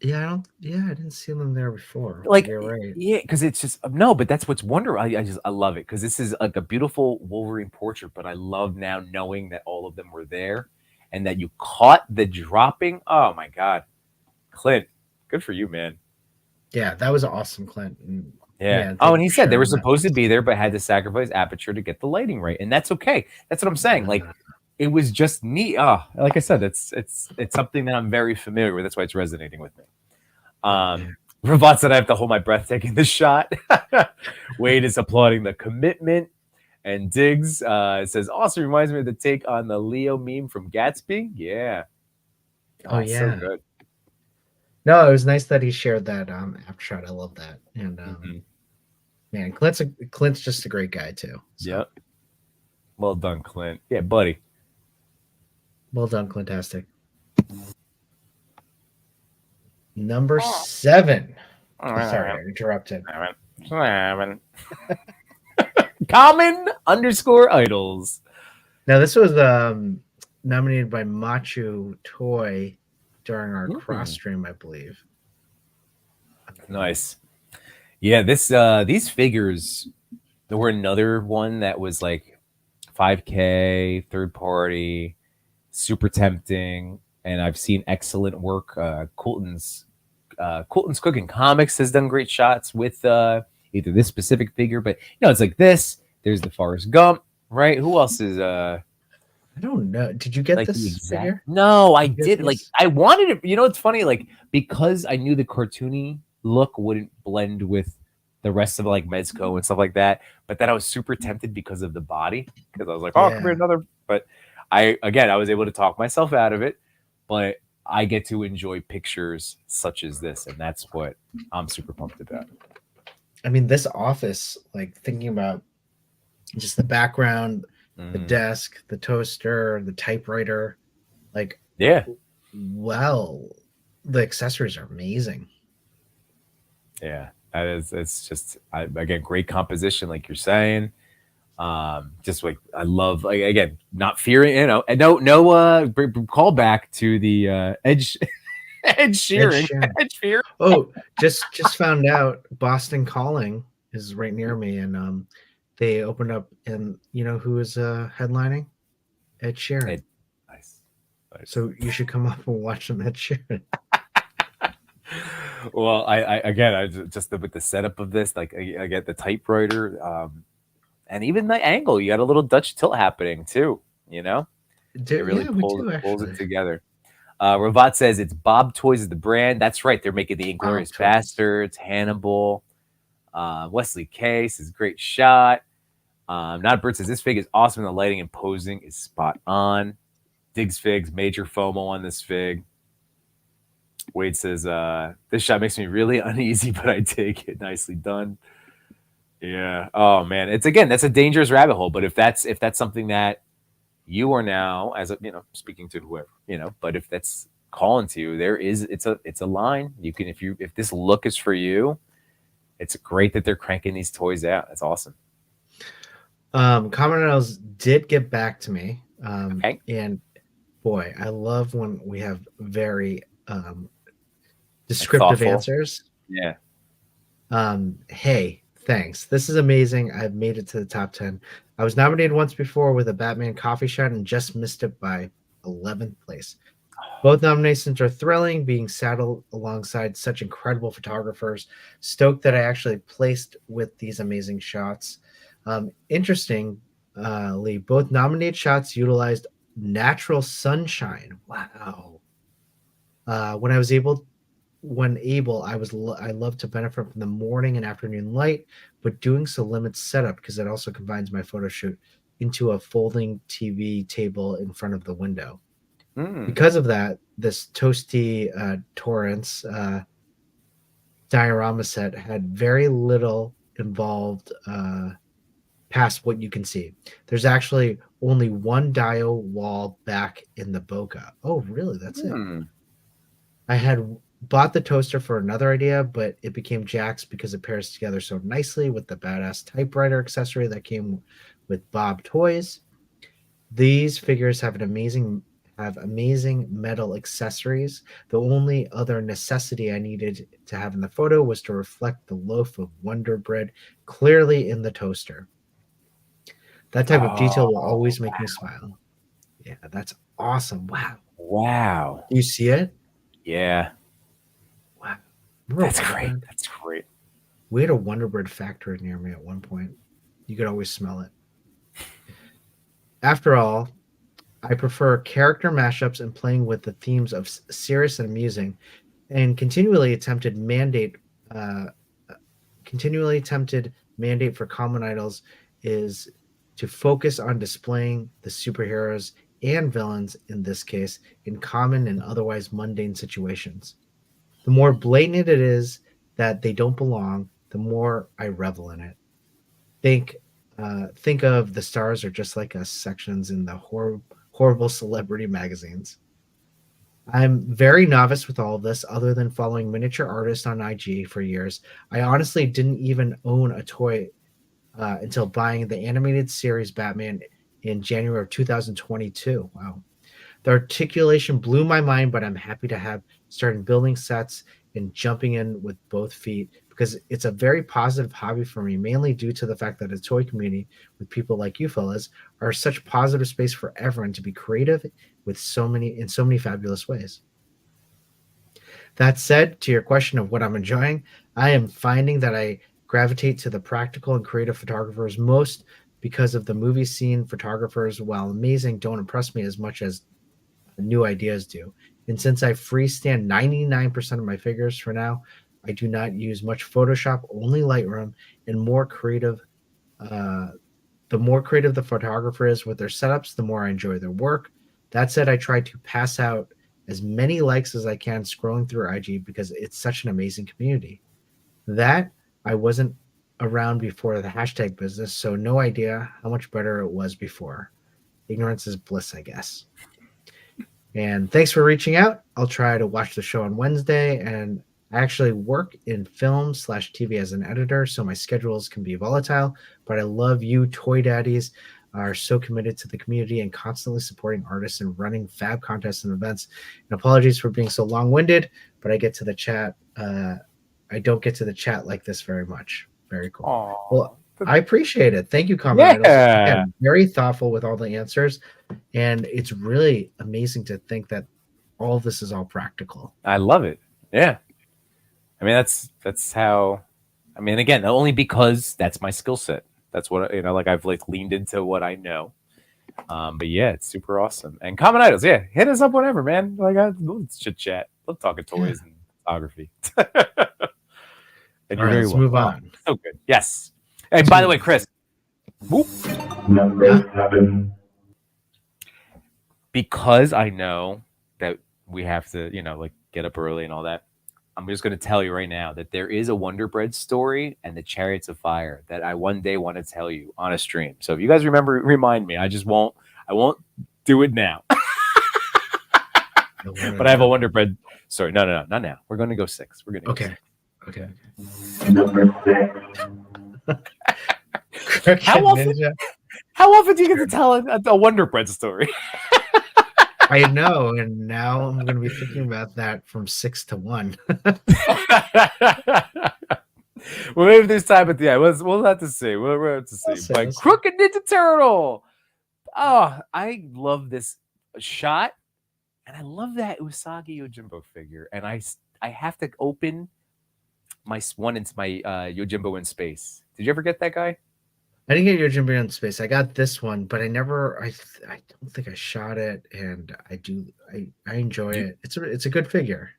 Yeah, I didn't see them there before. Like, you're right. Yeah, because it's just no, but that's what's wonderful. I love it because this is like a beautiful Wolverine portrait. But I love now knowing that all of them were there, and that you caught the dropping. Oh my God, Clint, good for you, man. Yeah, that was awesome, Clint. Yeah. Oh, and he said they were supposed to be there, but had to sacrifice aperture to get the lighting right, and that's okay. That's what I'm saying. Like, it was just neat. Oh, like I said, it's something that I'm very familiar with. That's why it's resonating with me. Ravat said I have to hold my breath taking this shot. Wade is applauding the commitment. And Diggs says, also reminds me of the take on the Leo meme from Gatsby. Yeah. Oh yeah. So good. No, it was nice that he shared that after shot. I love that. And man, Clint's just a great guy too. So. Yep. Well done, Clint. Yeah, buddy. Well done, Clintastic. Number 7. Sorry, I interrupted. Common_idols. Now, this was nominated by Machu Toy during our cross stream, I believe. Nice. Yeah, these figures, there were another one that was like 5K, third party, super tempting, and I've seen excellent work. Coulton's Cooking Comics has done great shots with either this specific figure, but it's like this. There's the Forrest Gump, right? Who else is I don't know. Did you get like this figure? No, I did. Like I wanted it. It's funny, like because I knew the cartoony look wouldn't blend with the rest of like Mezco and stuff like that. But then I was super tempted because of the body, because I was like, oh, come here, another. But I was able to talk myself out of it. But I get to enjoy pictures such as this, and that's what I'm super pumped about. I mean, this office, like thinking about just the background, the desk, the toaster, the typewriter, like well, the accessories are amazing. Yeah, that is. It's just again great composition, like you're saying. Just like I love, like, again, not fearing, and no call back to the Ed Sheeran. Oh, just found out Boston Calling is right near me, and they opened up, and you know who is headlining? Ed Sheeran. Nice. So you should come up and watch some Ed Sheeran. Well, I just with the setup of this, like I get the typewriter, and even the angle, you got a little Dutch tilt happening too. It really pulls it together. Ravat says it's Bob Toys is the brand. That's right. They're making the Inglourious Bastards, Hannibal. Wesley Case is great shot. Not Bert says this fig is awesome. The lighting and posing is spot on. Diggs Figs, major FOMO on this fig. Wade says this shot makes me really uneasy, but I take it. Nicely done. Yeah. Oh man, that's a dangerous rabbit hole. But if that's something that you are now, as a, speaking to whoever, but if that's calling to you, it's a line. You can, if this look is for you, it's great that they're cranking these toys out. That's awesome. Commoners did get back to me. Okay. And boy, I love when we have very descriptive answers. Yeah. Hey, thanks. This is amazing. I've made it to the top 10. I was nominated once before with a Batman coffee shot and just missed it by 11th place. Both nominations are thrilling, being saddled alongside such incredible photographers. Stoked that I actually placed with these amazing shots. Interestingly, both nominated shots utilized natural sunshine. Wow. When able, I love to benefit from the morning and afternoon light, but doing so limits setup because it also combines my photo shoot into a folding TV table in front of the window. Because of that, this Toasty Torrance diorama set had very little involved past what you can see. There's actually only one dio wall back in the bokeh. Oh, really? That's it. I had bought the toaster for another idea, but it became Jack's because it pairs together so nicely with the badass typewriter accessory that came with Bob Toys. These figures have amazing metal accessories. The only other necessity I needed to have in the photo was to reflect the loaf of Wonder Bread clearly in the toaster. That type of detail will always make me smile. Yeah, that's awesome. Wow. Wow. Do you see it? Yeah. Wow. That's great. That's great. We had a Wonder Bread factory near me at one point. You could always smell it. After all, I prefer character mashups and playing with the themes of serious and amusing, and continually attempted mandate for common idols is to focus on displaying the superheroes and villains, in this case, in common and otherwise mundane situations. The more blatant it is that they don't belong, the more I revel in it. Think of the stars are just like us sections in the horrible celebrity magazines. I'm very novice with all of this, other than following miniature artists on IG for years. I honestly didn't even own a toy until buying the animated series Batman in January of 2022. Wow. The articulation blew my mind, but I'm happy to have started building sets and jumping in with both feet because it's a very positive hobby for me, mainly due to the fact that a toy community with people like you fellas are such positive space for everyone to be creative with in so many fabulous ways. That said, to your question of what I'm enjoying, I am finding that I gravitate to the practical and creative photographers most because of the movie scene photographers, while amazing, don't impress me as much as new ideas do. And since I freestand 99% of my figures for now, I do not use much Photoshop, only Lightroom, and more creative. The more creative the photographer is with their setups, the more I enjoy their work. That said, I try to pass out as many likes as I can scrolling through IG because it's such an amazing community. That I wasn't around before the hashtag business, so no idea how much better it was before. Ignorance is bliss, I guess. And thanks for reaching out. I'll try to watch the show on Wednesday. And I actually work in film/TV as an editor, so my schedules can be volatile. But I love you, Toy Daddies, are so committed to the community and constantly supporting artists and running fab contests and events. And apologies for being so long-winded, but I get to the chat. I don't get to the chat like this very much. Very cool. Aww. Well, I appreciate it. Thank you, Comrade. Yeah. Again, very thoughtful with all the answers. And it's really amazing to think that all of this is all practical. I love it. Yeah. I mean, that's how, I mean, again, only because that's my skill set. That's what, like I've leaned into what I know. But yeah, it's super awesome. And Common Idols, yeah, hit us up whenever, man. Let's chit chat. Let's talk toys and photography. And all right, let's move on. So good. Yes. And by the way, Chris. Whoop. Number 7. Because I know that we have to, get up early and all that, I'm just going to tell you right now that there is a Wonder Bread story and the Chariots of Fire that I one day want to tell you on a stream. So if you guys remember, remind me. I won't do it now. But I have a Wonder Bread story. No, not now. We're going to go 6. We're going to go 6. Okay. Number 6. How often do you get to tell a Wonder Bread story? I know, and now I'm going to be thinking about that from 6 to 1. Well, maybe this time, but yeah, we'll have to see. We'll have to see. But Crooked Ninja Turtle. Oh, I love this shot, and I love that Usagi Yojimbo figure. And I have to open my Yojimbo in space. Did you ever get that guy? I didn't get Yojimbo in space. I got this one, but I don't think I shot it, and I enjoy it. It's a good figure.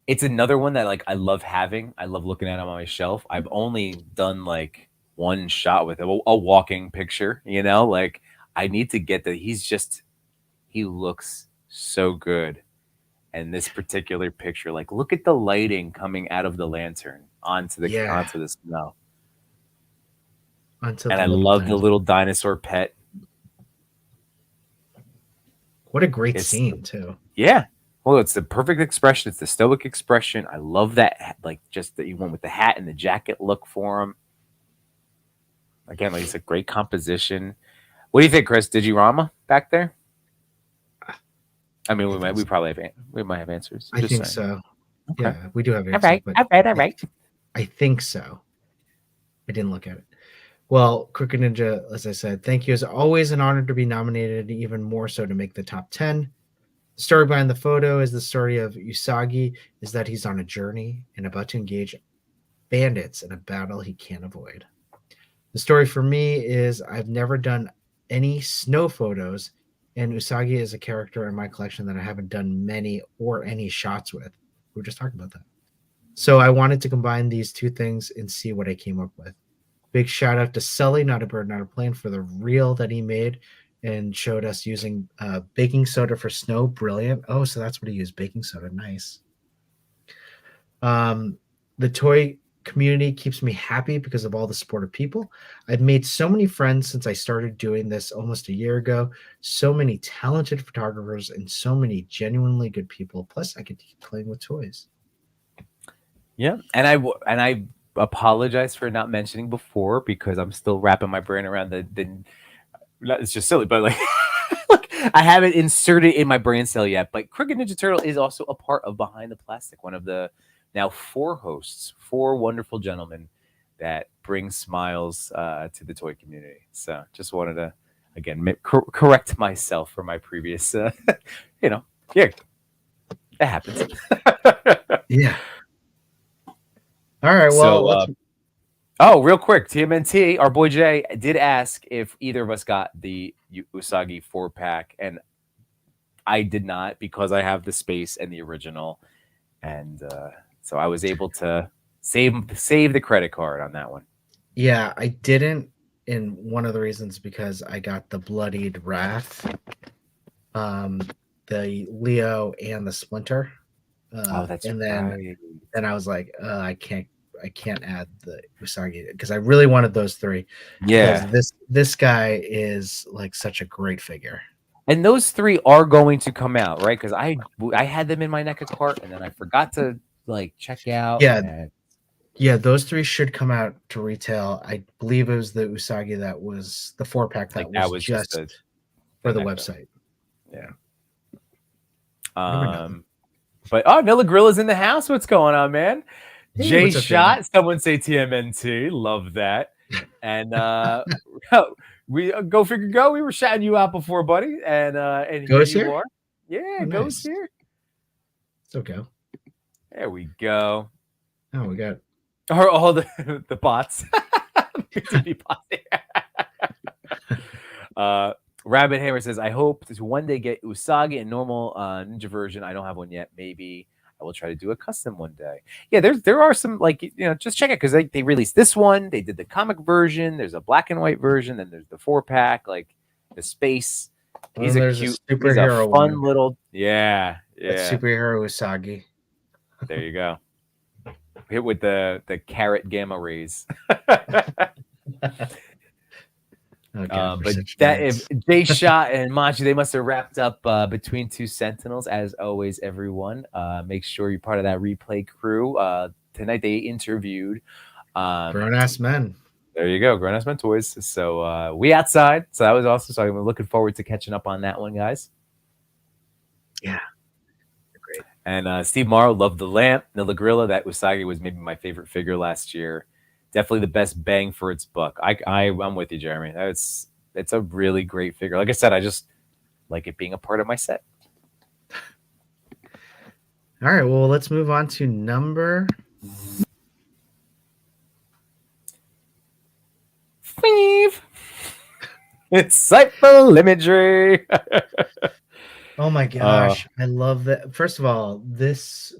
It's another one that I love having. I love looking at him on my shelf. I've only done one shot with him, a walking picture, I need to get that. He looks so good. And this particular picture, like, look at the lighting coming out of the lantern onto the snow. Until And the I little love the dinosaur. little dinosaur pet. What a great It's scene too. Yeah. Well, it's the perfect expression. It's the stoic expression. I love that, like, just that you went with the hat and the jacket look for him. Again, like, it's a great composition. What do you think, Chris? Digirama back there? I mean, we might have answers. I Just think saying. so. Okay. Yeah, we do have All answers. right. But All right. I think so. I didn't look at it. Well, Crooked Ninja, as I said, thank you. It's always an honor to be nominated, even more so to make the top 10. The story behind the photo is the story of Usagi, is that he's on a journey and about to engage bandits in a battle he can't avoid. The story for me is I've never done any snow photos, and Usagi is a character in my collection that I haven't done many or any shots with. We were just talking about that. So I wanted to combine these two things and see what I came up with. Big shout out to Sully, Not a Bird, Not a Plane, for the reel that he made and showed us using baking soda for snow. Brilliant. Oh, so that's what he used, baking soda. Nice. The toy community keeps me happy because of all the supportive people. I've made so many friends since I started doing this almost a year ago. So many talented photographers and so many genuinely good people. Plus, I get to keep playing with toys. Yeah, and I apologize for not mentioning before because I'm still wrapping my brain around the it's just silly, but like, look, I haven't inserted in my brain cell yet. But Crooked Ninja Turtle is also a part of Behind the Plastic, one of the now 4 hosts, 4 wonderful gentlemen that bring smiles to the toy community. So just wanted to again correct myself for my previous, yeah, it happens. Yeah. All right. Well, oh, real quick, TMNT, our boy Jay did ask if either of us got the Usagi 4-pack, and I did not because I have the space and the original, and so I was able to save the credit card on that one. yeah, I didn't, and one of the reasons because I got the Bloodied Wrath, the Leo, and the Splinter. That's and right. then I was like, I can't add the Usagi because I really wanted those 3. Yeah, this guy is like such a great figure. and those 3 are going to come out, right? Because I had them in my NECA cart, and then I forgot to like check out. Yeah, those 3 should come out to retail. I believe it was the Usagi that was the 4-pack that was just for the website. Yeah. But Nilla Grilla's in the house. What's going on, man? Hey, Jay what's up, Shot. man? Someone say TMNT. Love that. And we go figure go. We were shouting you out before, buddy. And Goes here you here? are. Yeah, Oh, goes nice. here. It's okay. There we go. Oh, we got All the bots. BTB bots. Rabbit Hammer says, I hope to one day get Usagi and normal ninja version. I don't have one yet. Maybe I will try to do a custom one day. Yeah, there are some, like, just check it because they released this one. They did the comic version. There's a black and white version. Then there's the 4-pack, like the space. He's a cute, superhero he's a fun one. little, yeah. Superhero Usagi. There you go. Hit with the carrot gamma rays. Okay, but that if Jay Shot and Machi, they must have wrapped up between 2 Sentinels as always. Everyone, make sure you're part of that replay crew. Tonight they interviewed Grown Ass Men. There you go, Grown Ass Men Toys. So we outside. So that was awesome. So I'm looking forward to catching up on that one, guys. Yeah, great. And Steve Morrow loved the lamp. Nilla Gorilla, that Usagi was maybe my favorite figure last year. Definitely the best bang for its buck. I'm with you, Jeremy. It's a really great figure. Like I said, I just like it being a part of my set. All right, well, let's move on to number 5. Insightful imagery. Oh my gosh, I love that. First of all, this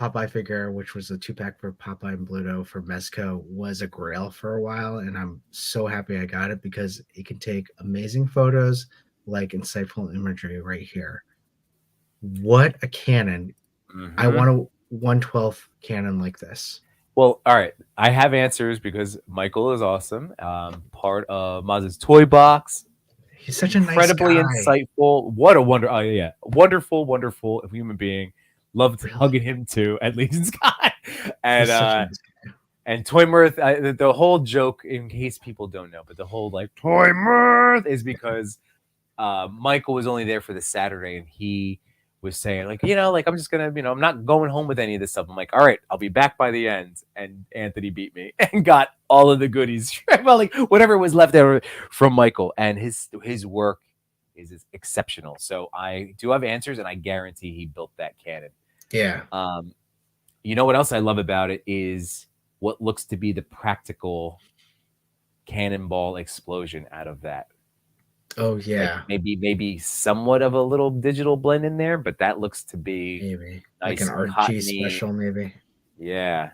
Popeye figure, which was a 2-pack for Popeye and Bluto for Mezco, was a grail for a while, and I'm so happy I got it because it can take amazing photos like insightful imagery right here. What a cannon. I Mhm. want a 1/12 cannon like this. Well, all right. I have answers because Michael is awesome. Part of Maz's toy box. He's such a nice Incredibly guy. insightful. What a wonderful, wonderful human being. Loved Really? hugging him too at Legion Sky. He's such a And nice guy. and Toy Mirth. The whole joke, in case people don't know, but the whole like Toy Mirth is because Michael was only there for the Saturday, and he was saying like, like I'm just gonna, I'm not going home with any of this stuff. I'm like, all right, I'll be back by the end. And Anthony beat me and got all of the goodies, well, like whatever was left over from Michael, and his work is exceptional. So I do have answers, and I guarantee he built that cannon. Yeah. You know what else I love about it is what looks to be the practical cannonball explosion out of that. Oh yeah. Like maybe somewhat of a little digital blend in there, but that looks to be Maybe nice, like an RG cottony. special, maybe. Yeah.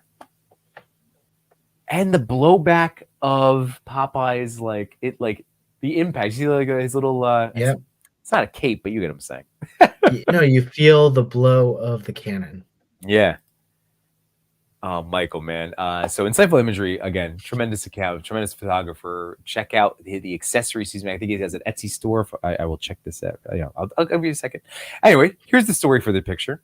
And the blowback of Popeye's, like the impact. You see like his little Yep. It's not a cape, but you get what I'm saying. No, you feel the blow of the cannon. Yeah. Oh, Michael, man. So insightful imagery, again, tremendous account, tremendous photographer. Check out the accessories he's made. I think he has an Etsy store. I will check this out. I'll give you a second. Anyway, here's the story for the picture.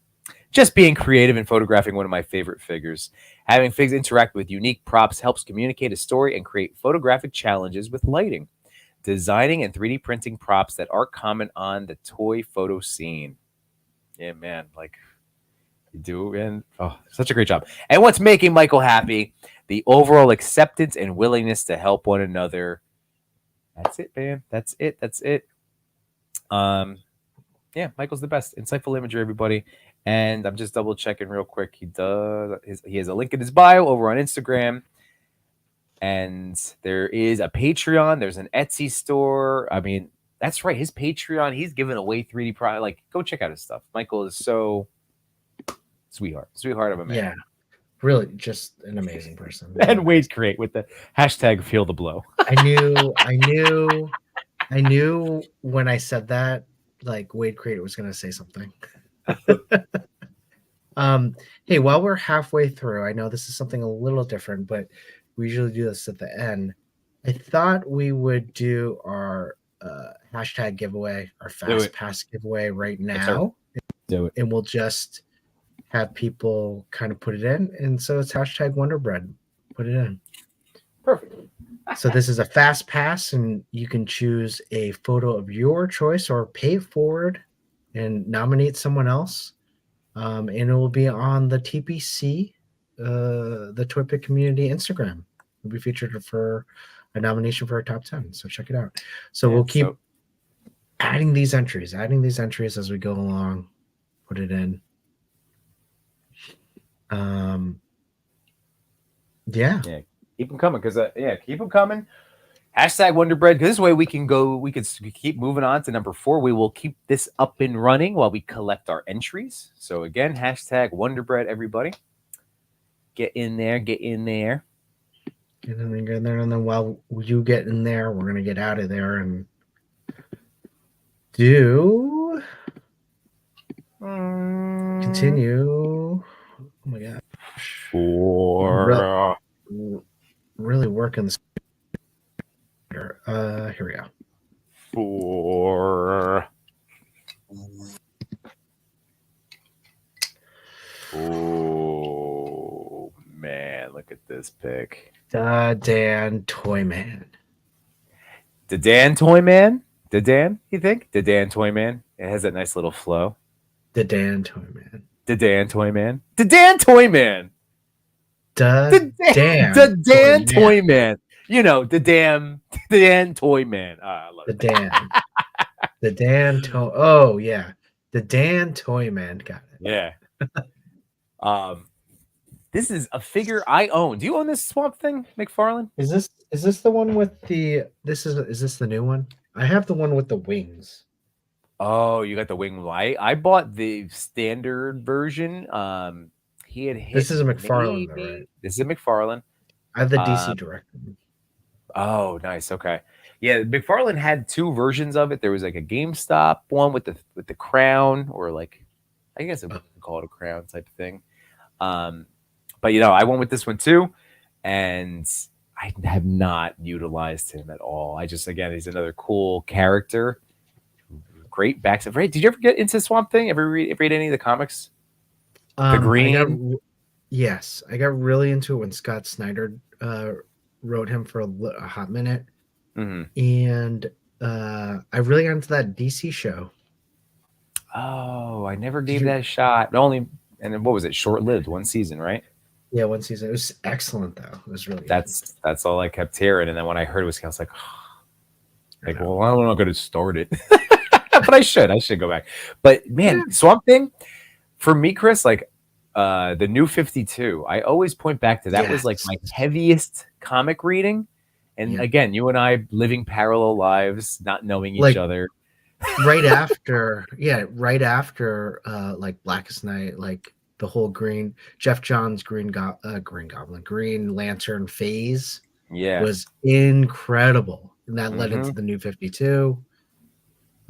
Just being creative and photographing one of my favorite figures. Having figs interact with unique props helps communicate a story and create photographic challenges with lighting. Designing and 3D printing props that aren't common on the toy photo scene. Yeah, man, like... You do, and such a great job. And what's making Michael happy? The overall acceptance and willingness to help one another. That's it, man. That's it. Yeah, Michael's the best. Insightful imagery, everybody. And I'm just double checking real quick. He has a link in his bio over on Instagram. And there is a Patreon. There's an Etsy store. I mean, that's right. His Patreon. He's giving away 3D product. Like, go check out his stuff. Michael is so sweetheart of a man. Yeah, really, just an amazing person. And Wade's great with the hashtag feel the blow. I knew when I said that, like Wade Creator was going to say something. Hey, while we're halfway through, I know this is something a little different, but we usually do this at the end. I thought we would do our hashtag giveaway, our fast pass giveaway right now. Do it. And we'll just have people kind of put it in. And so it's hashtag Wonder Bread. Put it in. Perfect. So this is a fast pass, and you can choose a photo of your choice or pay it forward and nominate someone else. And it will be on the TPC, the ToyPic Community Instagram. It'll be featured for a nomination for a top 10. So check it out. So we'll keep adding these entries as we go along. Put it in. Yeah, keep them coming, because keep them coming. Hashtag Wonder Bread, because this way we can keep moving on to number 4. We will keep this up and running while we collect our entries. So again, hashtag Wonder Bread, everybody. Get in there. Get in there. And then while you get in there, we're gonna get out of there and do continue. Oh my god. 4. Really working this. Here we go. 4. Oh man, look at this pic. Dan Toyman. The Dan Toyman? The Dan, you think? The Dan Toyman? It has that nice little flow. The Dan Toyman. The Dan Toyman. The Dan Toyman. The Dan Toyman. You know, the Dan Toyman. I love the it. Dan. The Dan Toy. Oh yeah, the Dan Toyman. Got it. Yeah. This is a figure I own. Do you own this Swamp Thing, McFarlane? Is this the one with the? Is this the new one? I have the one with the wings. Oh, you got the wing light. I bought the standard version. He had hit. This is a McFarlane, though, right? This is a McFarlane. I have the DC Director. Oh, nice. Okay. Yeah, McFarlane had two versions of it. There was like a GameStop one with the crown, or like I guess I would call it a crown type of thing. But I went with this one too, and I have not utilized him at all. Again, he's another cool character. Great backside. Right? Did you ever get into Swamp Thing? Ever read any of the comics? The Green. Yes, I got really into it when Scott Snyder wrote him for a hot minute, and I really got into that DC show. Oh, I never gave that a shot. And then what was it? Short-lived, one season, right? Yeah, one season. It was excellent though. It was really that's all I kept hearing. And then when I heard it was, I was like, well, I'm not going to start it, but I should go back. But man, Swamp Thing for me, Chris, like the New 52. I always point back to that was like my heaviest comic reading. And again, you and I living parallel lives, not knowing each other. right after like Blackest Night, like the whole Jeff Johns Green Lantern phase was incredible, and that led into the New 52.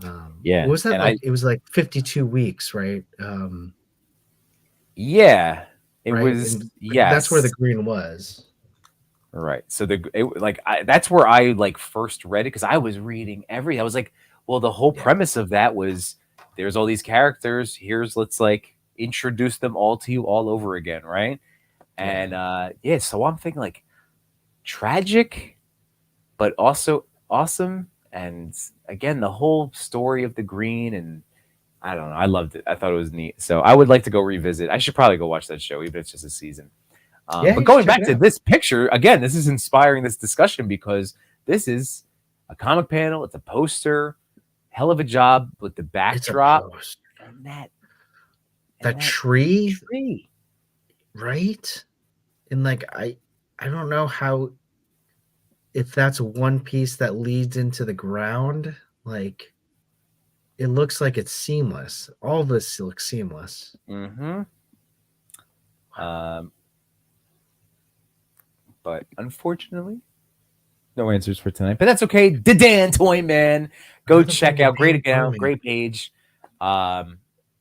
What was that? It was like 52 weeks, right? It was. That's where the Green was. Right. So that's where I like first read it, because I was reading I was like, well, the whole premise of that was there's all these characters. Let's like introduce them all to you all over again, right? And so I'm thinking like tragic, but also awesome. And again, the whole story of the Green, and I don't know, I loved it. I thought it was neat. So I would like to go revisit. I should probably go watch that show, even if it's just a season. But going back to this picture, again, this is inspiring this discussion, because this is a comic panel. It's a poster. Hell of a job with the backdrop. And that tree, right? And like I don't know how, if that's one piece that leads into the ground. Like it looks like it's seamless. All this looks seamless. But unfortunately, no answers for tonight. But that's okay. Dan Toy Man, go check out. Great account, great page. And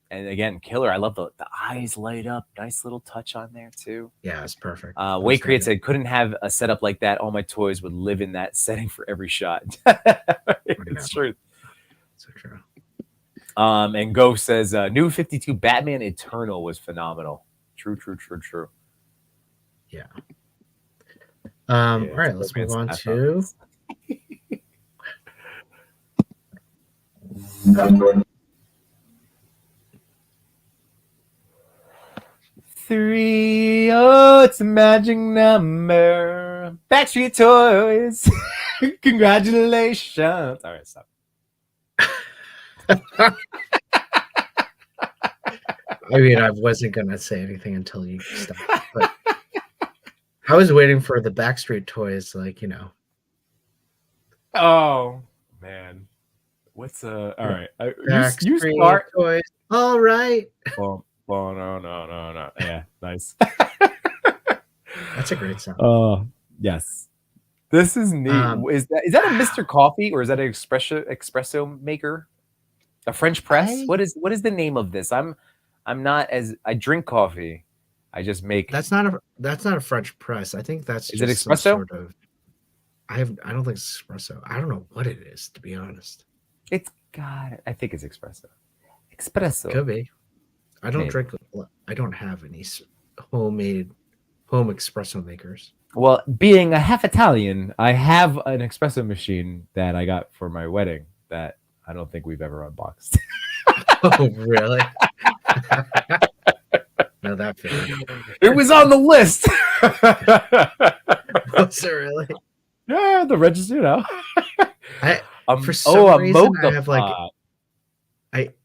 again, killer. I love the eyes light up. Nice little touch on there too. Yeah, it's perfect. Wade Create said, couldn't have a setup like that. All my toys would live in that setting for every shot. It's true. So true. And Go says, New 52 Batman Eternal was phenomenal. True. Yeah. All right, let's move on to Number 3. Oh, it's a magic number. Backstreet Toys. Congratulations. All right, stop. I mean, I wasn't gonna say anything until you stopped, but I was waiting for the Backstreet Toys, like, Oh man, what's all right? You start. Toys. All right. No. Yeah, nice. That's a great sound. Oh yes, this is neat. Is that a Mr. Coffee, or is that an espresso maker? A French press? What is the name of this? I drink coffee. I just make. That's not a French press. I think that's. Is it espresso? Sort of, I don't think it's espresso. I don't know what it is, to be honest. It's got it. I think it's espresso. Espresso. Could be. I don't drink. I don't have any home espresso makers. Well, being a half Italian, I have an espresso machine that I got for my wedding that I don't think we've ever unboxed. Oh, really? No, that feels. It was on the list. Was it really? Yeah, the register, for some reason, I have pot.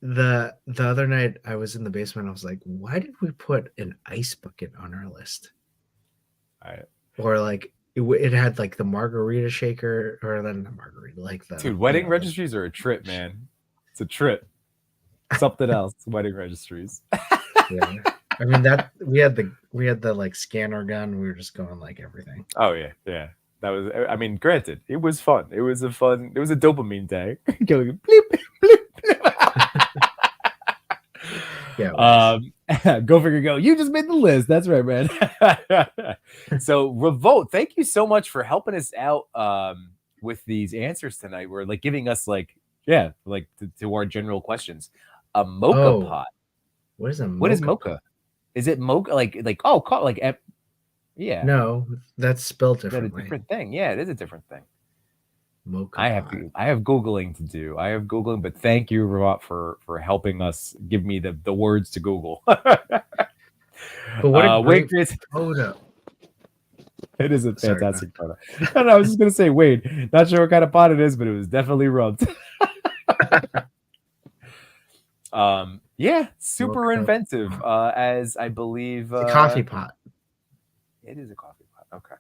the other night I was in the basement. I was like, why did we put an ice bucket on our list? Or like it had like the margarita shaker, or then the margarita, like the dude. Wedding registries are a trip, man. It's a trip. Something else. Wedding registries. Yeah. I mean, that we had the like scanner gun. We were just going like everything. Oh yeah. That was, I mean, granted, it was fun. It was a dopamine day. Going bleep, bleep, bleep. Yeah. Go figure, go. You just made the list. That's right, man. So Revolt, thank you so much for helping us out with these answers tonight. We're like giving us like, yeah, like to our general questions. A mocha pot. What is a mocha? What is mocha? Is it mocha like yeah? No, that's spelled Is that a differently. different thing? Yeah, it is a different thing. Mocha I have Googling to do. But thank you, Robot, for helping us give me the words to Google. But what a great Wade, photo. it is a fantastic photo. And I was just gonna say, Wade, not sure what kind of pot it is, but it was definitely rubbed. Yeah, super Mocha inventive. As I believe It's a coffee pot. It is a coffee pot. Okay.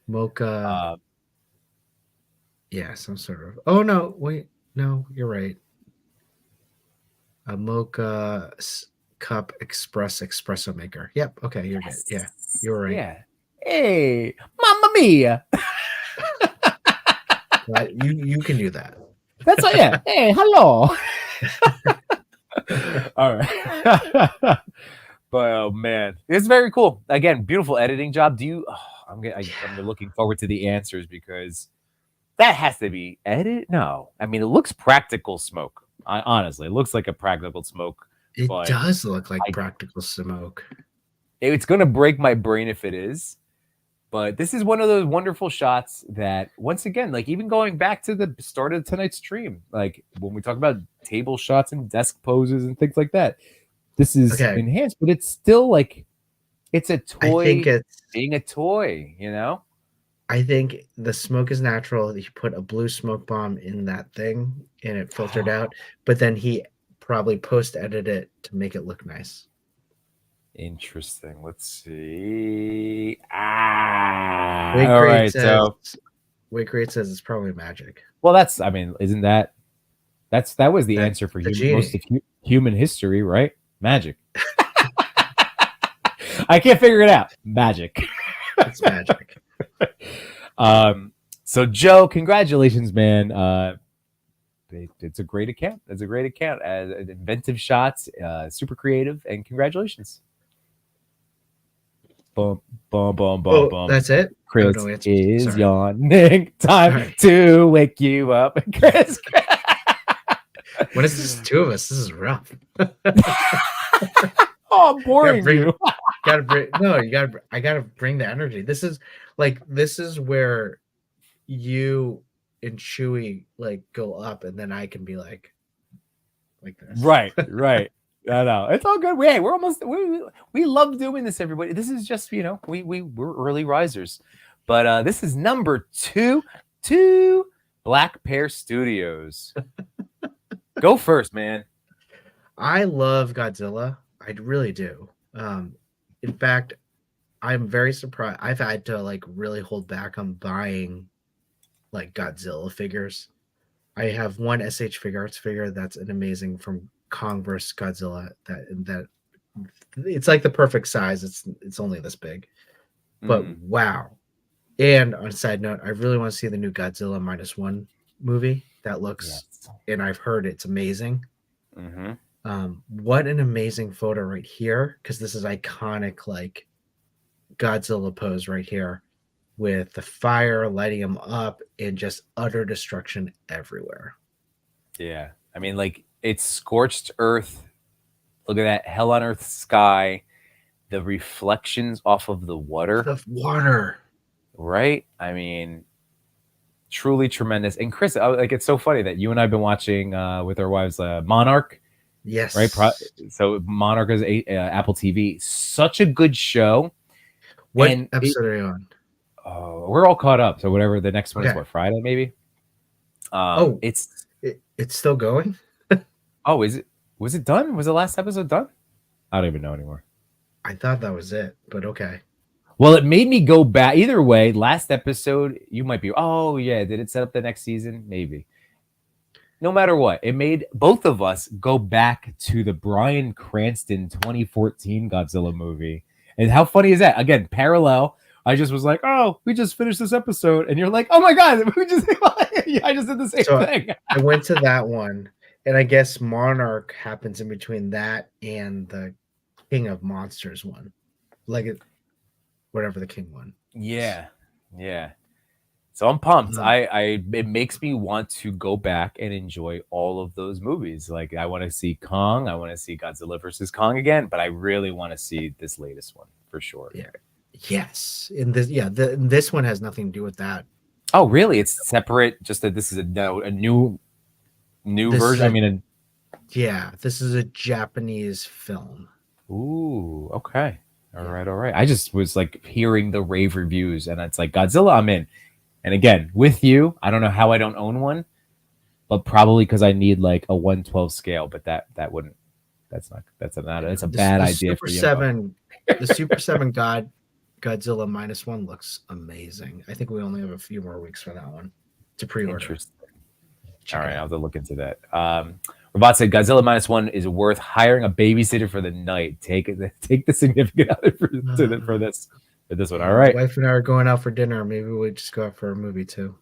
Mocha. Yeah, some sort of. Oh no, wait, no, you're right. A mocha cup express espresso maker. Yep. Okay, you're good. Yeah, you're right. Yeah. Hey, Mamma Mia. You can do that. That's what. Yeah. Hey, hello. All right. But oh man, it's very cool. Again, beautiful editing job. I'm looking forward to the answers because that has to be edit. No, I mean it looks practical smoke. Honestly, it looks like a practical smoke. It But does look like practical smoke. It's gonna break my brain if it is. But this is one of those wonderful shots that, once again, like even going back to the start of tonight's stream, like when we talk about table shots and desk poses and things like that, this is enhanced, but it's still like it's a toy. I think it's being a toy, you know. I think the smoke is natural. He put a blue smoke bomb in that thing and it filtered out, but then he probably post-edited it to make it look nice. Interesting. Let's see. Wake Rate says it's probably magic. Well, isn't that was the answer for most of human history, right? Magic. I can't figure it out. Magic. It's magic. So Joe, congratulations, man. It's a great account. It's a great account. Inventive shots, super creative, and congratulations. Boom, boom, boom, boom, boom. That's it. Chris is yawning. Time to wake you up, Chris. When it's just two of us, this is rough. Oh, I'm boring you. I gotta bring the energy. This is where you and Chewy like go up, and then I can be like this. Right. I know it's all good. We're almost we love doing this, everybody. This is just we're early risers, but this is number two Black Pear Studios. Go first, man. I love Godzilla. I really do. In fact, I'm very surprised. I've had to like really hold back on buying like Godzilla figures. I have one SH Figure Arts figure that's an amazing from Kong vs. Godzilla that it's like the perfect size. It's only this big. But wow. And on a side note, I really want to see the new Godzilla -1 movie. That looks and I've heard it's amazing. What an amazing photo right here, because this is iconic like Godzilla pose right here with the fire lighting him up and just utter destruction everywhere. Yeah. I mean, like it's scorched earth. Look at that hell on earth sky. The reflections off of the water. Right? I mean, truly tremendous. And Chris, like it's so funny that you and I have been watching with our wives Monarch. Yes. Right. So Monarch is Apple TV. Such a good show. What episode are you on? We're all caught up. So whatever the next one is, what, Friday maybe? It's still going. Oh, is it? Was it done? Was the last episode done? I don't even know anymore. I thought that was it, but okay. Well, it made me go back. Either way, last episode, you might be, oh, yeah, did it set up the next season? Maybe. No matter what, it made both of us go back to the Bryan Cranston 2014 Godzilla movie. And how funny is that? Again, parallel I just was like, oh, we just finished this episode, and you're like, oh my god, we just I just did the same So thing. I went to that one, and I guess Monarch happens in between that and the King of Monsters one, like whatever the King one. Yeah. So I'm pumped. Mhm. It makes me want to go back and enjoy all of those movies. Like I want to see Kong, I want to see Godzilla versus Kong again, but I really want to see this latest one for sure. Yeah. Yes. In this, this one has nothing to do with that. Oh, really? It's separate. Just that this is a new This version. this is a Japanese film. Ooh, okay. All right. I just was like hearing the rave reviews, and it's like Godzilla, I'm in. And again, with you, I don't know how I don't own one, but probably because I need like a 1/12 scale. But that's a bad idea Super for you. 7, the Super 7 Godzilla -1 looks amazing. I think we only have a few more weeks for that one to pre-order. Interesting. All right, I'll have to look into that. Rabat said Godzilla -1 is worth hiring a babysitter for the night. Take the significant other for this one. All right. My wife and I are going out for dinner. Maybe we just go out for a movie too.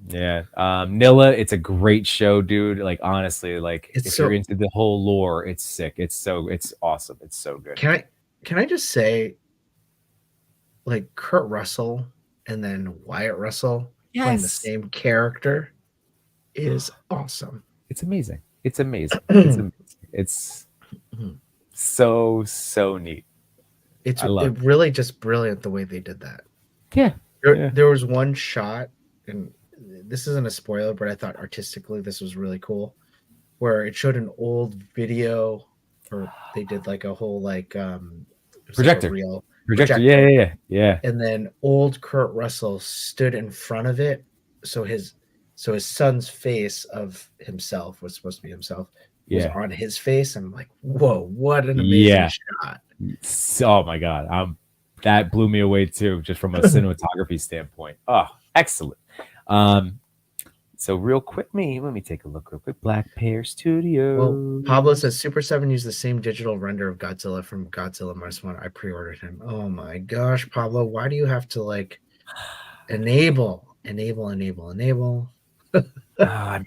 Yeah. Nilla, it's a great show, dude. Like honestly, like if you're into the whole lore, it's sick. It's awesome. It's so good. Can I just say, like Kurt Russell and then Wyatt Russell playing the same character is awesome. It's amazing. It's amazing. It's so neat. It's really just brilliant the way they did that. Yeah. There was one shot, and this isn't a spoiler, but I thought artistically this was really cool, where it showed an old video, or they did like a whole projector. Like projector. Yeah. And then old Kurt Russell stood in front of it, so his son's face of himself was supposed to be himself. Was on his face. I'm like, whoa, what an amazing shot. Oh my god, that blew me away too, just from a cinematography standpoint. Oh, excellent. So real quick, let me take a look real quick. Black Pear Studio. Well, Pablo says Super 7 used the same digital render of Godzilla from Godzilla -1. I pre-ordered him. Oh my gosh, Pablo, why do you have to like enable? I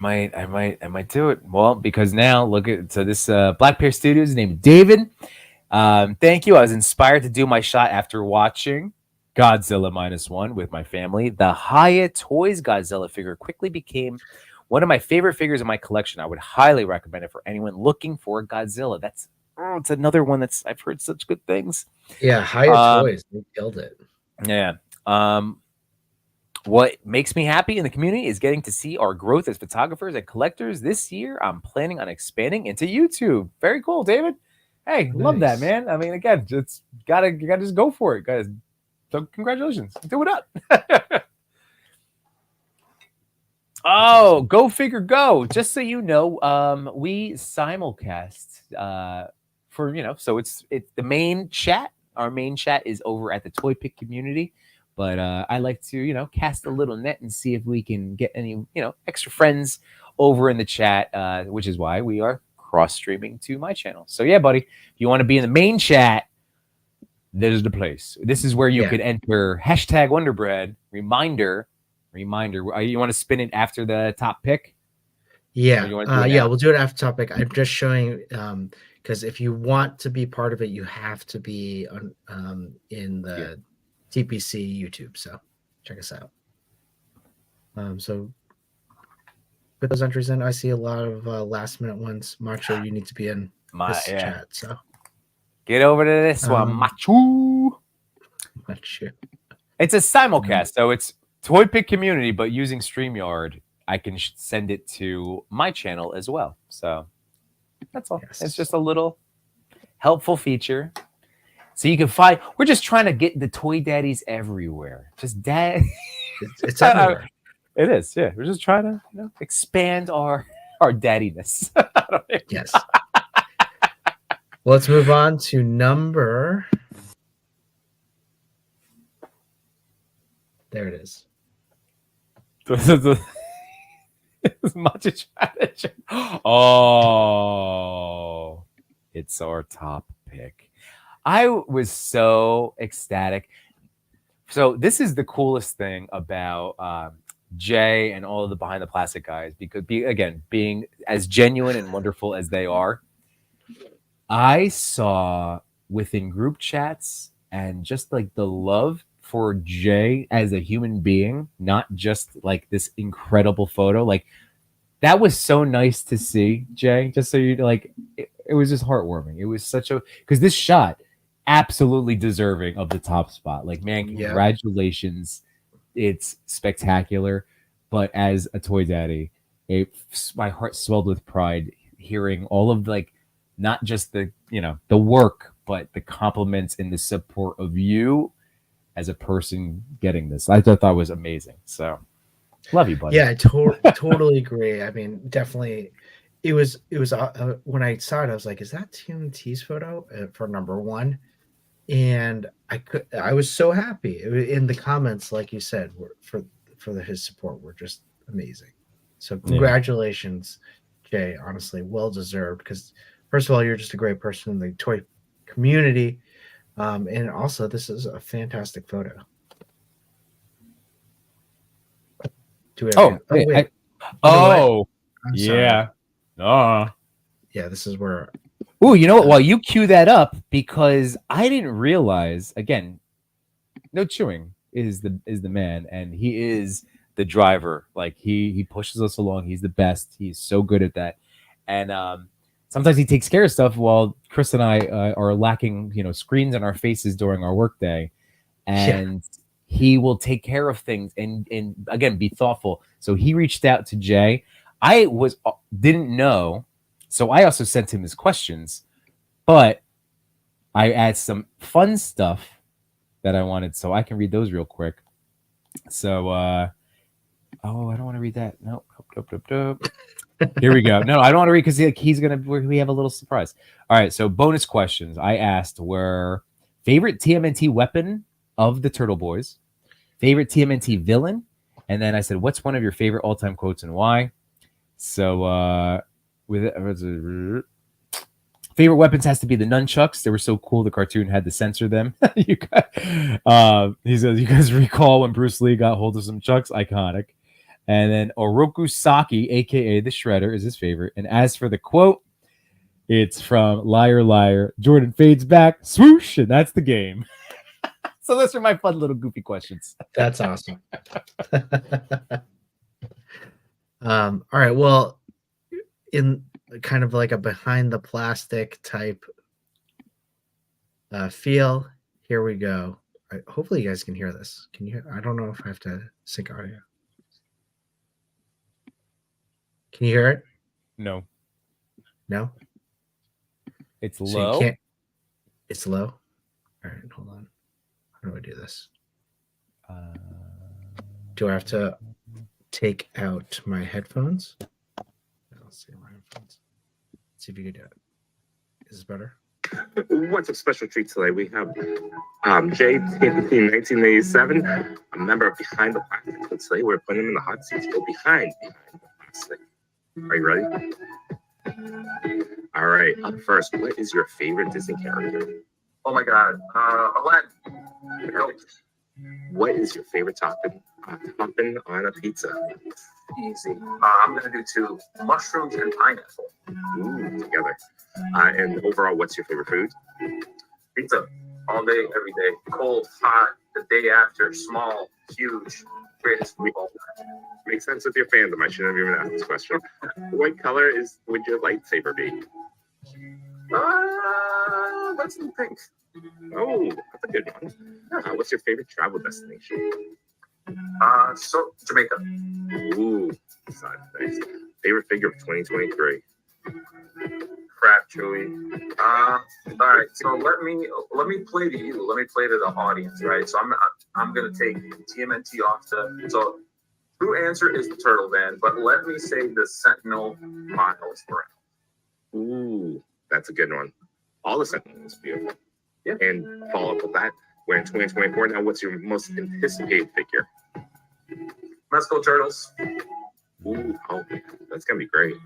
might do it. Well, because now look at this Black Pear Studios named David. Thank you. I was inspired to do my shot after watching Godzilla -1 with my family. The Hyatt Toys Godzilla figure quickly became one of my favorite figures in my collection. I would highly recommend it for anyone looking for a Godzilla. It's another one I've heard such good things. Yeah, Hyatt Toys, they killed it. Yeah. What makes me happy in the community is getting to see our growth as photographers and collectors. This year, I'm planning on expanding into YouTube. Very cool, David. Hey, nice. Love that, man. I mean, again, you gotta just go for it, guys. So congratulations. Do it up. Oh, go figure, go. Just so you know, we simulcast so it's the main chat. Our main chat is over at the ToyPic Community. But I like to, cast a little net and see if we can get any, extra friends over in the chat, which is why we are cross-streaming to my channel. So, yeah, buddy, if you want to be in the main chat, there's the place. This is where you could enter hashtag Wonderbread, reminder. You want to spin it after the top pick? Yeah. We'll do it after topic. I'm just showing because if you want to be part of it, you have to be in the TPC YouTube, so check us out. So put those entries in. I see a lot of last minute ones. Macho, you need to be in this chat. So get over to this one, Macho. It's a simulcast, so it's ToyPic Community, but using StreamYard, I can send it to my channel as well. So that's all. Yes. It's just a little helpful feature. So you can find. We're just trying to get the toy daddies everywhere. Just dad. It's everywhere. It is. Yeah, we're just trying to expand our daddiness. Yes. Well, let's move on to number. There it is. Oh, it's our top pick. I was so ecstatic. So this is the coolest thing about Jay and all of the behind the plastic guys, because being as genuine and wonderful as they are, I saw within group chats and just like the love for Jay as a human being, not just like this incredible photo. Like that was so nice to see, Jay. Just so you like, it was just heartwarming. It was such a, because this shot absolutely deserving of the top spot. Like, man, Yep. congratulations. It's spectacular. But as a toy daddy, my heart swelled with pride hearing all of like, not just the, the work, but the compliments and the support of you as a person getting this. I thought that was amazing. So love you, buddy. Yeah, I totally agree. I mean, definitely. It was when I saw it, I was like, is that TMNT's photo for number one? And I was so happy. In the comments, like you said, his support were just amazing. So congratulations, Jay. Honestly, well deserved, because first of all, you're just a great person in the toy community. And also, this is a fantastic photo. Do we have yeah. Yeah, this is where. Oh, you know what? While you cue that up, because I didn't realize, again, No Chewing is the man, and he is the driver. Like he pushes us along. He's the best. He's so good at that. And sometimes he takes care of stuff while Chris and I are lacking, screens in our faces during our workday, and he will take care of things and again be thoughtful. So he reached out to Jay. I didn't know, so I also sent him his questions, but I had some fun stuff that I wanted, so I can read those real quick. So, I don't want to read that. Nope. Here we go. No, I don't want to read because we have a little surprise. All right, so bonus questions I asked were favorite TMNT weapon of the Turtle Boys, favorite TMNT villain, and then I said, what's one of your favorite all-time quotes and why? So, favorite weapons has to be the nunchucks. They were so cool. The cartoon had to censor them. He says, you guys recall when Bruce Lee got hold of some chucks? Iconic. And then Oroku Saki, aka the Shredder, is his favorite. And as for the quote, it's from Liar Liar. Jordan fades back, swoosh, and that's the game. So those are my fun little goofy questions. That's awesome. All right. Well, in kind of like a behind the plastic type feel, here we go. Hopefully you guys can hear this. Can you hear? I don't know if I have to sync audio. Can you hear it? No. It's So low. you can't. It's low. All right, hold on. How do I do this? Do I have to take out my headphones? Let's see my headphones. Let's see if you can do it. Is this better? What's a special treat today? We have Jay in 1987, a member of Behind the Plastic. So today we're putting him in the hot seat to go behind the plastic. Are you ready? All right. Up first, what is your favorite Disney character? Oh my God, Aladdin. Nope. What is your favorite topping on a pizza? Easy. I'm gonna do two: mushrooms and pineapple. Ooh, together. And overall, what's your favorite food? Pizza, all day, every day. Cold, hot, the day after, small, huge, greatest of all time. Makes sense with your fandom. I shouldn't have even asked this question. What color would your lightsaber be? Let's do pink. Oh, that's a good one. What's your favorite travel destination? So Jamaica. Ooh, nice. Favorite figure of 2023? Crap, Chewy. All right, so let me play to you. Let me play to the audience, right? So I'm gonna take TMNT off so true answer is the Turtle Van, but let me say the Sentinel Miles Brown. Ooh, that's a good one. All the Sentinels beautiful. Yeah. And follow up with that, we're in 2024 now. What's your most anticipated figure? Let's go Turtles. Ooh, oh, that's gonna be great.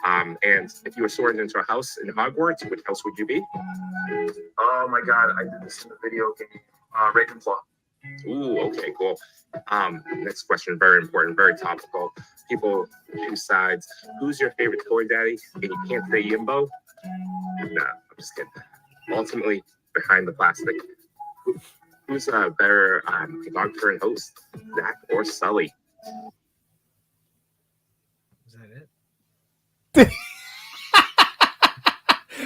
And if you were sorted into a house in Hogwarts, which house would you be? Oh my God, I did this in the video game. Ravenclaw. Ooh, okay, cool. Next question, very important, very topical. People choose sides. Who's your favorite toy daddy? And you can't say Yimbo. Nah, I'm just kidding. Ultimately, behind the plastic. Who's a better photographer and host, Zach or Sully? Is that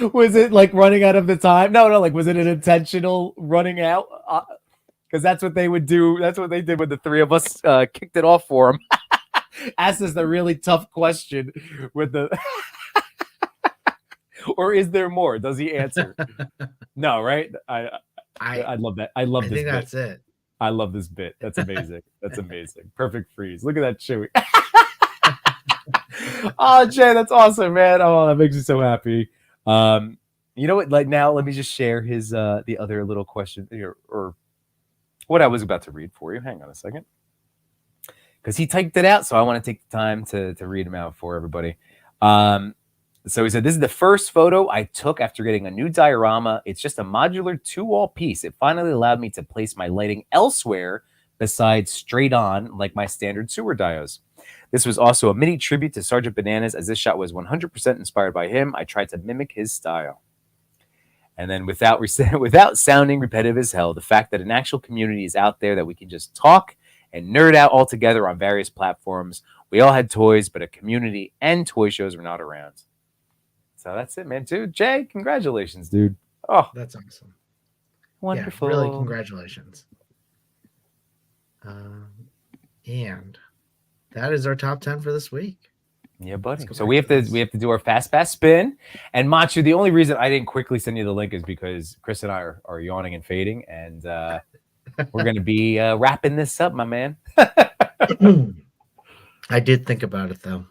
it? Was it like running out of the time? No, like was it an intentional running out? Because that's what they would do. That's what they did when the three of us kicked it off for him. Asked us the really tough question with the. Or is there more? Does he answer? No, right? I love that. I love this. I think bit. that's it. I love this bit. That's amazing. That's amazing. Perfect freeze. Look at that Chewy. Oh, Jay, that's awesome, man. Oh, that makes me so happy. You know what? Like now, let me just share his the other little question here, or what I was about to read for you. Hang on a second, because he typed it out, so I want to take the time to read him out for everybody. So he said, "This is the first photo I took after getting a new diorama. It's just a modular 2-wall piece. It finally allowed me to place my lighting elsewhere besides straight on, like my standard sewer diodes. This was also a mini tribute to Sergeant Bananas, as this shot was 100% inspired by him. I tried to mimic his style." And then without sounding repetitive as hell, the fact that an actual community is out there that we can just talk and nerd out all together on various platforms. We all had toys, but a community and toy shows were not around. So that's it, man. Dude, Jay, congratulations, dude. Oh, That's awesome. wonderful. Yeah, really, congratulations. And that is our top 10 for this week. Yeah, buddy. Let's go So back we have to to this. do our fast spin. And Machu, the only reason I didn't quickly send you the link is because Chris and I are yawning and fading, and we're gonna be wrapping this up, my man. I did think about it though.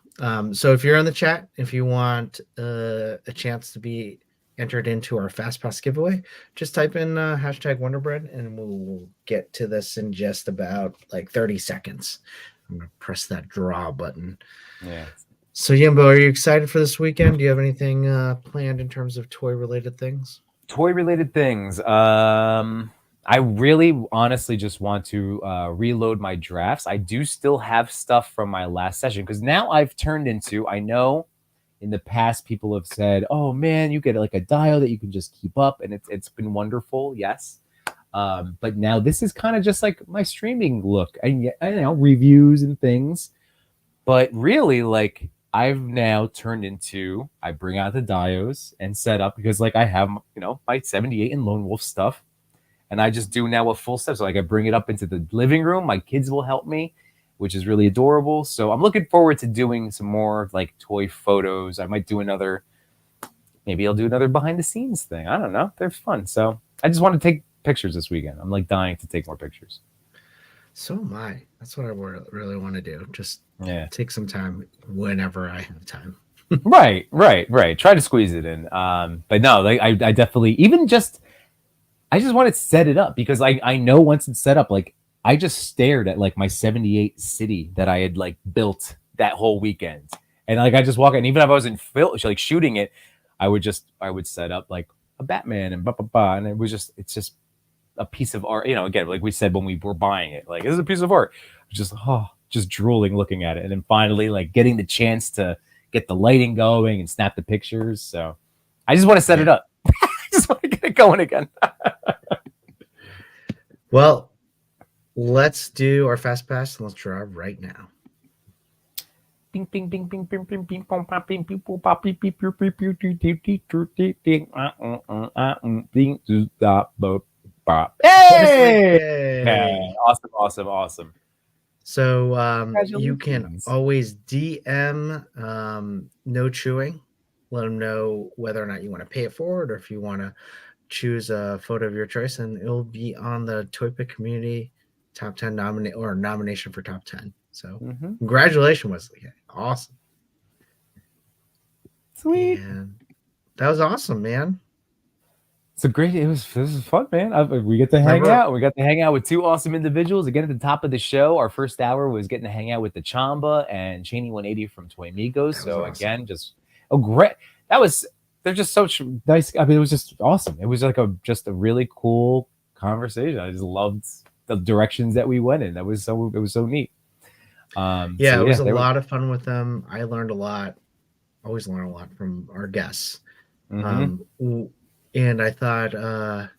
So if you're in the chat, if you want a chance to be entered into our Fast Pass giveaway, just type in hashtag Wonderbread and we'll get to this in just about like 30 seconds. I'm gonna press that draw button. Yeah. So Yimbo, are you excited for this weekend? Do you have anything planned in terms of toy related things? Toy related things. I really honestly just want to reload my drafts. I do still have stuff from my last session because now I've turned into, I know in the past people have said, oh man, you get like a dial that you can just keep up, and it's been wonderful, yes. But now this is kind of just like my streaming look. I know reviews and things, but really like I've now turned into, I bring out the dios and set up because like I have, you know, my 78 and Lone Wolf stuff. And I just do now a full step. So like I bring it up into the living room. My kids will help me, which is really adorable. So I'm looking forward to doing some more like toy photos. I might do maybe I'll do another behind the scenes thing. I don't know. They're fun. So I just want to take pictures this weekend. I'm like dying to take more pictures. So am I. That's what I really want to do. Just take some time whenever I have time. Right. Try to squeeze it in. But no, like I definitely I just want to set it up because I know once it's set up, like I just stared at like my 78 city that I had like built that whole weekend. And like I just walk in, and even if I wasn't like shooting it, I would set up like a Batman and and it's just a piece of art, you know, again, like we said when we were buying it, like this is a piece of art. Just drooling looking at it. And then finally like getting the chance to get the lighting going and snap the pictures. So I just want to set it up. I just want to get it going again. Well, let's do our Fast Pass and let's draw right now. Bing bing bing bing bing bing bing pom pop bing bing pom pop bing bing pew pew pew pew pew pew pew pew bing bing bop. Hey! Yeah, awesome. So you can always DM No Chewing. Let them know whether or not you want to pay it forward or if you want to choose a photo of your choice, and it'll be on the ToyPic Community top 10 nomination for top 10. So congratulations, Wesley. Awesome. Sweet. And that was awesome, man. This was fun, man. We get to hang out. We got to hang out with two awesome individuals. Again, at the top of the show, our first hour was getting to hang out with theCHAMBA and Cheney 180 from Toy Migos. So awesome. Again, great. They're just so nice. I mean, it was just awesome. It was like just a really cool conversation. I just loved the directions that we went in. It was so neat. Yeah, it was a lot of fun with them. I learned a lot. Always learn a lot from our guests. And I thought,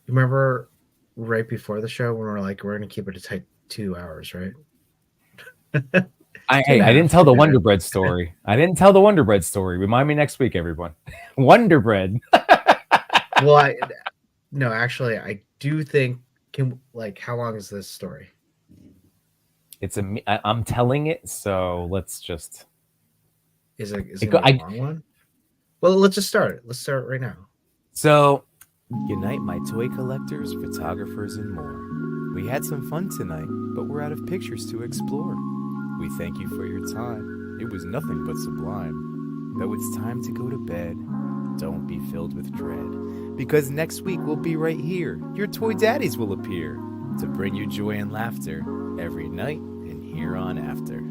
remember right before the show when we're like, we're going to keep it to tight 2 hours, right? I didn't tell the Wonder Bread story. I didn't tell the Wonder Bread story. Remind me next week, everyone. Wonder Bread. Well, no, actually, I do think. How long is this story? I'm telling it, so let's just. Is it a long one? Well, let's just start it. Let's start right now. So, unite my toy collectors, photographers, and more. We had some fun tonight, but we're out of pictures to explore. We thank you for your time. It was nothing but sublime. Though it's time to go to bed, don't be filled with dread. Because next week we'll be right here. Your toy daddies will appear to bring you joy and laughter every night and here on after.